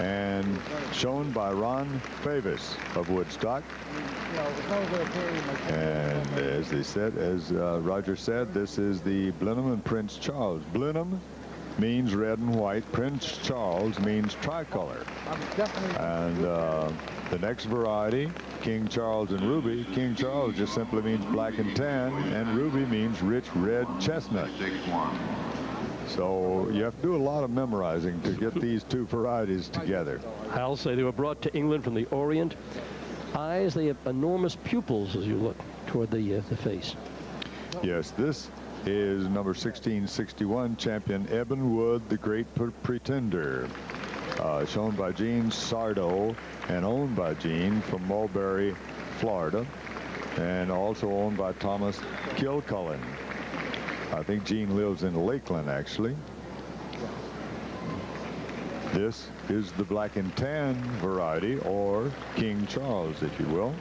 and shown by Ron Favis of Woodstock. And as they said, as Roger said, this is the Blenheim and Prince Charles. Blenheim means red and white. Prince Charles means tricolor. And the next variety, King Charles and Ruby. King Charles just simply means black and tan, and Ruby means rich red chestnut. So you have to do a lot of memorizing to get these two varieties together. I'll say they were brought to England from the Orient. Eyes, they have enormous pupils as you look toward the face. Yes, this is number 1661, champion Eben Wood, the Great Pretender, shown by Gene Sardo and owned by Gene from Mulberry, Florida, and also owned by Thomas Kilcullen. I think Gene lives in Lakeland, actually. This is the black and tan variety, or King Charles, if you will.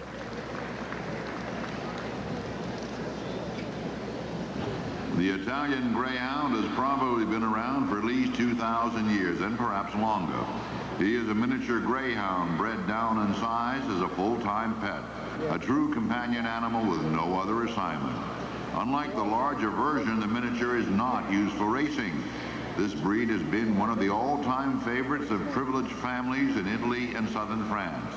The Italian Greyhound has probably been around for at least 2,000 years, and perhaps longer. He is a miniature greyhound bred down in size as a full-time pet, a true companion animal with no other assignment. Unlike the larger version, the miniature is not used for racing. This breed has been one of the all-time favorites of privileged families in Italy and southern France.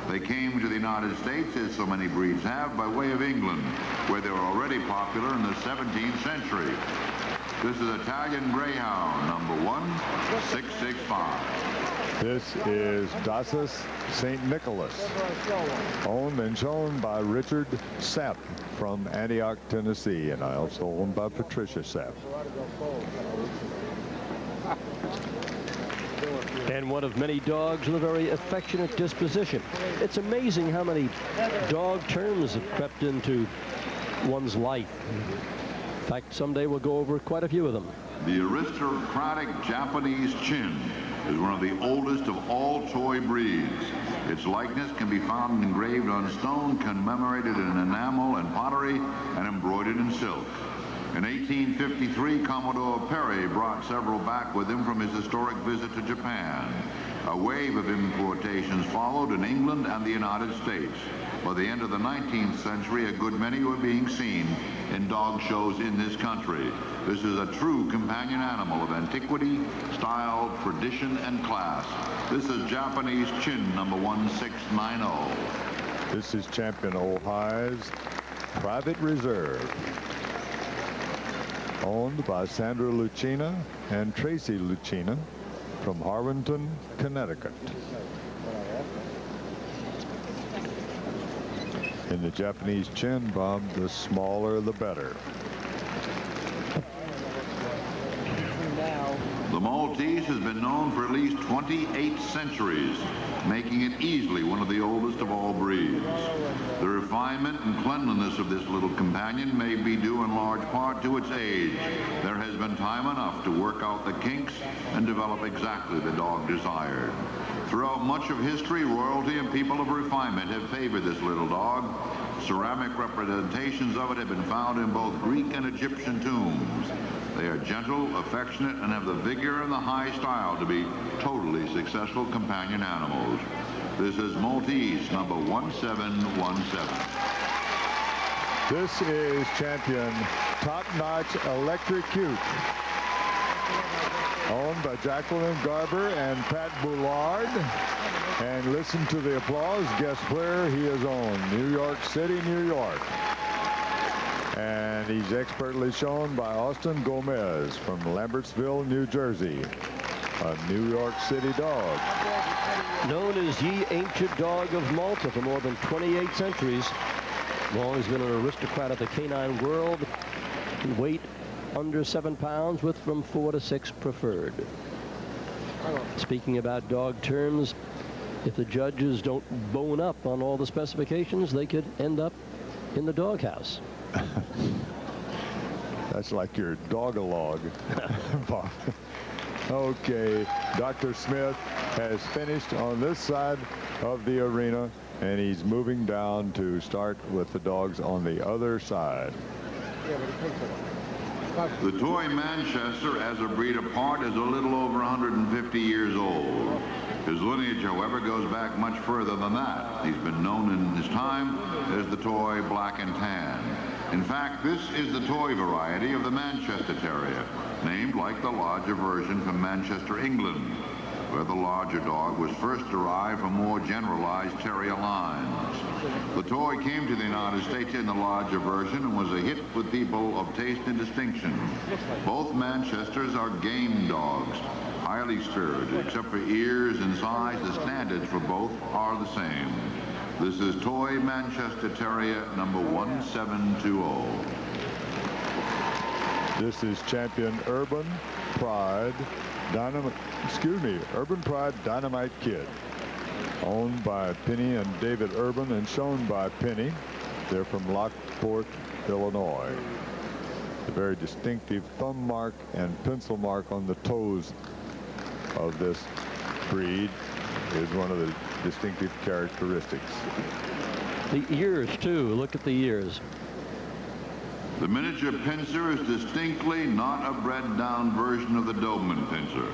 They came to the United States, as so many breeds have, by way of England, where they were already popular in the 17th century. This is Italian Greyhound, number 1665. This is Dacis St. Nicholas, owned and shown by Richard Sapp from Antioch, Tennessee, and I also owned by Patricia Sapp. And one of many dogs with a very affectionate disposition. It's amazing how many dog terms have crept into one's life. In fact, someday we'll go over quite a few of them. The aristocratic Japanese Chin is one of the oldest of all toy breeds. Its likeness can be found engraved on stone, commemorated in enamel and pottery, and embroidered in silk. In 1853, Commodore Perry brought several back with him from his historic visit to Japan. A wave of importations followed in England and the United States. By the end of the 19th century, a good many were being seen in dog shows in this country. This is a true companion animal of antiquity, style, tradition, and class. This is Japanese Chin, number 1690. This is champion Ojai's Private Reserve, owned by Sandra Lucina and Tracy Lucina from Harwinton, Connecticut. In the Japanese Chin, Bob, the smaller the better. The Maltese has been known for at least 28 centuries, making it easily one of the oldest of all breeds. The refinement and cleanliness of this little companion may be due in large part to its age. There has been time enough to work out the kinks and develop exactly the dog desired. Throughout much of history, royalty and people of refinement have favored this little dog. Ceramic representations of it have been found in both Greek and Egyptian tombs. They are gentle, affectionate, and have the vigor and the high style to be totally successful companion animals. This is Maltese, number 1717. This is champion Top Notch Electric Cute, owned owned by Jacqueline Garber and Pat Boulard. And listen to the applause. Guess where he is owned? New York City, New York. And he's expertly shown by Austin Gomez from Lambertsville, New Jersey. A New York City dog. Known as Ye Ancient Dog of Malta for more than 28 centuries. Long has been an aristocrat of the canine world. Weight under 7 pounds with from 4 to 6 preferred. Speaking about dog terms, if the judges don't bone up on all the specifications, they could end up in the doghouse. That's like your dog-a-log, Bob. Okay, Dr. Smith has finished on this side of the arena, and he's moving down to start with the dogs on the other side. The toy Manchester as a breed apart is a little over 150 years old. His lineage, however, goes back much further than that. He's been known in his time as the toy Black and Tan. In fact, this is the toy variety of the Manchester Terrier, named like the larger version from Manchester, England, where the larger dog was first derived from more generalized terrier lines. The toy came to the United States in the larger version and was a hit with people of taste and distinction. Both Manchesters are game dogs, highly spirited. Except for ears and size, the standards for both are the same. This is toy Manchester Terrier number 1720. This is champion Urban Pride Dynamite Kid, owned by Penny and David Urban and shown by Penny. They're from Lockport, Illinois. A very distinctive thumb mark and pencil mark on the toes of this breed is one of the distinctive characteristics. The ears, too. Look at the ears. The miniature pincer is distinctly not a bred-down version of the Doberman pincer,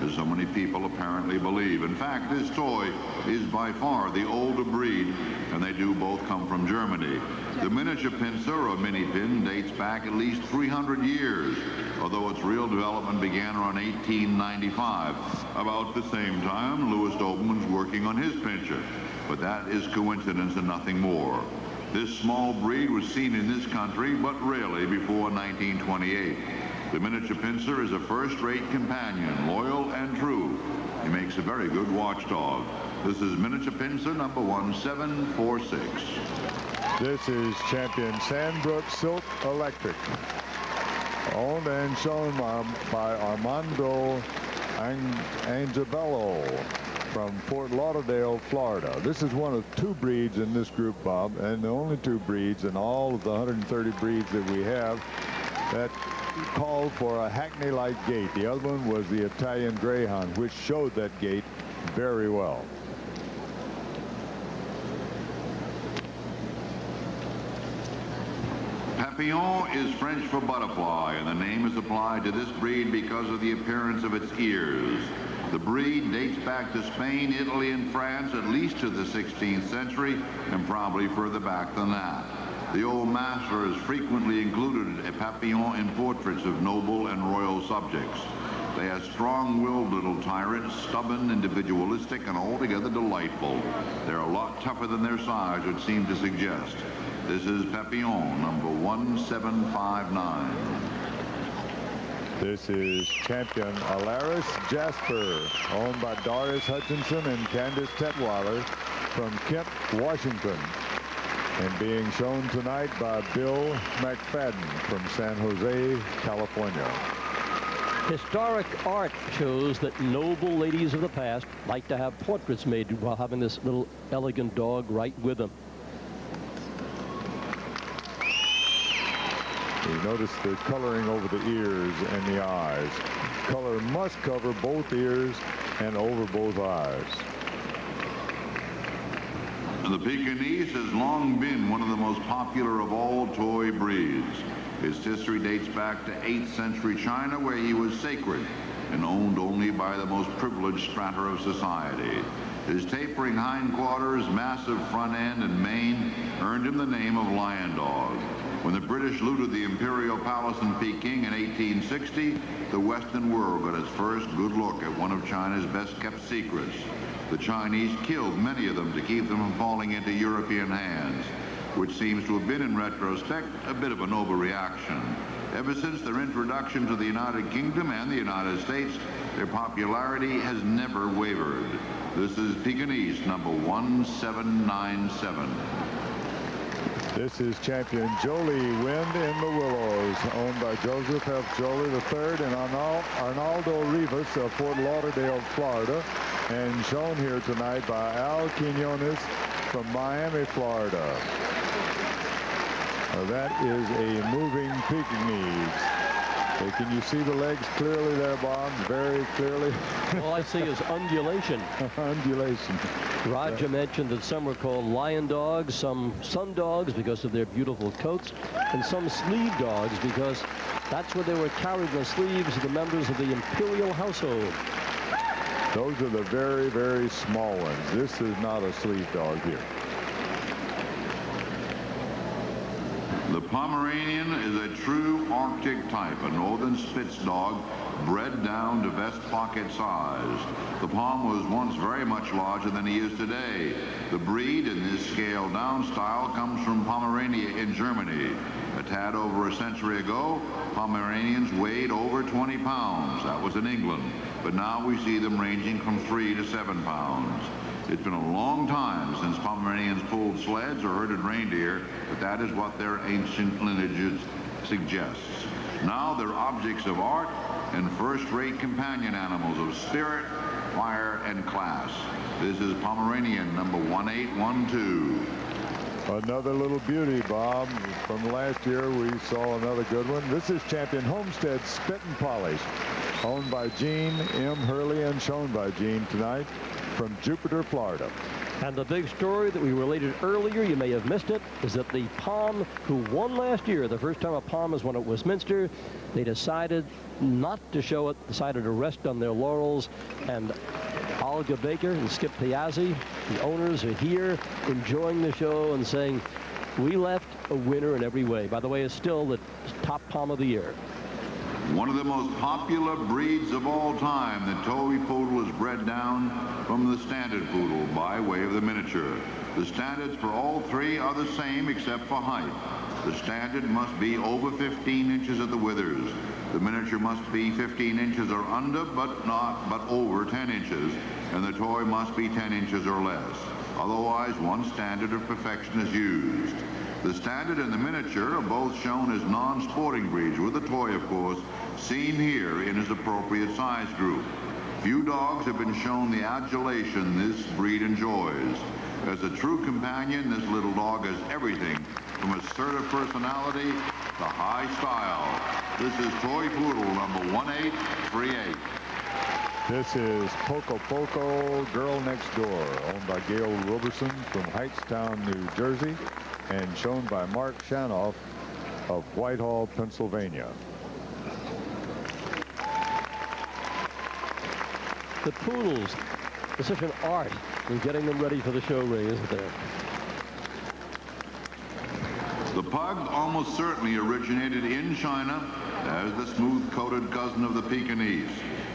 as so many people apparently believe. In fact, this toy is by far the older breed, and they do both come from Germany. The miniature pincer, or mini pin, dates back at least 300 years, although its real development began around 1895. About the same time, Louis Doberman's working on his pincher, but that is coincidence and nothing more. This small breed was seen in this country, but rarely before 1928. The miniature pincer is a first-rate companion, loyal and true. He makes a very good watchdog. This is miniature pincer number 1746. This is champion Sandbrook Silk Electric, owned and shown by Armando Angebello from Fort Lauderdale, Florida. This is one of 2 breeds in this group, Bob, and the only 2 breeds in all of the 130 breeds that we have that called for a Hackney-like gait. The other one was the Italian Greyhound, which showed that gait very well. Papillon is French for butterfly, and the name is applied to this breed because of the appearance of its ears. The breed dates back to Spain, Italy, and France, at least to the 16th century, and probably further back than that. The old master has frequently included a Papillon in portraits of noble and royal subjects. They are strong-willed little tyrants, stubborn, individualistic, and altogether delightful. They're a lot tougher than their size would seem to suggest. This is Papillon, number 1759. This is champion Alaris Jasper, owned by Doris Hutchinson and Candace Tetweiler from Kent, Washington, and being shown tonight by Bill McFadden from San Jose, California. Historic art shows that noble ladies of the past like to have portraits made while having this little elegant dog right with them. You notice the coloring over the ears and the eyes. Color must cover both ears and over both eyes. The Pekingese has long been one of the most popular of all toy breeds. His history dates back to 8th century China, where he was sacred and owned only by the most privileged strata of society. His tapering hindquarters, massive front end, and mane earned him the name of Lion Dog. When the British looted the Imperial Palace in Peking in 1860, the Western world got its first good look at one of China's best-kept secrets. The Chinese killed many of them to keep them from falling into European hands, which seems to have been, in retrospect, a bit of an overreaction. Ever since their introduction to the United Kingdom and the United States, their popularity has never wavered. This is Pekingese number 1797. This is champion Jolie Wind in the Willows, owned by Joseph F. Jolie III and Arnaldo Rivas of Fort Lauderdale, Florida, and shown here tonight by Al Quinones from Miami, Florida. That is a moving Pekingese. Can you see the legs clearly there, Bob? Very clearly. All I see is undulation. Undulation. Roger mentioned that some were called lion dogs, some sun dogs because of their beautiful coats, and some sleeve dogs because that's where they were carried in the sleeves of the members of the imperial household. Those are the very, very small ones. This is not a sleeve dog here. The Pomeranian is a true Arctic type, a northern Spitz dog bred down to vest pocket size. The Pom was once very much larger than he is today. The breed in this scaled down style comes from Pomerania in Germany. A tad over a century ago, Pomeranians weighed over 20 pounds. That was in England. But now we see them ranging from 3 to 7 pounds. It's been a long time since Pomeranians pulled sleds or herded reindeer, but that is what their ancient lineage suggests. Now they're objects of art and first-rate companion animals of spirit, fire, and class. This is Pomeranian number 1812. Another little beauty, Bob. From last year, we saw another good one. This is champion Homestead Spit and Polish, owned by Gene M. Hurley and shown by Gene tonight from Jupiter, Florida. And the big story that we related earlier, you may have missed it, is that the Pom who won last year, the first time a Pom was won at Westminster, they decided not to show it, decided to rest on their laurels, and Olga Baker and Skip Piazzi, the owners, are here enjoying the show and saying, we left a winner in every way. By the way, it's still the top Pom of the year. One of the most popular breeds of all time, the Toy Poodle is bred down from the Standard Poodle by way of the miniature. The standards for all three are the same except for height. The standard must be over 15 inches at the withers. The miniature must be 15 inches or under, but over 10 inches, and the toy must be 10 inches or less. Otherwise, one standard of perfection is used. The standard and the miniature are both shown as non-sporting breeds, with the toy, of course, seen here in his appropriate size group. Few dogs have been shown the adulation this breed enjoys. As a true companion, this little dog has everything from assertive personality to high style. This is Toy Poodle number 1838. This is Poco Poco, Girl Next Door, owned by Gail Roberson from Hightstown, New Jersey, and shown by Mark Shanoff of Whitehall, Pennsylvania. The poodles, there's such an art in getting them ready for the show ring, isn't there? The pug almost certainly originated in China as the smooth-coated cousin of the Pekingese.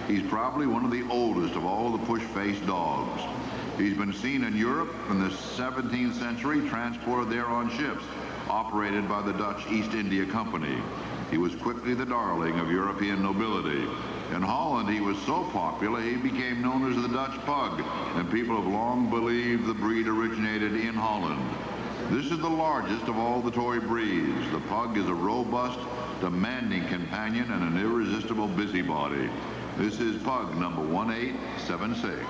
He's probably one of the oldest of all the push-faced dogs. He's been seen in Europe in the 17th century, transported there on ships operated by the Dutch East India Company. He was quickly the darling of European nobility. In Holland, he was so popular, he became known as the Dutch Pug, and people have long believed the breed originated in Holland. This is the largest of all the toy breeds. The Pug is a robust, demanding companion and an irresistible busybody. This is Pug number 1876.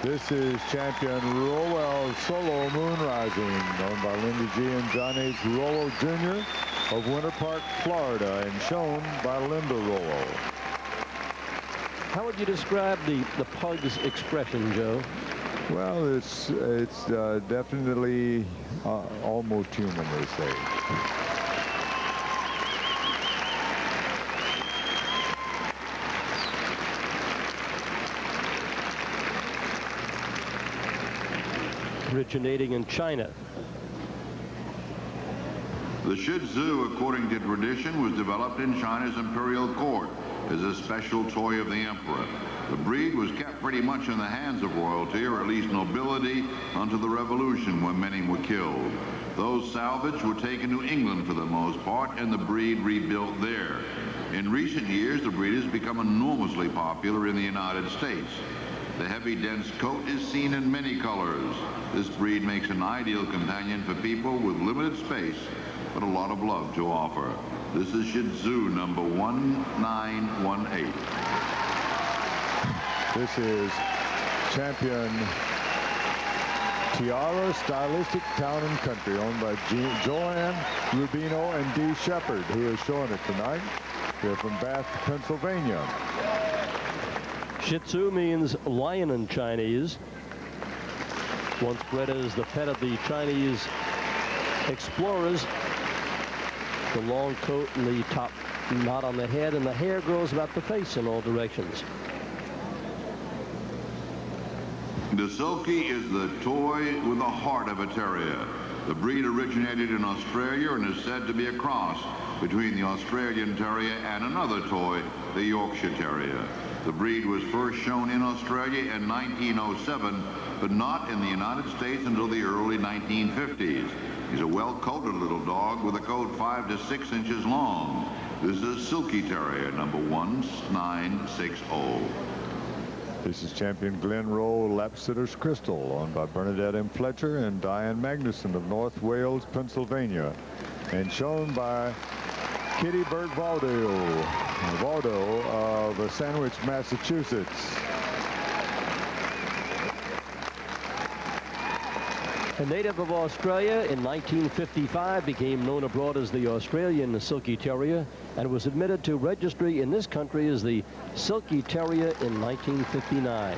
This is champion Rowell Solo Moonrising, owned by Linda G. and John H. Rollo Jr. of Winter Park, Florida, and shown by Linda Rollo. How would you describe the pug's expression, Joe? Well, it's definitely almost human, they say. Originating in China. The Shih Tzu, according to tradition, was developed in China's imperial court as a special toy of the emperor. The breed was kept pretty much in the hands of royalty, or at least nobility, until the Revolution, when many were killed. Those salvaged were taken to England for the most part, and the breed rebuilt there. In recent years, the breed has become enormously popular in the United States. The heavy, dense coat is seen in many colors. This breed makes an ideal companion for people with limited space, but a lot of love to offer. This is Shih Tzu number 1918. This is champion Tiara Stylistic Town and Country, owned by Joanne Rubino and Dee Shepard, who is showing it tonight. They're from Bath, Pennsylvania. Shih Tzu means lion in Chinese. Once bred as the pet of the Chinese explorers. The long coat and the top knot on the head, and the hair grows about the face in all directions. The Silkie is the toy with the heart of a terrier. The breed originated in Australia and is said to be a cross between the Australian Terrier and another toy, the Yorkshire Terrier. The breed was first shown in Australia in 1907, but not in the United States until the early 1950s. He's a well-coated little dog with a coat 5 to 6 inches long. This is Silkie Terrier number 1960. This is champion Glen Rowe Lapsitter's Crystal, owned by Bernadette M. Fletcher and Diane Magnuson of North Wales, Pennsylvania, and shown by Kitty Burt Valdo of Sandwich, Massachusetts. A native of Australia, in 1955 became known abroad as the Australian Silkie Terrier and was admitted to registry in this country as the Silkie Terrier in 1959.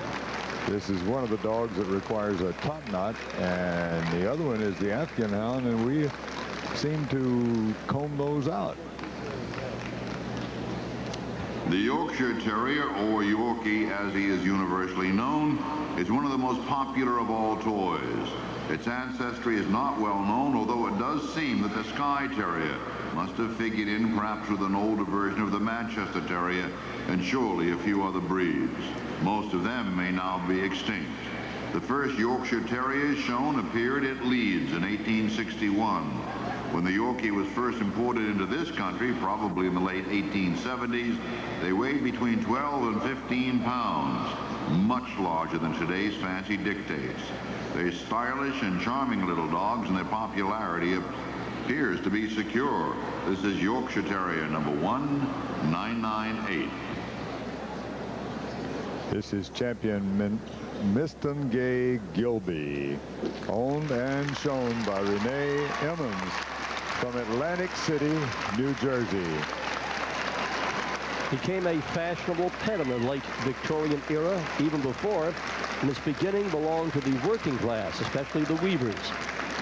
This is one of the dogs that requires a top knot, and the other one is the Afghan Hound, and we seem to comb those out. The Yorkshire Terrier, or Yorkie as he is universally known, is one of the most popular of all toys. Its ancestry is not well known, although it does seem that the Skye Terrier must have figured in perhaps with an older version of the Manchester Terrier and surely a few other breeds. Most of them may now be extinct. The first Yorkshire Terriers shown appeared at Leeds in 1861. When the Yorkie was first imported into this country, probably in the late 1870s, they weighed between 12 and 15 pounds, much larger than today's fancy dictates. They're stylish and charming little dogs, and their popularity appears to be secure. This is Yorkshire Terrier number 1998. This is champion Miston Gay Gilby, owned and shown by Renee Emmons from Atlantic City, New Jersey. Became a fashionable pet in the late Victorian era, even before, and its beginning belonged to the working class, especially the weavers.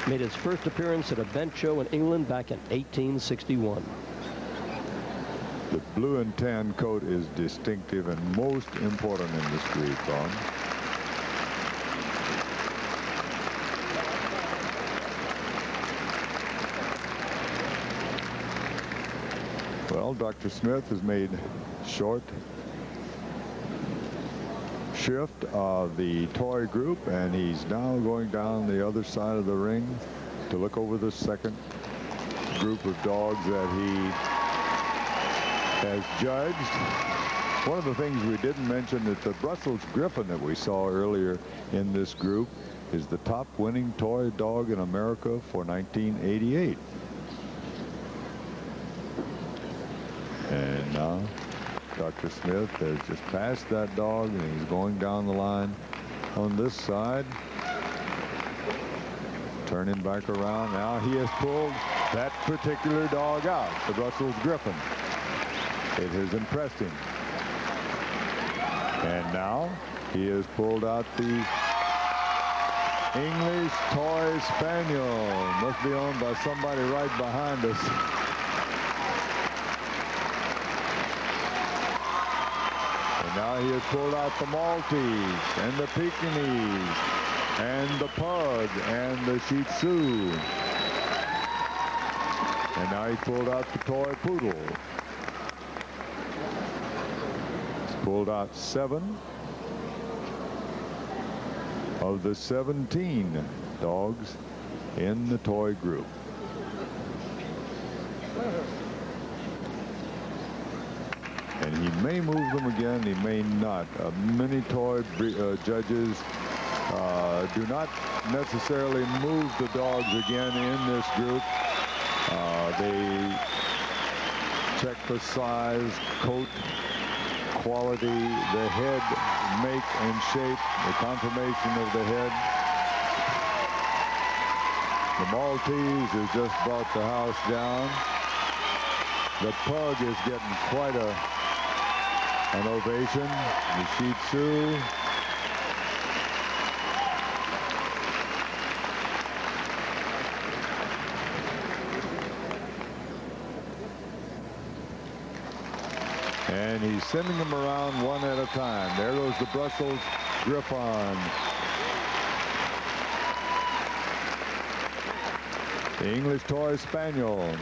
Made its first appearance at a bench show in England back in 1861. The blue and tan coat is distinctive and most important in this breed, Bob. Well, Dr. Smith has made short shift of the toy group, and he's now going down the other side of the ring to look over the second group of dogs that he has judged. One of the things we didn't mention that the Brussels Griffon that we saw earlier in this group is the top winning toy dog in America for 1988. And now Dr. Smith has just passed that dog, and he's going down the line on this side. Turning back around. Now he has pulled that particular dog out, the Brussels Griffon. It has impressed him. And now he has pulled out the English Toy Spaniel. Must be owned by somebody right behind us. Now he has pulled out the Maltese and the Pekingese and the Pug and the Shih Tzu. And now he pulled out the toy poodle. He's pulled out 7 of the 17 dogs in the toy group. And he may move them again, he may not. Many toy judges do not necessarily move the dogs again in this group. They check the size, coat, quality, the head, make and shape, the conformation of the head. The Maltese has just brought the house down. The pug is getting quite an ovation. The Shih Tzu. And he's sending them around one at a time. There goes the Brussels Griffon. The English Toy Spaniel.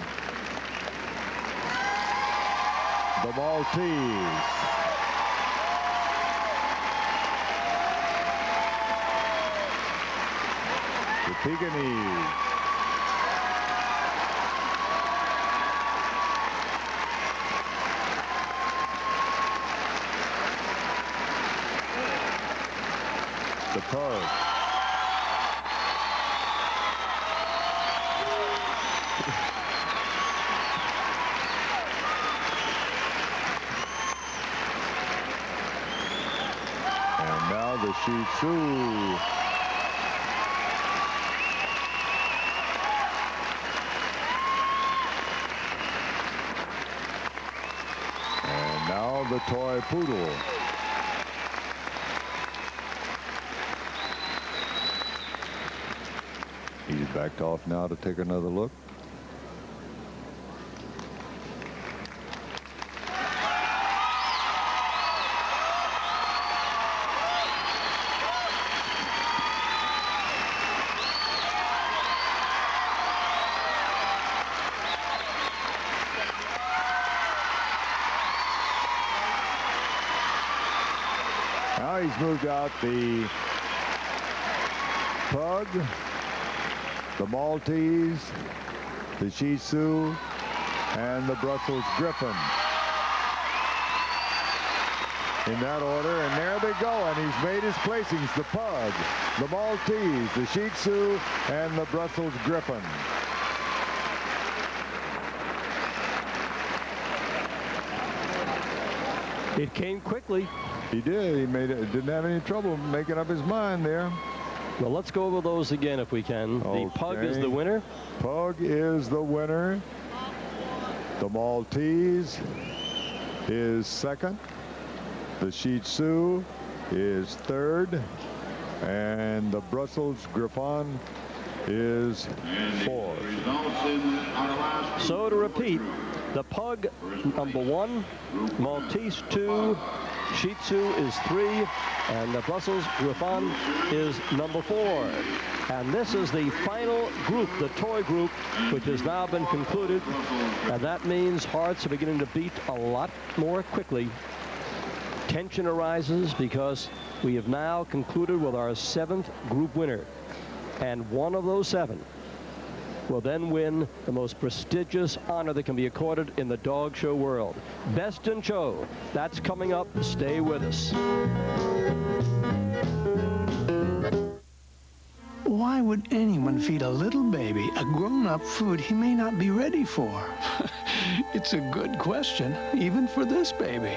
The Maltese. The Pekingese. The pug. And now the Shih Tzu. And now the toy poodle. He's backed off now to take another look. Now he's moved out the pug, the Maltese, the Shih Tzu, and the Brussels Griffon. In that order, and there they go, and he's made his placings. The pug, the Maltese, the Shih Tzu, and the Brussels Griffon. It came quickly. He did. He made it. Didn't have any trouble making up his mind there. Well, let's go over those again if we can. Okay. The pug is the winner. Pug is the winner. The Maltese is second. The Shih Tzu is third. And the Brussels Griffon is fourth. So to repeat, the pug, number 1, Maltese 2, Shih Tzu is 3, and the Brussels Griffon is number 4. And this is the final group, the toy group, which has now been concluded. And that means hearts are beginning to beat a lot more quickly. Tension arises because we have now concluded with our 7th group winner. And one of those 7 will then win the most prestigious honor that can be accorded in the dog show world. Best in Show. That's coming up. Stay with us. Why would anyone feed a little baby a grown-up food he may not be ready for? It's a good question, even for this baby.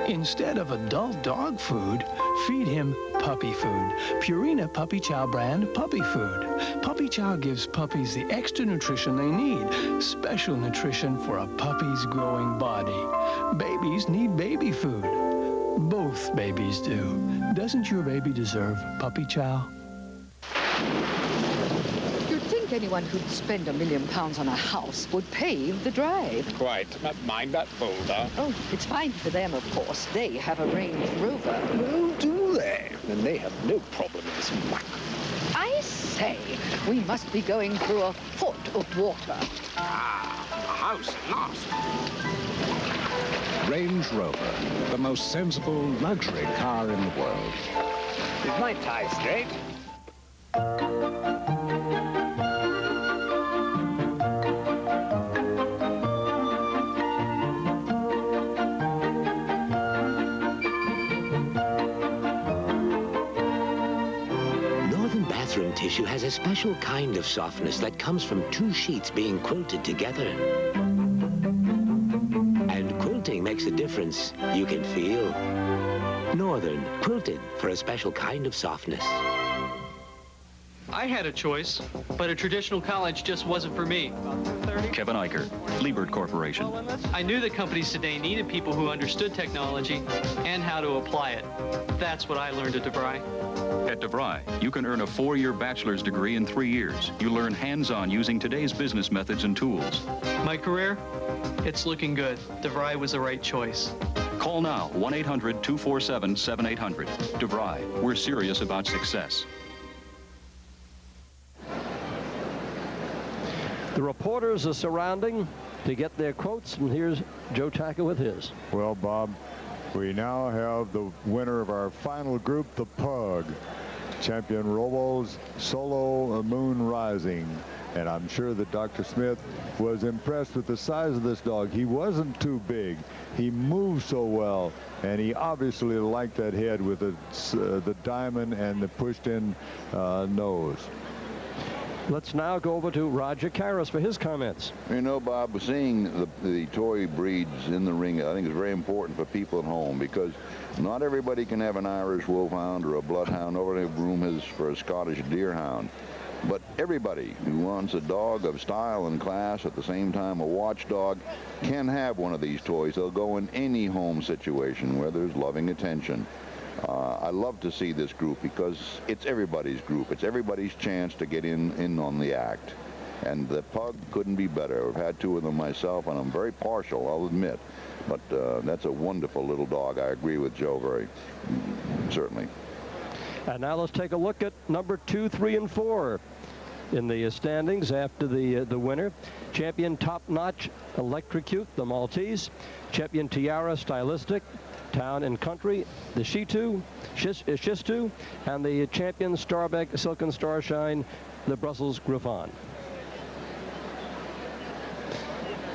Instead of adult dog food, feed him puppy food. Purina Puppy Chow brand puppy food. Puppy Chow gives puppies the extra nutrition they need. Special nutrition for a puppy's growing body. Babies need baby food. Both babies do. Doesn't your baby deserve Puppy Chow? You'd think anyone who'd spend £1 million on a house would pave the drive. Quite. Mind that boulder. Oh, it's fine for them, of course. They have a Range Rover. Oh, do they? Then they have no problem in this muck. I say, say, we must be going through a foot of water. Ah, a house at last. Range Rover, the most sensible luxury car in the world. Is my tie straight? Bathroom tissue has a special kind of softness that comes from two sheets being quilted together. And quilting makes a difference you can feel. Northern, quilted for a special kind of softness. I had a choice, but a traditional college just wasn't for me. Kevin Eicher, Liebert Corporation. I knew that companies today needed people who understood technology and how to apply it. That's what I learned at DeVry. At DeVry, you can earn a 4-year bachelor's degree in 3 years. You learn hands-on using today's business methods and tools. My career, it's looking good. DeVry was the right choice. Call now, 1-800-247-7800. DeVry, we're serious about success. The reporters are surrounding to get their quotes, and here's Joe Tacker with his. Well, Bob, we now have the winner of our final group, the Pug. Champion Robo's Solo Moon Rising. And I'm sure that Dr. Smith was impressed with the size of this dog. He wasn't too big. He moved so well. And he obviously liked that head with the diamond and the pushed-in nose. Let's now go over to Roger Carris for his comments. You know, Bob, seeing the toy breeds in the ring, I think is very important for people at home, because not everybody can have an Irish Wolfhound or a Bloodhound. Nobody in the room is for a Scottish Deerhound. But everybody who wants a dog of style and class, at the same time a watchdog, can have one of these toys. They'll go in any home situation where there's loving attention. I love to see this group because it's everybody's group. It's everybody's chance to get in on the act. And the Pug couldn't be better. I've had 2 of them myself, and I'm very partial, I'll admit. But that's a wonderful little dog. I agree with Joe very certainly. And now let's take a look at number 2, 3, and 4 in the standings after the winner. Champion Top Notch Electrocute, the Maltese. Champion Tiara Stylistic, Town and Country, the Shih-Tzu, and the champion Starbeck Silken Starshine, the Brussels Griffon.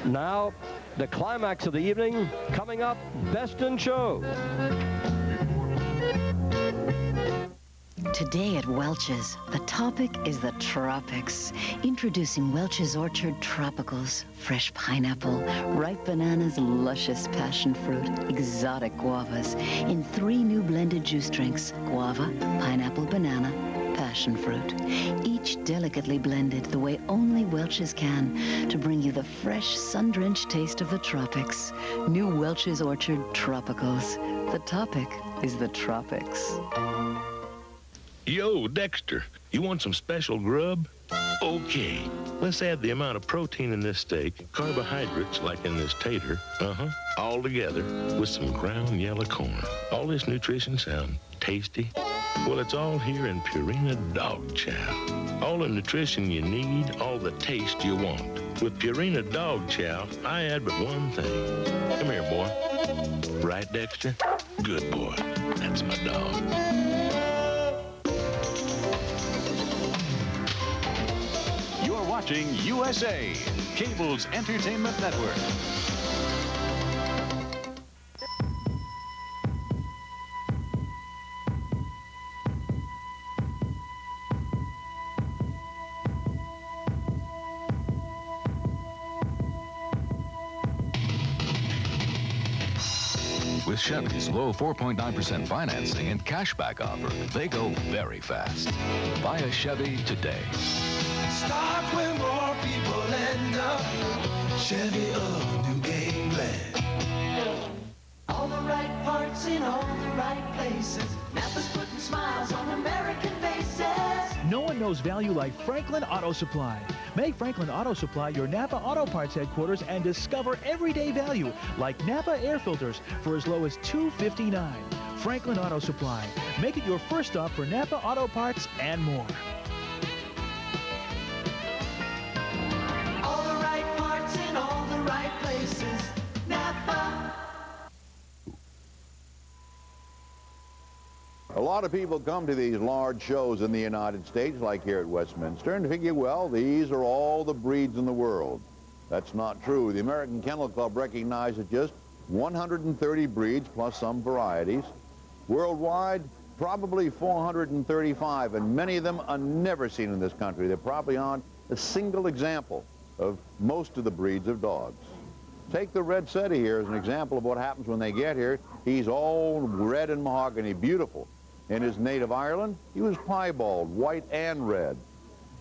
Now, the climax of the evening coming up, Best in Show. Today at Welch's, the topic is the tropics. Introducing Welch's Orchard Tropicals. Fresh pineapple, ripe bananas, luscious passion fruit, exotic guavas. In 3 new blended juice drinks: guava, pineapple, banana, passion fruit. Each delicately blended the way only Welch's can to bring you the fresh, sun-drenched taste of the tropics. New Welch's Orchard Tropicals. The topic is the tropics. Yo, Dexter, you want some special grub? Okay, let's add the amount of protein in this steak, carbohydrates like in this tater, all together with some ground yellow corn. All this nutrition sound tasty? Well, it's all here in Purina Dog Chow. All the nutrition you need, all the taste you want. With Purina Dog Chow, I add but one thing. Come here, boy. Right, Dexter? Good boy. That's my dog. Watching USA, Cable's Entertainment Network. With Chevy's low 4.9% financing and cashback offer, they go very fast. Buy a Chevy today. Start where more people end up. Chevy of New England. All the right parts in all the right places. Napa's putting smiles on American faces. No one knows value like Franklin Auto Supply. Make Franklin Auto Supply your Napa Auto Parts headquarters and discover everyday value like Napa air filters for as low as $2.59. Franklin Auto Supply. Make it your first stop for Napa Auto Parts and more. A lot of people come to these large shows in the United States, like here at Westminster, and figure, well, these are all the breeds in the world. That's not true. The American Kennel Club recognizes just 130 breeds plus some varieties. Worldwide, probably 435, and many of them are never seen in this country. There probably aren't a single example of most of the breeds of dogs. Take the red setter here as an example of what happens when they get here. He's all red and mahogany, beautiful. In his native Ireland, he was piebald, white and red.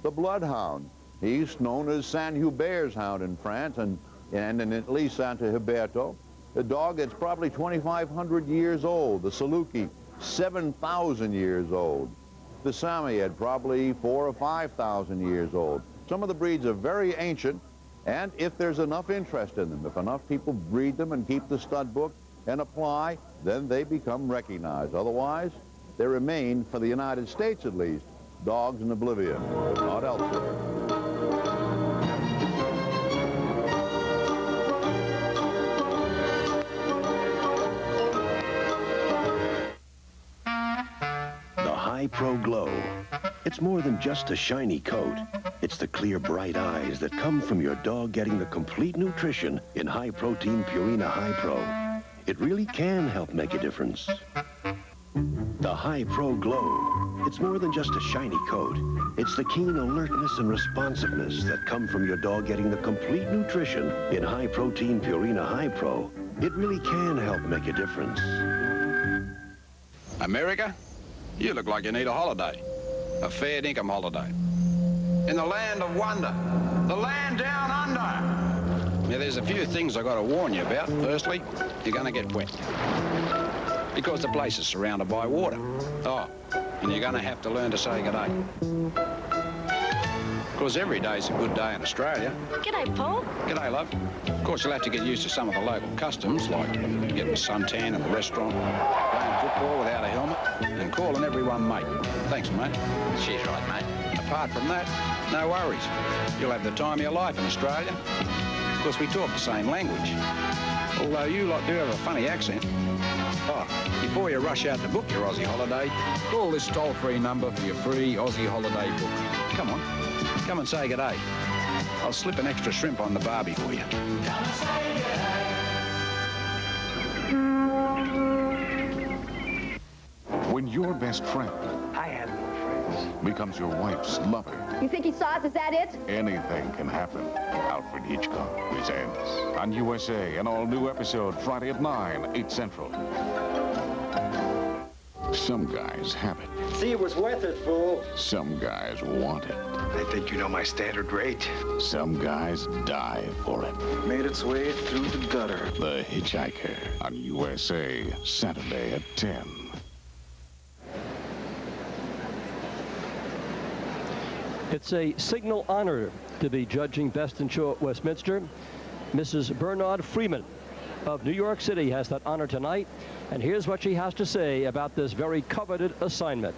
The bloodhound, he's known as Saint-Hubert's hound in France, and in at least Saint-Huberto. The dog that's probably 2,500 years old. The Saluki, 7,000 years old. The Samoyed, probably 4,000 or 5,000 years old. Some of the breeds are very ancient, and if there's enough interest in them, if enough people breed them and keep the stud book and apply, then they become recognized. Otherwise, they remain, for the United States at least, dogs in oblivion, but not elsewhere. High Pro Glow. It's more than just a shiny coat. It's the clear, bright eyes that come from your dog getting the complete nutrition in high-protein Purina High Pro. It really can help make a difference. The High Pro Glow. It's more than just a shiny coat. It's the keen alertness and responsiveness that come from your dog getting the complete nutrition in high-protein Purina High Pro. It really can help make a difference. America? You look like you need a holiday, a fair dinkum holiday. In the land of wonder, the land down under. Now, there's a few things I've got to warn you about. Firstly, you're going to get wet, because the place is surrounded by water. Oh, and you're going to have to learn to say good day. Because every day's a good day in Australia. G'day, Paul. G'day, love. Of course, you'll have to get used to some of the local customs, like getting a suntan in the restaurant, playing football without a helmet, and calling everyone mate. Thanks, mate. She's right, mate. Apart from that, no worries. You'll have the time of your life in Australia. Of course, we talk the same language. Although you lot do have a funny accent. Oh, before you rush out to book your Aussie holiday, call this toll-free number for your free Aussie holiday book. Come on. Come and say g'day. I'll slip an extra shrimp on the barbie for you. When your best friend I have no friends. becomes your wife's lover, You think he saw us? Is that it? anything can happen. Alfred Hitchcock presents on USA, an all-new episode Friday at 9, 8 Central. Some guys have it. See, it was worth it, fool. Some guys want it. I think you know my standard rate. Some guys die for it. Made its way through the gutter. The Hitchhiker on USA, Saturday at 10. It's a signal honor to be judging Best in Show at Westminster. Mrs. Bernard Freeman of New York City has that honor tonight, and here's what she has to say about this very coveted assignment.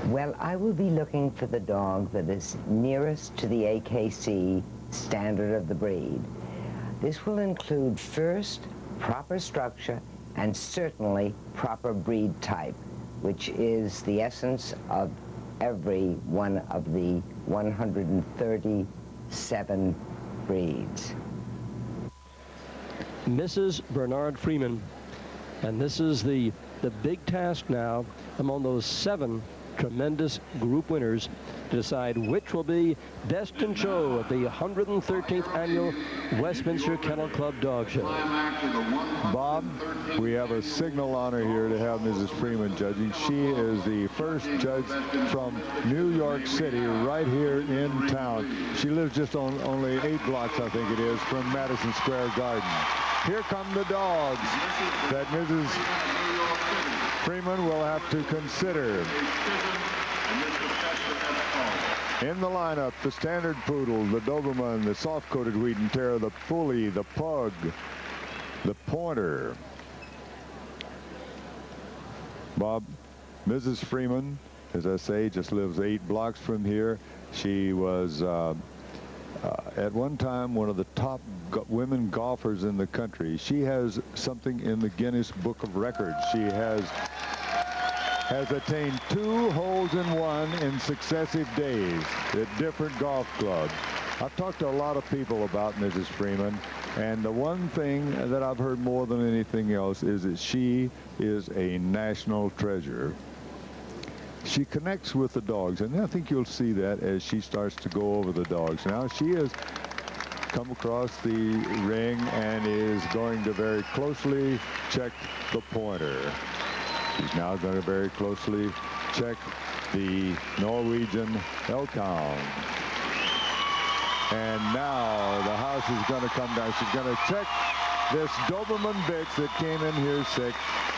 Well, I will be looking for the dog that is nearest to the AKC standard of the breed. This will include first, proper structure, and certainly proper breed type, which is the essence of every one of the 137 breeds. Mrs. Bernard Freeman, and this is the big task now among those 7 tremendous group winners to decide which will be Best in Show at the 113th Annual Westminster Kennel Club Dog Show. Bob, we have a signal honor here to have Mrs. Freeman judging. She is the first judge from New York City right here in town. She lives just on only 8 blocks, I think it is, from Madison Square Garden. Here come the dogs that Mrs. Freeman will have to consider. In the lineup, the Standard Poodle, the Doberman, the soft-coated Wheaten Terrier, the Pulley, the Pug, the Pointer. Bob, Mrs. Freeman, as I say, just lives 8 blocks from here. She was at one time one of the top women golfers in the country. She has something in the Guinness Book of Records. She has attained 2 holes-in-one in successive days at different golf clubs. I've talked to a lot of people about Mrs. Freeman, and the one thing that I've heard more than anything else is that she is a national treasure. She connects with the dogs, and I think you'll see that as she starts to go over the dogs. Now she has come across the ring and is going to very closely check the pointer. She's now going to very closely check the Norwegian elkhound. And now the house is going to come down. She's going to check this Doberman bitch that came in here sick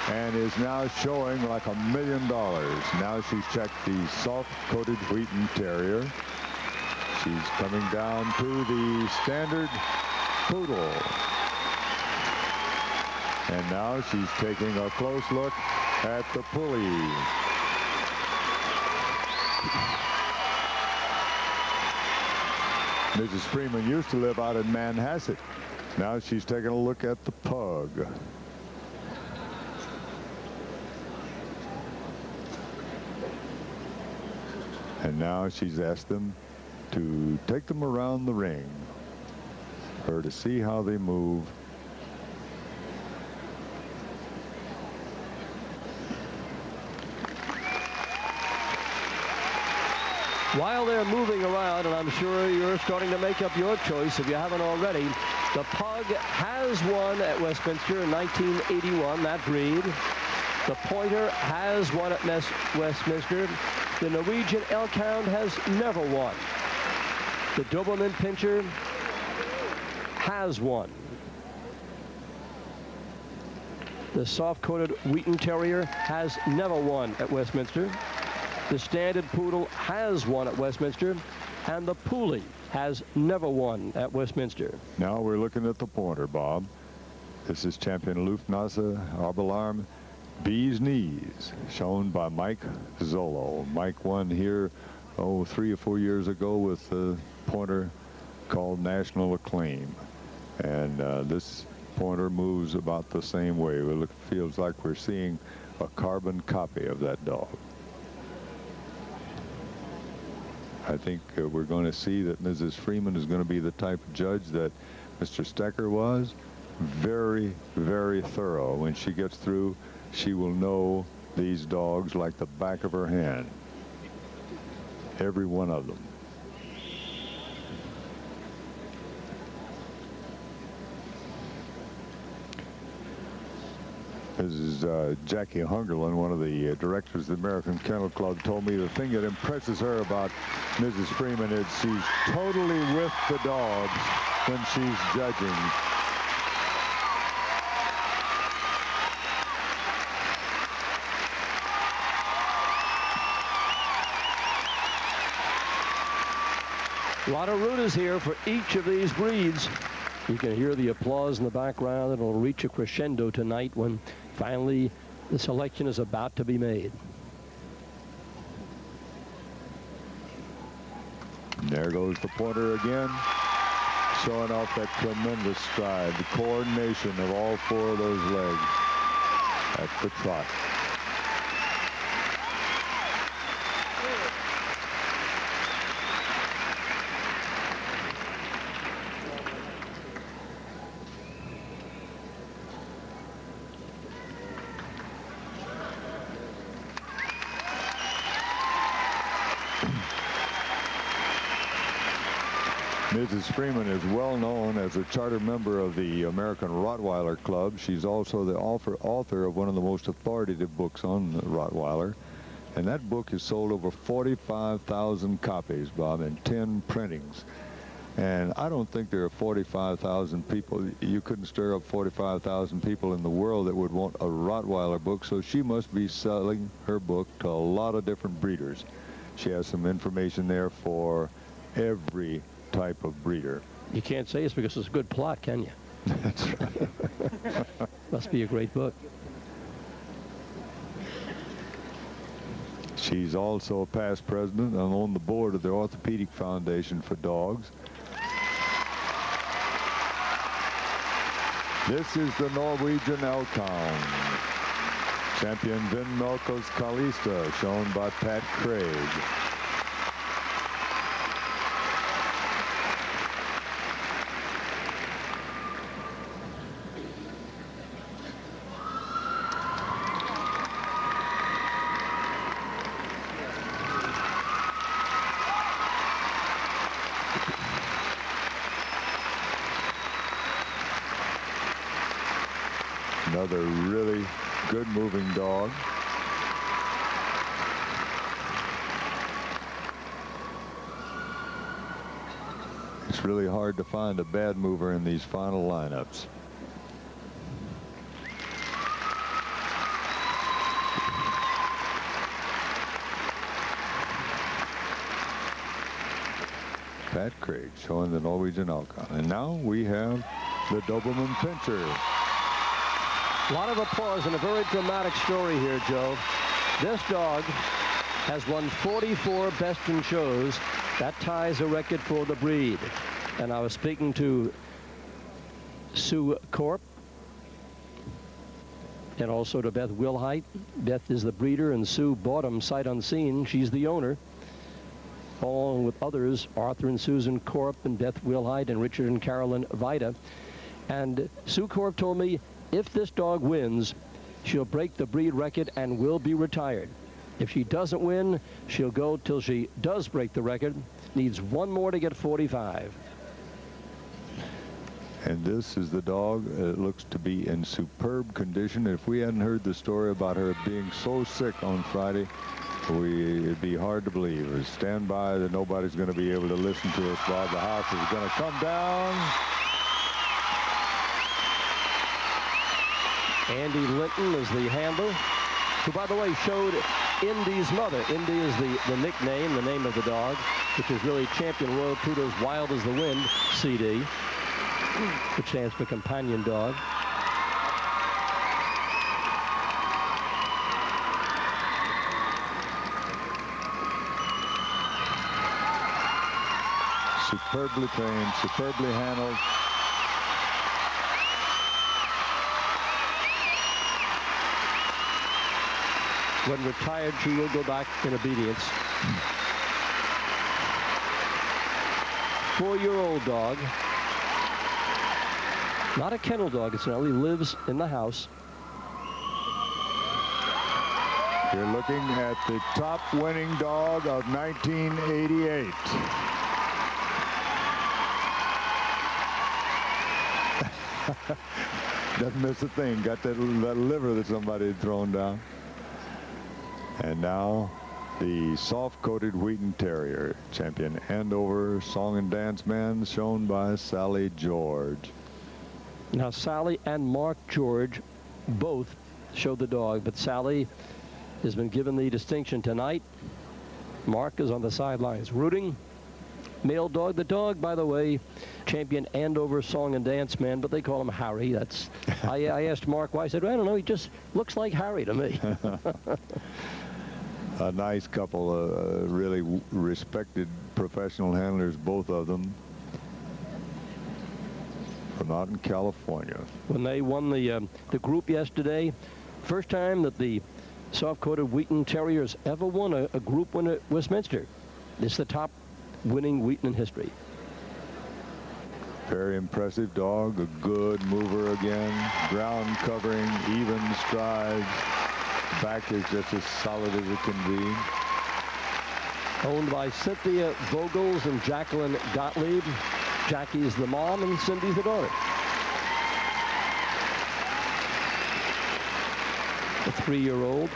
and is now showing like $1 million. Now she's checked the soft-coated Wheaten Terrier. She's coming down to the standard poodle. And now she's taking a close look at the pulley. Mrs. Freeman used to live out in Manhasset. Now she's taking a look at the pug. And now she's asked them to take them around the ring, her to see how they move. While they're moving around, and I'm sure you're starting to make up your choice if you haven't already, the pug has won at Westminster in 1981, that breed. The pointer has won at Westminster. The Norwegian elkhound has never won. The Doberman Pinscher has won. The soft-coated Wheaten Terrier has never won at Westminster. The Standard Poodle has won at Westminster, and the Pulley has never won at Westminster. Now we're looking at the pointer, Bob. This is champion Luftnase Abelarm Bee's Knees, shown by Mike Zollo. Mike won here, 3 or 4 years ago with a pointer called National Acclaim. And this pointer moves about the same way. It feels like we're seeing a carbon copy of that dog. I think we're going to see that Mrs. Freeman is going to be the type of judge that Mr. Tacker was. Very, very thorough. When she gets through, she will know these dogs like the back of her hand. Every one of them. Mrs. Jackie Hungerland, one of the directors of the American Kennel Club, told me the thing that impresses her about Mrs. Freeman is she's totally with the dogs when she's judging. A lot of rooters here for each of these breeds. You can hear the applause in the background. It'll reach a crescendo tonight when finally the selection is about to be made. And there goes the pointer again, showing off that tremendous stride, the coordination of all 4 of those legs at the trot. Mrs. Freeman is well known as a charter member of the American Rottweiler Club. She's also the author of one of the most authoritative books on the Rottweiler. And that book has sold over 45,000 copies, Bob, in 10 printings. And I don't think there are 45,000 people. You couldn't stir up 45,000 people in the world that would want a Rottweiler book. So she must be selling her book to a lot of different breeders. She has some information there for every type of breeder. You can't say it's because it's a good plot, can you? That's right. Must be a great book. She's also a past president and on the board of the Orthopedic Foundation for Dogs. This is the Norwegian Elkhound. Champion Vin Melkos Kalista, shown by Pat Craig. Another really good moving dog. It's really hard to find a bad mover in these final lineups. Pat Craig showing the Norwegian Elkhound. And now we have the Doberman Pinscher. A lot of applause and a very dramatic story here, Joe. This dog has won 44 best in shows. That ties a record for the breed. And I was speaking to Sue Korp and also to Beth Wilhite. Beth is the breeder, and Sue bought him sight unseen. She's the owner, along with others, Arthur and Susan Korp and Beth Wilhite and Richard and Carolyn Vida. And Sue Korp told me if this dog wins, she'll break the breed record and will be retired. If she doesn't win, she'll go till she does break the record. Needs one more to get 45. And this is the dog. It looks to be in superb condition. If we hadn't heard the story about her being so sick on Friday, it'd be hard to believe. Stand by that nobody's going to be able to listen to us, Bob. The house is going to come down. Andy Linton is the handler, who, by the way, showed Indy's mother. Indy is the nickname, the name of the dog, which is really Champion Royal Pluto's Wild as the Wind, CD, which stands for companion dog. Superbly trained, superbly handled. When retired, she will go back in obedience. 4-year-old dog. Not a kennel dog, it's only lives in the house. You're looking at the top winning dog of 1988. Doesn't miss a thing. Got that liver that somebody had thrown down. And now the soft-coated Wheaton Terrier, Champion Andover Song and Dance Man, shown by Sally George. Now Sally and Mark George both showed the dog, but Sally has been given the distinction tonight. Mark is on the sidelines rooting. Male dog. The dog, by the way, Champion Andover Song and Dance Man, but they call him Harry. That's. I asked Mark why. I said, well, I don't know. He just looks like Harry to me. A nice couple, really respected professional handlers, both of them, from out in California. When they won the group yesterday, first time that the soft-coated Wheaton Terriers ever won a group win at Westminster. It's the top winning Wheaton in history. Very impressive dog, a good mover again, ground covering, even strides. Back is just as solid as it can be. Owned by Cynthia Vogels and Jacqueline Gottlieb. Jackie's the mom and Cindy's the daughter. A 3-year-old.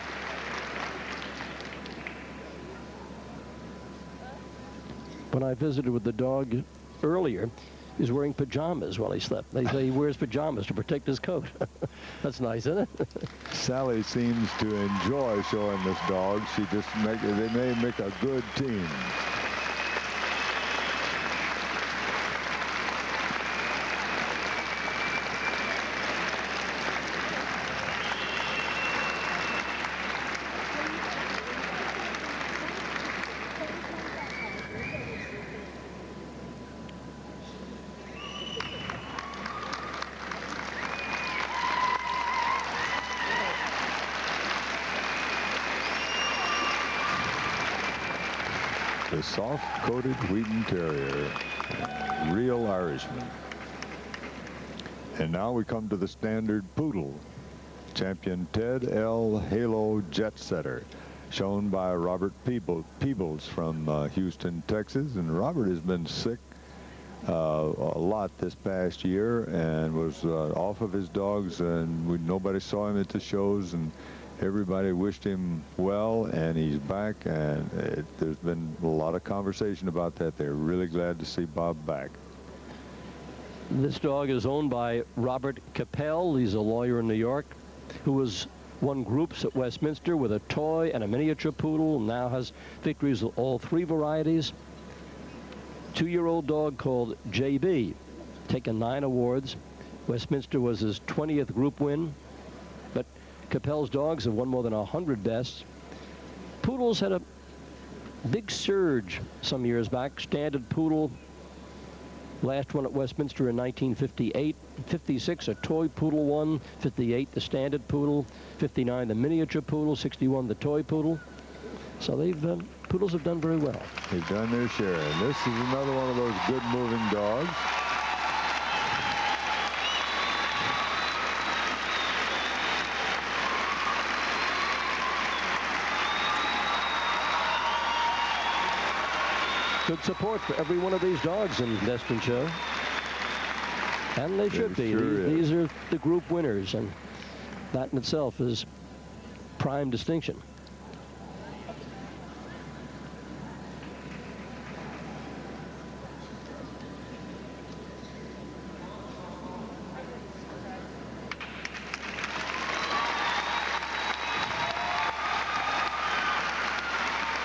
When I visited with the dog earlier, he was wearing pajamas while he slept. They say he wears pajamas to protect his coat. That's nice, isn't it? Sally seems to enjoy showing this dog. They may make a good team. the soft-coated Wheaten Terrier, real Irishman. And now we come to the standard poodle, champion Ted L. Halo Jet Setter, shown by Robert Peebles from Houston, Texas. And Robert has been sick a lot this past year and was off of his dogs, and nobody saw him at the shows, and everybody wished him well, and he's back, and there's been a lot of conversation about that. They're really glad to see Bob back. This dog is owned by Robert Capel. He's a lawyer in New York who has won groups at Westminster with a toy and a miniature poodle, and now has victories with all three varieties. 2-year-old dog called JB, taken 9 awards. Westminster was his 20th group win, but Capel's dogs have won more than 100 bests. Poodles had a big surge some years back. Standard poodle, last one at Westminster in 1958. 56, a toy poodle won. 58, the standard poodle. 59, the miniature poodle. 61, the toy poodle. So poodles have done very well. They've done their share. And this is another one of those good moving dogs. Good support for every one of these dogs in Best in Show. And they should be. These are the group winners, and that in itself is prime distinction.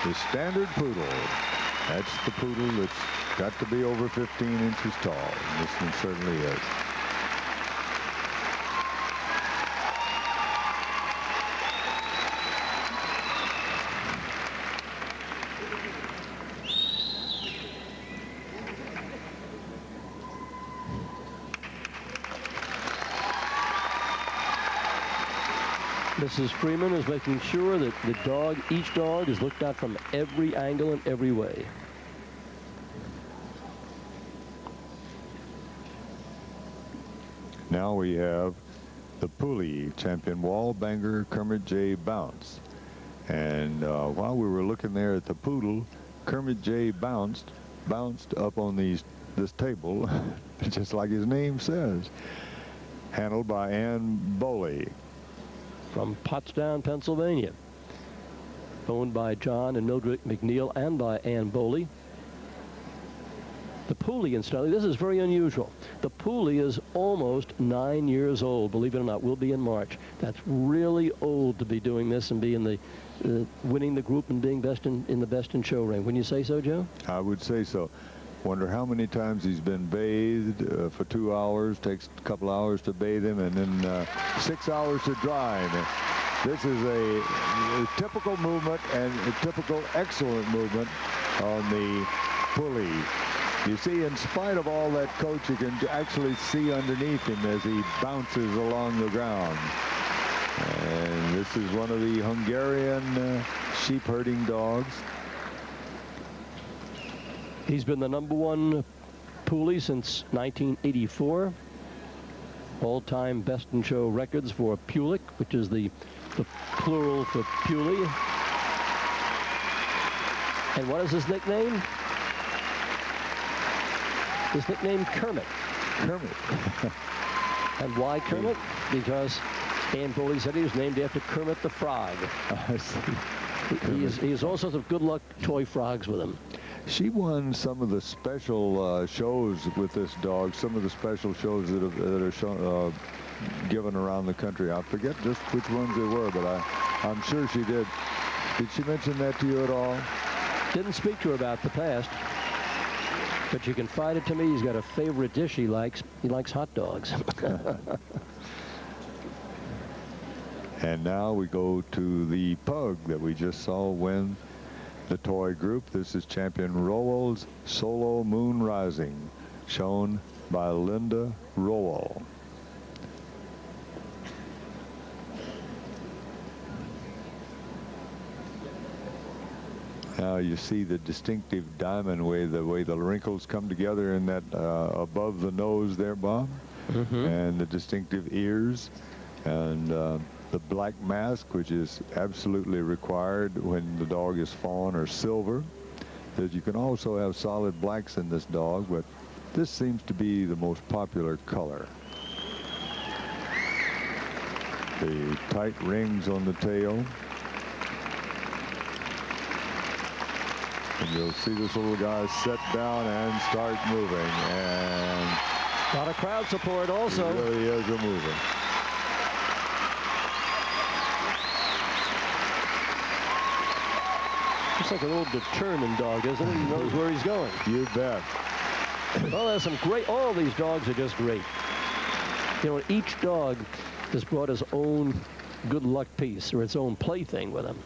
The standard poodle. That's the poodle that's got to be over 15 inches tall. And this one certainly is. Mrs. Freeman is making sure that each dog is looked at from every angle and every way. Now we have the Pooley champion Wallbanger Kermit J. Bounce. And while we were looking there at the poodle, Kermit J. bounced up on this table, just like his name says. Handled by Ann Boley. From Pottstown, Pennsylvania. Owned by John and Mildred McNeil and by Ann Boley. The Pooley, incidentally, this is very unusual. The Pooley is almost 9 years old, believe it or not. Will be in March. That's really old to be doing this and be in the winning the group and being in the Best in Show ring. Wouldn't you say so, Joe? I would say so. Wonder how many times he's been bathed for 2 hours. Takes a couple hours to bathe him, and then 6 hours to dry him. This is a typical movement and a typical excellent movement on the Pooley. You see, in spite of all that coat, you can actually see underneath him as he bounces along the ground. And this is one of the Hungarian sheep herding dogs. He's been the #1 Pooley since 1984. All-time Best in Show records for Pulick, which is the plural for Puley. And what is his nickname? His nickname, Kermit. Kermit. And why Kermit? Because Ann Boley said he was named after Kermit the Frog. He has all sorts of good luck toy frogs with him. She won some of the special shows with this dog, some of the special shows that are shown, given around the country. I forget just which ones they were, but I'm sure she did. Did she mention that to you at all? Didn't speak to her about the past, but you can find it to me. He's got a favorite dish he likes. He likes hot dogs. And now we go to the pug that we just saw win the toy group. This is champion Rowell's Solo Moon Rising, shown by Linda Rowell. Now you see the distinctive diamond way, the way the wrinkles come together in that above the nose there, Bob, and the distinctive ears, and the black mask, which is absolutely required when the dog is fawn or silver. You can also have solid blacks in this dog, but this seems to be the most popular color. The tight rings on the tail. And you'll see this little guy set down and start moving. And a lot of crowd support also. He really is a mover. Looks like a little determined dog, isn't it? He knows where he's going. You bet. Well, there's some great, all these dogs are just great. You know, each dog has brought his own good luck piece or its own plaything with him.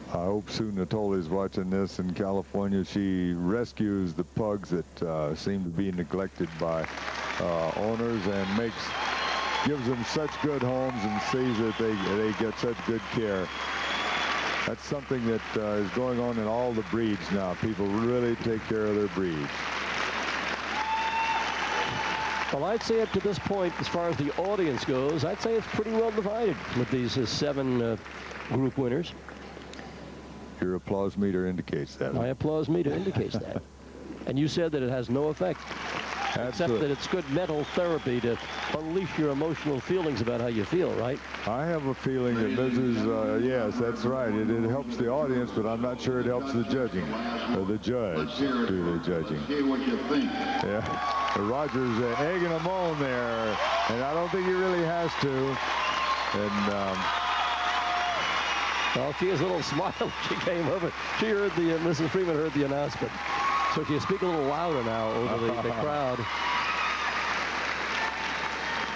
I hope Sue Natoli's watching this in California. She rescues the pugs that seem to be neglected by owners and gives them such good homes and sees that they get such good care. That's something that is going on in all the breeds now. People really take care of their breeds. Well, I'd say up to this point, as far as the audience goes, I'd say it's pretty well divided with these 7 group winners. Your applause meter indicates that. My applause meter indicates that. And you said that it has no effect. Except that it's good mental therapy to unleash your emotional feelings about how you feel, right? I have a feeling that Mrs. Yes, that's right. It helps the audience, but I'm not sure it helps the judging. Or the judge do the judging. What you think? Yeah. Roger's egging him on there, and I don't think he really has to. And well, she has a little smile when she came over. She heard Mrs. Freeman heard the announcement. So she speak a little louder now over the crowd.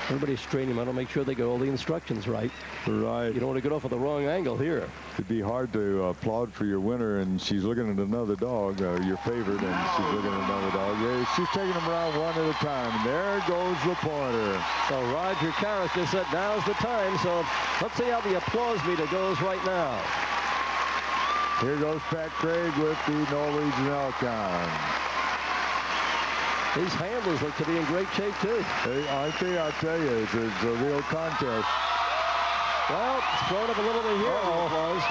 Everybody's straining them out to make sure they get all the instructions right. Right. You don't want to get off at the wrong angle here. It'd be hard to applaud for your winner, and she's looking at another dog, your favorite, and she's looking at another dog. Yeah, she's taking them around one at a time. And there goes the pointer. So Roger Carris just said, now's the time. So let's see how the applause meter goes right now. Here goes Pat Craig with the Norwegian Elkhound. These handlers look to be in great shape, too. I tell you, it's a real contest. Well, it's thrown up a little bit here. Applause.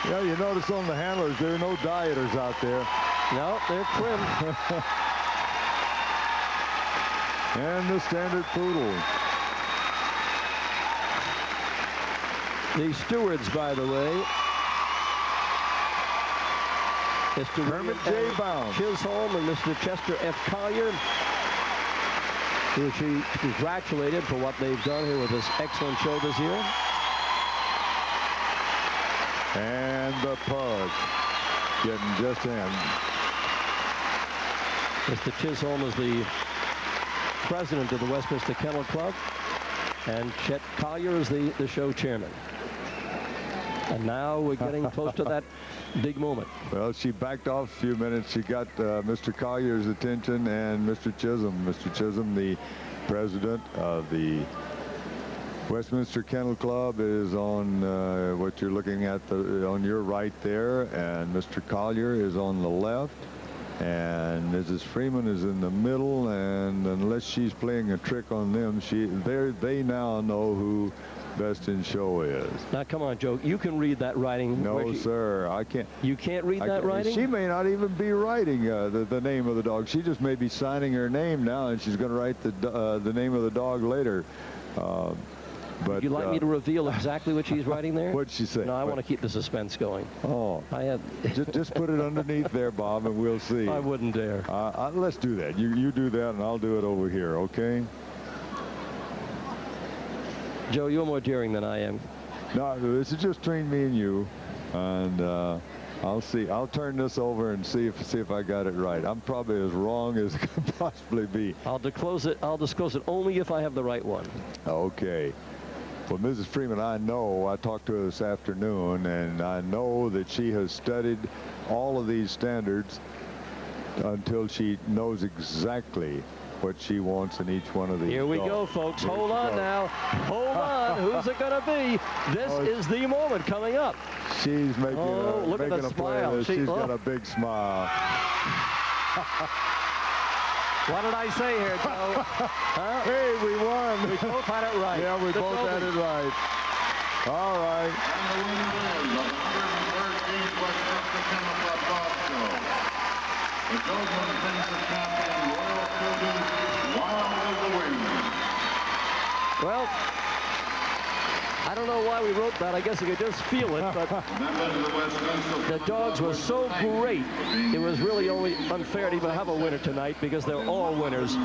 Yeah, you notice on the handlers, there are no dieters out there. No, they're trim. And the standard poodle. The stewards, by the way, Mr. Herman J. Bound, Chisholm, and Mr. Chester F. Collier, who she congratulated for what they've done here with this excellent show this year. And the pug getting just in. Mr. Chisholm is the president of the Westminster Kennel Club, and Chet Collier is the show chairman. And now we're getting close to that big moment. Well, she backed off a few minutes. She got Mr. Collier's attention and Mr. Chisholm. Mr. Chisholm, the president of the Westminster Kennel Club, is on what you're looking at on your right there, and Mr. Collier is on the left, and Mrs. Freeman is in the middle, and unless she's playing a trick on them, they now know who Best in Show is. Now, come on, Joe. You can read that writing. No, sir. I can't. You can't read that writing? She may not even be writing the name of the dog. She just may be signing her name now, and she's going to write the name of the dog later. But would you like me to reveal exactly what she's writing there? What'd she say? No, I want to keep the suspense going. Oh. I have. just put it underneath there, Bob, and we'll see. I wouldn't dare. Let's do that. You do that, and I'll do it over here, okay? Joe, you're more daring than I am. No, this is just between me and you, and I'll see. I'll turn this over and see if I got it right. I'm probably as wrong as it could possibly be. I'll disclose it only if I have the right one. Okay. Well, Mrs. Freeman, I talked to her this afternoon, and I know that she has studied all of these standards until she knows exactly what she wants in each one of these. Here we go, folks. Hold on now. Hold on. Who's it going to be? This is the moment coming up. She's making look at the smile. She's got a big smile. What did I say here, Joe? Huh? Hey, we won. We both had it right. Yeah, we both had it right. All right. And the winner is the 113th Westminster Kennel Club Dog Show. The Golden Princess Champion Royal Children's Wild as the Wind. Well, I don't know why we wrote that. I guess you could just feel it, but the dogs were so great. It was really only unfair to even have a winner tonight because they're all winners.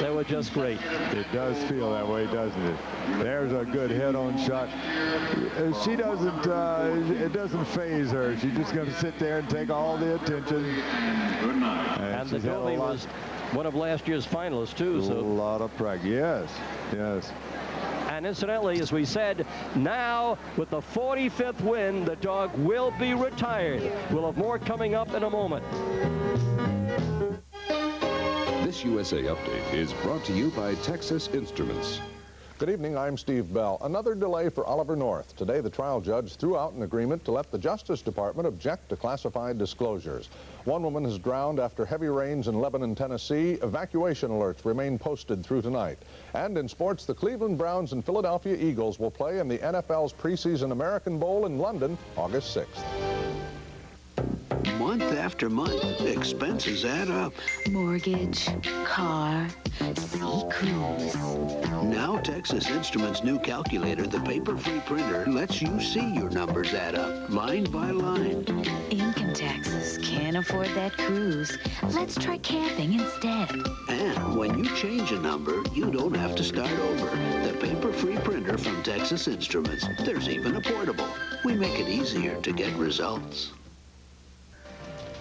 They were just great. It does feel that way, doesn't it? There's a good head-on shot. She doesn't, it doesn't faze her. She's just going to sit there and take all the attention. And the goalie was one of last year's finalists, too. So a lot of practice. Yes, yes. And incidentally, as we said, now with the 45th win, the dog will be retired. We'll have more coming up in a moment. This USA Update is brought to you by Texas Instruments. Good evening, I'm Steve Bell. Another delay for Oliver North. Today, the trial judge threw out an agreement to let the Justice Department object to classified disclosures. One woman has drowned after heavy rains in Lebanon, Tennessee. Evacuation alerts remain posted through tonight. And in sports, the Cleveland Browns and Philadelphia Eagles will play in the NFL's preseason American Bowl in London, August 6th. Month after month, expenses add up. Mortgage, car, sea cruise. Now Texas Instruments' new calculator, the paper-free printer, lets you see your numbers add up, line by line. Income taxes, can't afford that cruise. Let's try camping instead. And when you change a number, you don't have to start over. The paper-free printer from Texas Instruments. There's even a portable. We make it easier to get results.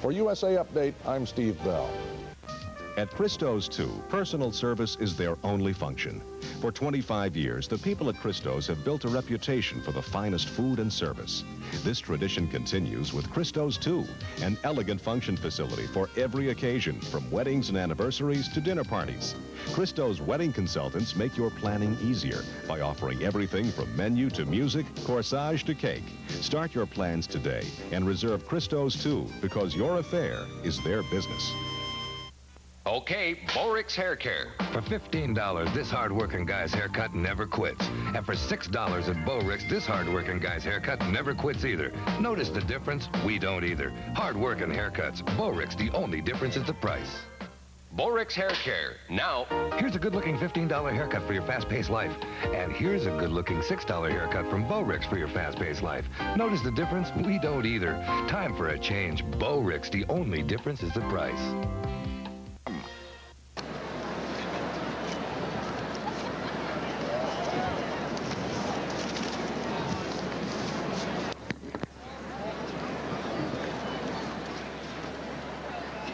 For USA Update, I'm Steve Bell. At Christo's, too, personal service is their only function. For 25 years, the people at Christo's have built a reputation for the finest food and service. This tradition continues with Christo's, too, an elegant function facility for every occasion, from weddings and anniversaries to dinner parties. Christo's wedding consultants make your planning easier by offering everything from menu to music, corsage to cake. Start your plans today and reserve Christo's, too, because your affair is their business. Okay, Borix Hair Care. For $15, this hard-working guy's haircut never quits. And for $6 at Borix, this hard-working guy's haircut never quits either. Notice the difference? We don't either. Hard-working haircuts. Borix, the only difference is the price. Borix Hair Care. Now, here's a good-looking $15 haircut for your fast-paced life. And here's a good-looking $6 haircut from Borix for your fast-paced life. Notice the difference? We don't either. Time for a change. Borix, the only difference is the price.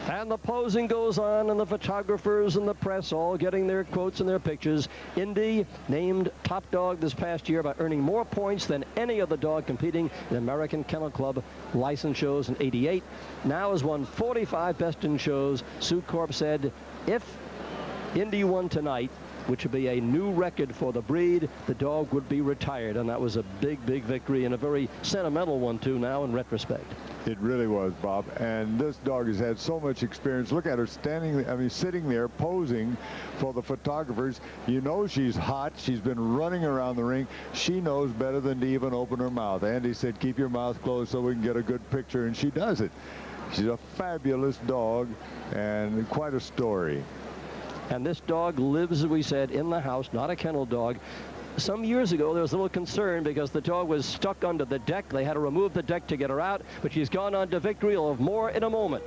And the posing goes on, and the photographers and the press all getting their quotes and their pictures. Indy named top dog this past year by earning more points than any other dog competing in American Kennel Club license shows in '88. Now has won 45 best in shows. Sue Corp said, if Indy won tonight, which would be a new record for the breed, the dog would be retired. And that was a big, big victory, and a very sentimental one, too, now in retrospect. It really was, Bob. And this dog has had so much experience. Look at her sitting there posing for the photographers. You know she's hot. She's been running around the ring. She knows better than to even open her mouth. Andy said, keep your mouth closed so we can get a good picture, and she does it. She's a fabulous dog and quite a story. And this dog lives, as we said, in the house, not a kennel dog. Some years ago, there was a little concern because the dog was stuck under the deck. They had to remove the deck to get her out, but she's gone on to victory. We'll have more in a moment.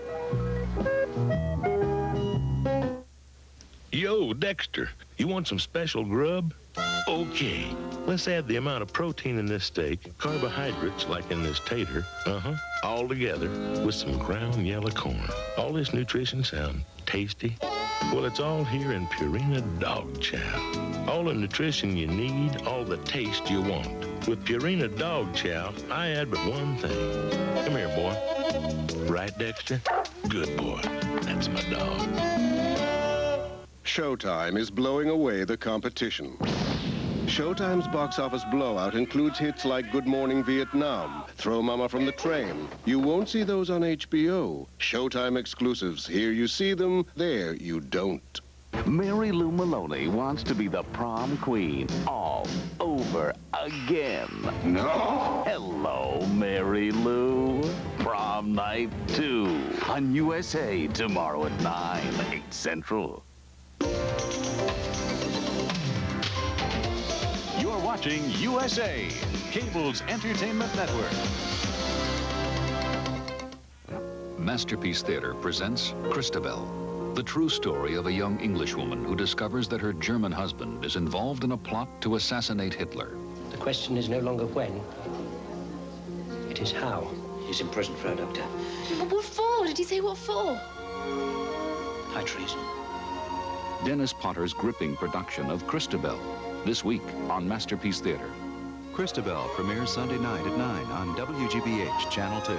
Yo, Dexter, you want some special grub? Okay, let's add the amount of protein in this steak, carbohydrates like in this tater, all together with some ground yellow corn. All this nutrition sound tasty? Well, it's all here in Purina Dog Chow. All the nutrition you need, all the taste you want. With Purina Dog Chow, I add but one thing. Come here, boy. Right, Dexter? Good boy. That's my dog. Showtime is blowing away the competition. Showtime's box office blowout includes hits like Good Morning Vietnam, Throw Mama from the Train. You won't see those on HBO. Showtime exclusives. Here you see them, there you don't. Mary Lou Maloney wants to be the prom queen all over again. No! Hello, Mary Lou. Prom Night 2 on USA tomorrow at 9, 8 Central. You're watching USA, cable's entertainment network. Masterpiece Theater presents Christabel, the true story of a young Englishwoman who discovers that her German husband is involved in a plot to assassinate Hitler. The question is no longer when, it is how. He's in prison, Frau Doctor. What for? Did he say what for? High treason. Dennis Potter's gripping production of Christabel, this week on Masterpiece Theater. Christabel premieres Sunday night at 9 on WGBH Channel 2.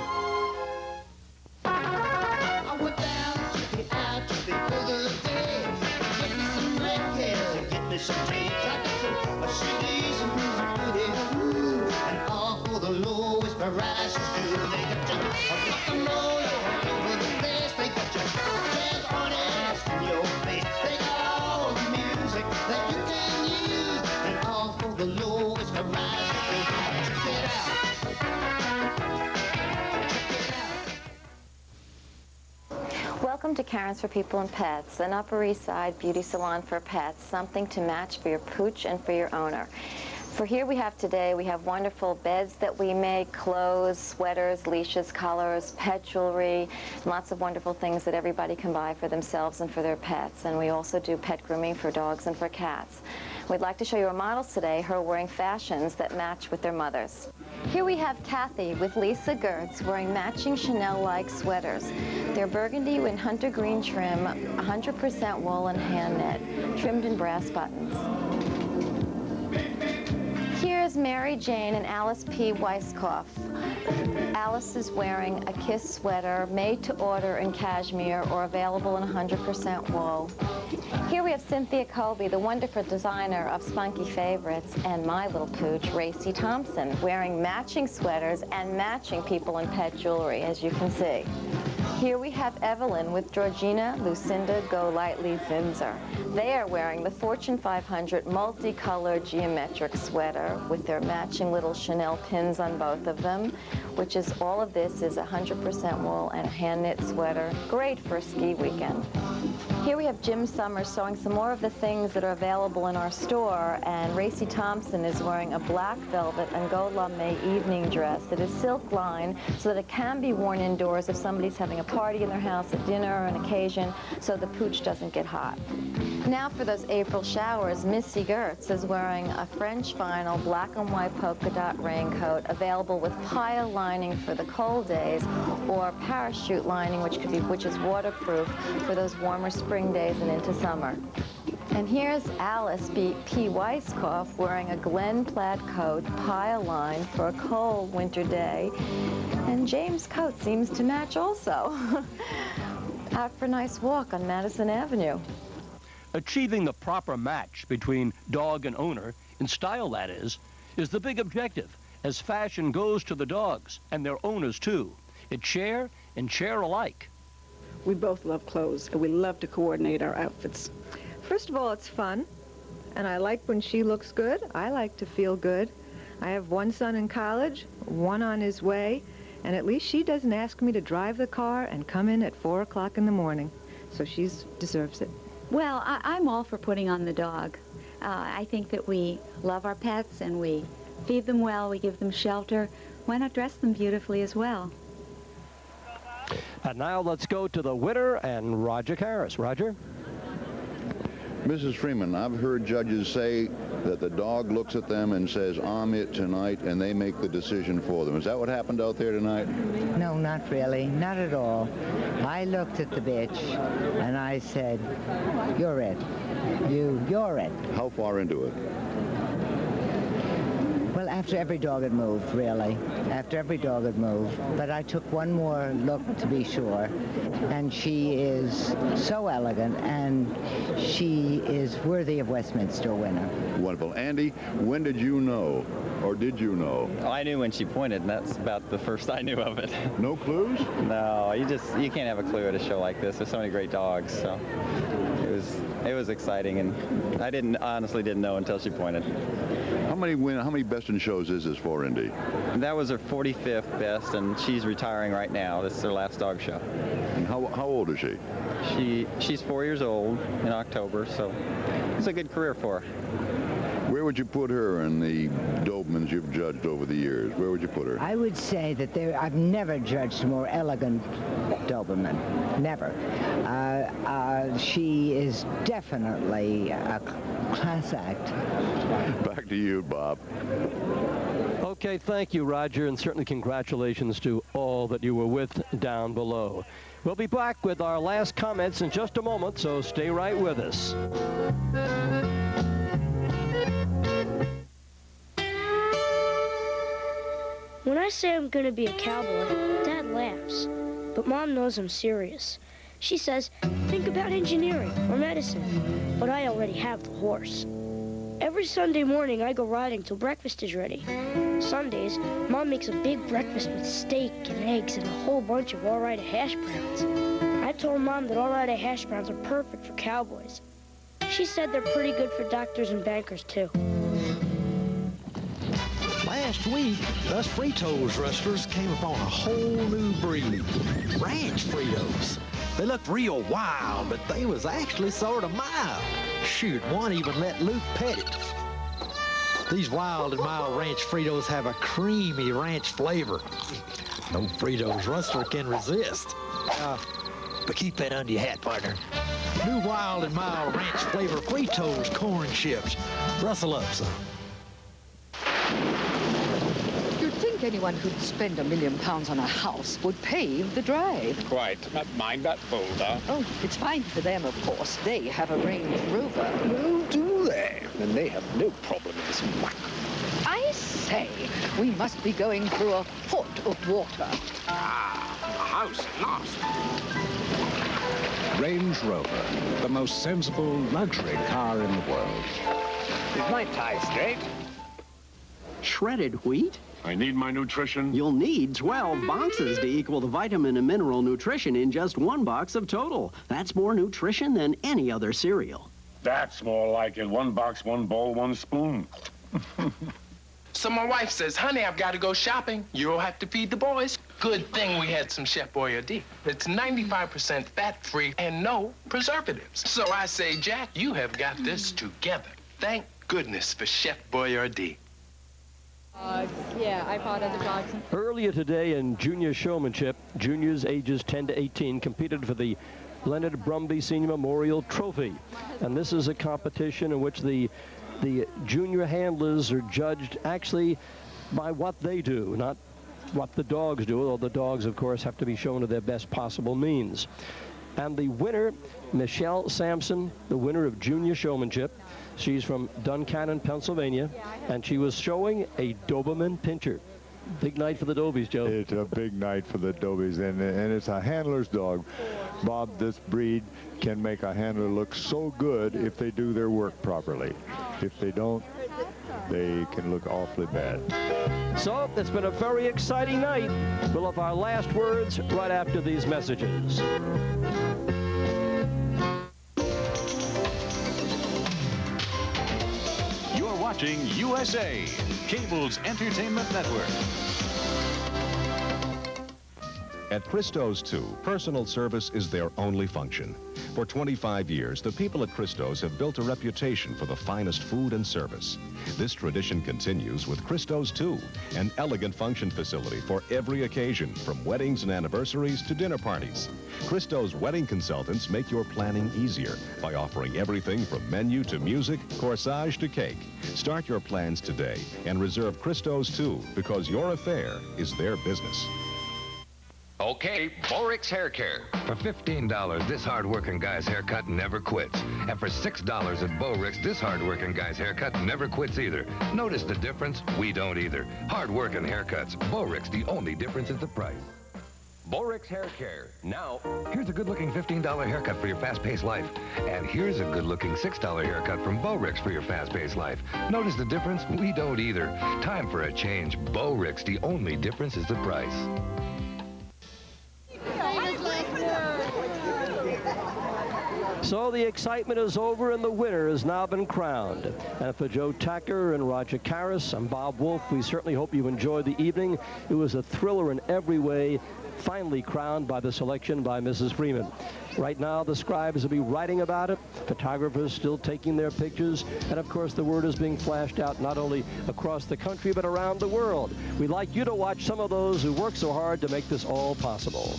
I went down to the out to the other day. Get me some red cares, get me some tea, some CDs and music, and all for the lowest prices too. They got you rock and roll all over the place. They got you jazz artists in your face. They got all the music that you can use, and all for the lowest prices too. Check it out. Check it out. Welcome to Karen's for People and Pets, an Upper East Side beauty salon for pets, something to match for your pooch and for your owner. For here we have today, we have wonderful beds that we make, clothes, sweaters, leashes, collars, pet jewelry, lots of wonderful things that everybody can buy for themselves and for their pets. And we also do pet grooming for dogs and for cats. We'd like to show you our models today who are wearing fashions that match with their mothers. Here we have Kathy with Lisa Gertz wearing matching Chanel-like sweaters. They're burgundy with hunter green trim, 100% wool and hand knit, trimmed in brass buttons. Here's Mary Jane and Alice P. Weisskopf. Alice is wearing a Kiss sweater made to order in cashmere or available in 100% wool. Here we have Cynthia Colby, the wonderful designer of Spunky Favorites, and my little pooch, Racy Thompson, wearing matching sweaters and matching people and pet jewelry, as you can see. Here we have Evelyn with Georgina Lucinda Golightly Zinzer. They are wearing the Fortune 500 multicolored geometric sweater with their matching little Chanel pins on both of them, which is, all of this is 100% wool and hand knit sweater. Great for a ski weekend. Here we have Jim Summers sewing some more of the things that are available in our store, and Racy Thompson is wearing a black velvet Angola May evening dress that is silk lined so that it can be worn indoors if somebody's having a party in their house, a dinner or an occasion, so the pooch doesn't get hot. Now for those April showers, Missy Gertz is wearing a French vinyl black and white polka dot raincoat available with pile lining for the cold days or parachute lining which is waterproof for those warmer spring days and into summer. And here's Alice P. Weisskopf wearing a Glen plaid coat, pile lined for a cold winter day. And James' coat seems to match also. Out for a nice walk on Madison Avenue. Achieving the proper match between dog and owner, in style that is the big objective, as fashion goes to the dogs and their owners too. It's share and share alike. We both love clothes, and we love to coordinate our outfits. First of all, it's fun, and I like when she looks good. I like to feel good. I have one son in college, one on his way, and at least she doesn't ask me to drive the car and come in at 4 o'clock in the morning, so she deserves it. Well, I'm all for putting on the dog. I think that we love our pets and we feed them well, we give them shelter. Why not dress them beautifully as well? And now let's go to the winner and Roger Carris. Roger? Mrs. Freeman, I've heard judges say that the dog looks at them and says, "I'm it tonight," and they make the decision for them. Is that what happened out there tonight? No, not really. Not at all. I looked at the bitch, and I said, "You're it. You're it." How far into it? Well, after every dog had moved, really. After every dog had moved. But I took one more look to be sure. And she is so elegant, and she is worthy of Westminster winner. Wonderful. Andy, when did you know, or did you know? Oh, I knew when she pointed, and that's about the first I knew of it. No clues? No, you can't have a clue at a show like this. There's so many great dogs, so it was exciting, and I honestly didn't know until she pointed. How many best in shows is this for, Indy? That was her 45th best, and she's retiring right now. This is her last dog show. And how old is she? She's 4 years old in October, so it's a good career for her. Where would you put her in the Dobermans you've judged over the years? Where would you put her? I would say that I've never judged a more elegant Doberman. Never. She is definitely a class act. Back to you, Bob. Okay, thank you, Roger, and certainly congratulations to all that you were with down below. We'll be back with our last comments in just a moment, so stay right with us. When I say I'm going to be a cowboy, Dad laughs. But Mom knows I'm serious. She says, think about engineering or medicine. But I already have the horse. Every Sunday morning, I go riding till breakfast is ready. Sundays, Mom makes a big breakfast with steak and eggs and a whole bunch of all-righted hash browns. I told Mom that all-righted hash browns are perfect for cowboys. She said they're pretty good for doctors and bankers, too. Last week, us Fritos rustlers came upon a whole new breed, ranch Fritos. They looked real wild, but they was actually sort of mild. Shoot, one even let Luke pet it. These wild and mild ranch Fritos have a creamy ranch flavor. No Fritos rustler can resist. But keep that under your hat, partner. New wild and mild ranch flavor Fritos corn chips. Rustle up some. You'd think anyone who'd spend £1 million on a house would pave the drive. Quite. Mind that boulder. Oh, it's fine for them, of course. They have a Range Rover. Oh, do they? Then they have no problem in this muck. I say, we must be going through a foot of water. Ah, a house at last. Range Rover, the most sensible luxury car in the world. Is my tie straight? Shredded wheat? I need my nutrition. You'll need 12 boxes to equal the vitamin and mineral nutrition in just one box of Total. That's more nutrition than any other cereal. That's more like it. One box, one bowl, one spoon. So my wife says, honey, I've got to go shopping. You'll have to feed the boys. Good thing we had some Chef Boyardee. It's 95% fat-free and no preservatives. So I say, Jack, you have got this together. Thank goodness for Chef Boyardee. Yeah, I bought other dogs. Earlier today in junior showmanship, juniors ages 10 to 18 competed for the Leonard Brumby Senior Memorial Trophy. And this is a competition in which the junior handlers are judged actually by what they do, not what the dogs do, although the dogs, of course, have to be shown to their best possible means. And the winner, Michelle Sampson, the winner of junior showmanship, she's from Duncannon, Pennsylvania, and she was showing a Doberman Pinscher. Big night for the Dobies, Joe. It's a big night for the Dobies, and it's a handler's dog. Bob, this breed can make a handler look so good if they do their work properly. If they don't, they can look awfully bad. So, it's been a very exciting night. We'll have our last words right after these messages. You're watching USA, Cable's entertainment network. At Christo's, too, personal service is their only function. For 25 years, the people at Christo's have built a reputation for the finest food and service. This tradition continues with Christo's, too, an elegant function facility for every occasion, from weddings and anniversaries to dinner parties. Christo's wedding consultants make your planning easier by offering everything from menu to music, corsage to cake. Start your plans today and reserve Christo's, too, because your affair is their business. Okay, Borix Hair Care. For $15, this hard-working guy's haircut never quits. And for $6 at Borix, this hard-working guy's haircut never quits either. Notice the difference? We don't either. Hard-working haircuts. Borix, the only difference is the price. Borix Hair Care. Now, here's a good-looking $15 haircut for your fast-paced life. And here's a good-looking $6 haircut from Borix for your fast-paced life. Notice the difference? We don't either. Time for a change. Borix, the only difference is the price. So the excitement is over and the winner has now been crowned. And for Joe Tacker and Roger Carris, I'm Bob Wolff. We certainly hope you enjoyed the evening. It was a thriller in every way, finally crowned by the selection by Mrs. Freeman. Right now, the scribes will be writing about it, photographers still taking their pictures, and of course the word is being flashed out not only across the country but around the world. We'd like you to watch some of those who work so hard to make this all possible.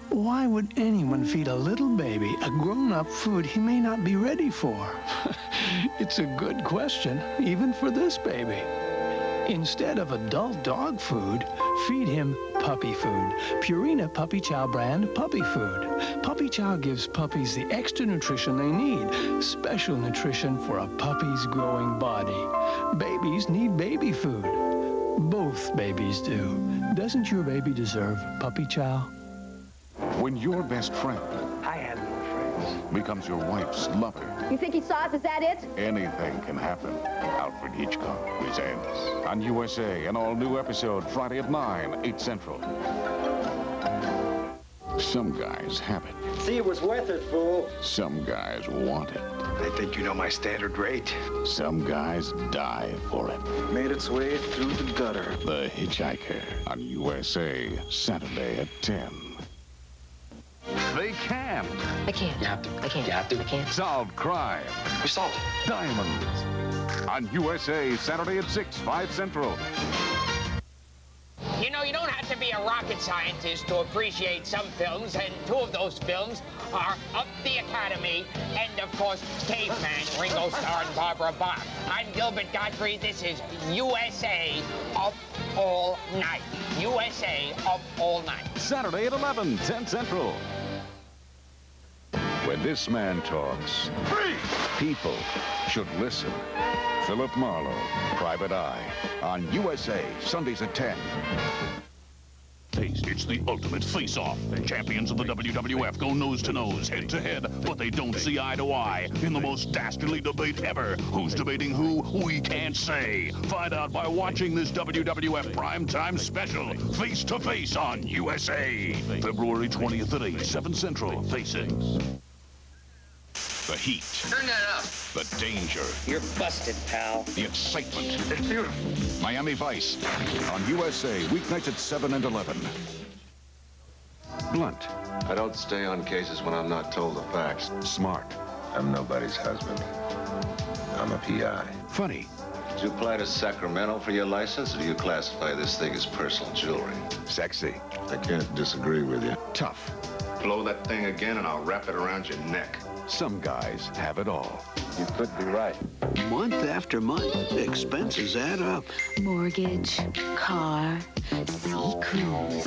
Why would anyone feed a little baby a grown-up food he may not be ready for? It's a good question, even for this baby. Instead of adult dog food, feed him puppy food. Purina Puppy Chow brand puppy food. Puppy Chow gives puppies the extra nutrition they need. Special nutrition for a puppy's growing body. Babies need baby food. Both babies do. Doesn't your baby deserve Puppy Chow? When your best friend I have no friends. becomes your wife's lover, You think he saw us? Is that it? anything can happen. Alfred Hitchcock presents on USA, an all-new episode Friday at 9, 8 Central. Some guys have it. See, it was worth it, fool. Some guys want it. I think you know my standard rate. Some guys die for it. Made its way through the gutter. The Hitchhiker on USA, Saturday at 10. They can. I can't. You have to. I can't. You have to. I can't. Solve crime. We solved it. Diamonds. On USA, Saturday at 6, 5 Central. You know, you don't have to be a rocket scientist to appreciate some films, and two of those films are Up the Academy and, of course, Caveman, Ringo Starr and Barbara Bach. I'm Gilbert Godfrey. This is USA Up All Night. USA Up All Night. Saturday at 11, 10 Central. When this man talks, people should listen. Philip Marlowe, Private Eye, on USA, Sundays at 10. It's the ultimate face-off. The champions of the WWF go nose-to-nose, head-to-head, but they don't see eye-to-eye in the most dastardly debate ever. Who's debating who? We can't say. Find out by watching this WWF primetime special, Face to Face on USA. February 20th at 8, 7 Central. Face it. The heat. Turn that up. The danger. You're busted, pal. The excitement. It's beautiful. Miami Vice on USA, weeknights at 7 and 11. Blunt. I don't stay on cases when I'm not told the facts. Smart. I'm nobody's husband. I'm a PI. Funny. Did you apply to Sacramento for your license, or do you classify this thing as personal jewelry? Sexy. I can't disagree with you. Tough. Blow that thing again, and I'll wrap it around your neck. Some guys have it all. You could be right. Month after month, expenses add up. Mortgage, car, sea cruise.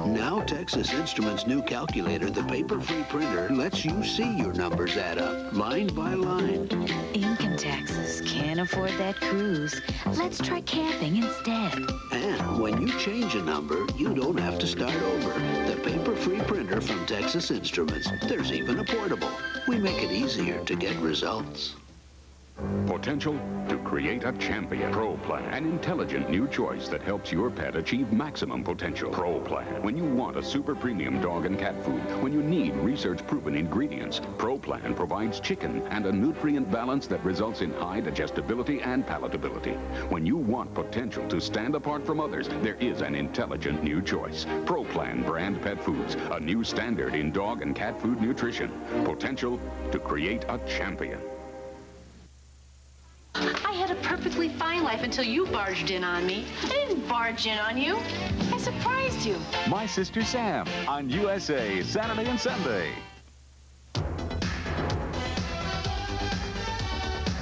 Now Texas Instruments' new calculator, the paper-free printer, lets you see your numbers add up, line by line. Income taxes, can't afford that cruise. Let's try camping instead. And when you change a number, you don't have to start over. The paper-free printer from Texas Instruments. There's even a portable. We make it easier to get results. Potential to create a champion. Pro Plan, an intelligent new choice that helps your pet achieve maximum potential. Pro Plan, when you want a super premium dog and cat food, when you need research-proven ingredients, Pro Plan provides chicken and a nutrient balance that results in high digestibility and palatability. When you want potential to stand apart from others, there is an intelligent new choice. Pro Plan brand pet foods, a new standard in dog and cat food nutrition. Potential to create a champion. I had a perfectly fine life until you barged in on me. I didn't barge in on you. I surprised you. My Sister Sam on USA, Saturday and Sunday.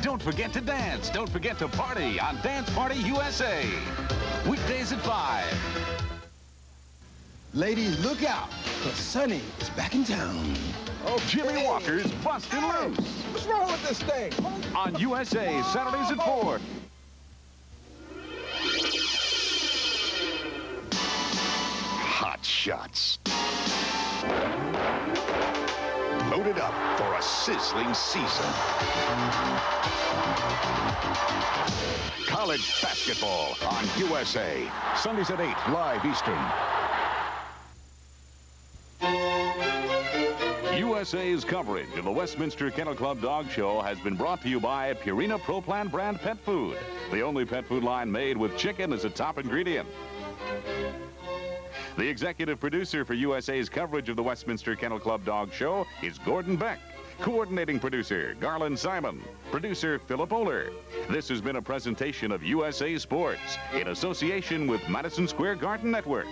Don't forget to dance. Don't forget to party on Dance Party USA. weekdays at 5. Ladies, look out, because Sonny is back in town. Oh, Jimmy Walker's Bustin' Loose. What's wrong with this thing? On USA, Saturdays at 4. Hot shots. Loaded up for a sizzling season. College basketball on USA. Sundays at 8, live Eastern. USA's coverage of the Westminster Kennel Club Dog Show has been brought to you by Purina Pro Plan brand pet food, the only pet food line made with chicken as a top ingredient. The executive producer for USA's coverage of the Westminster Kennel Club Dog Show is Gordon Beck. Coordinating producer, Garland Simon. Producer, Philip Oler. This has been a presentation of USA Sports in association with Madison Square Garden Network.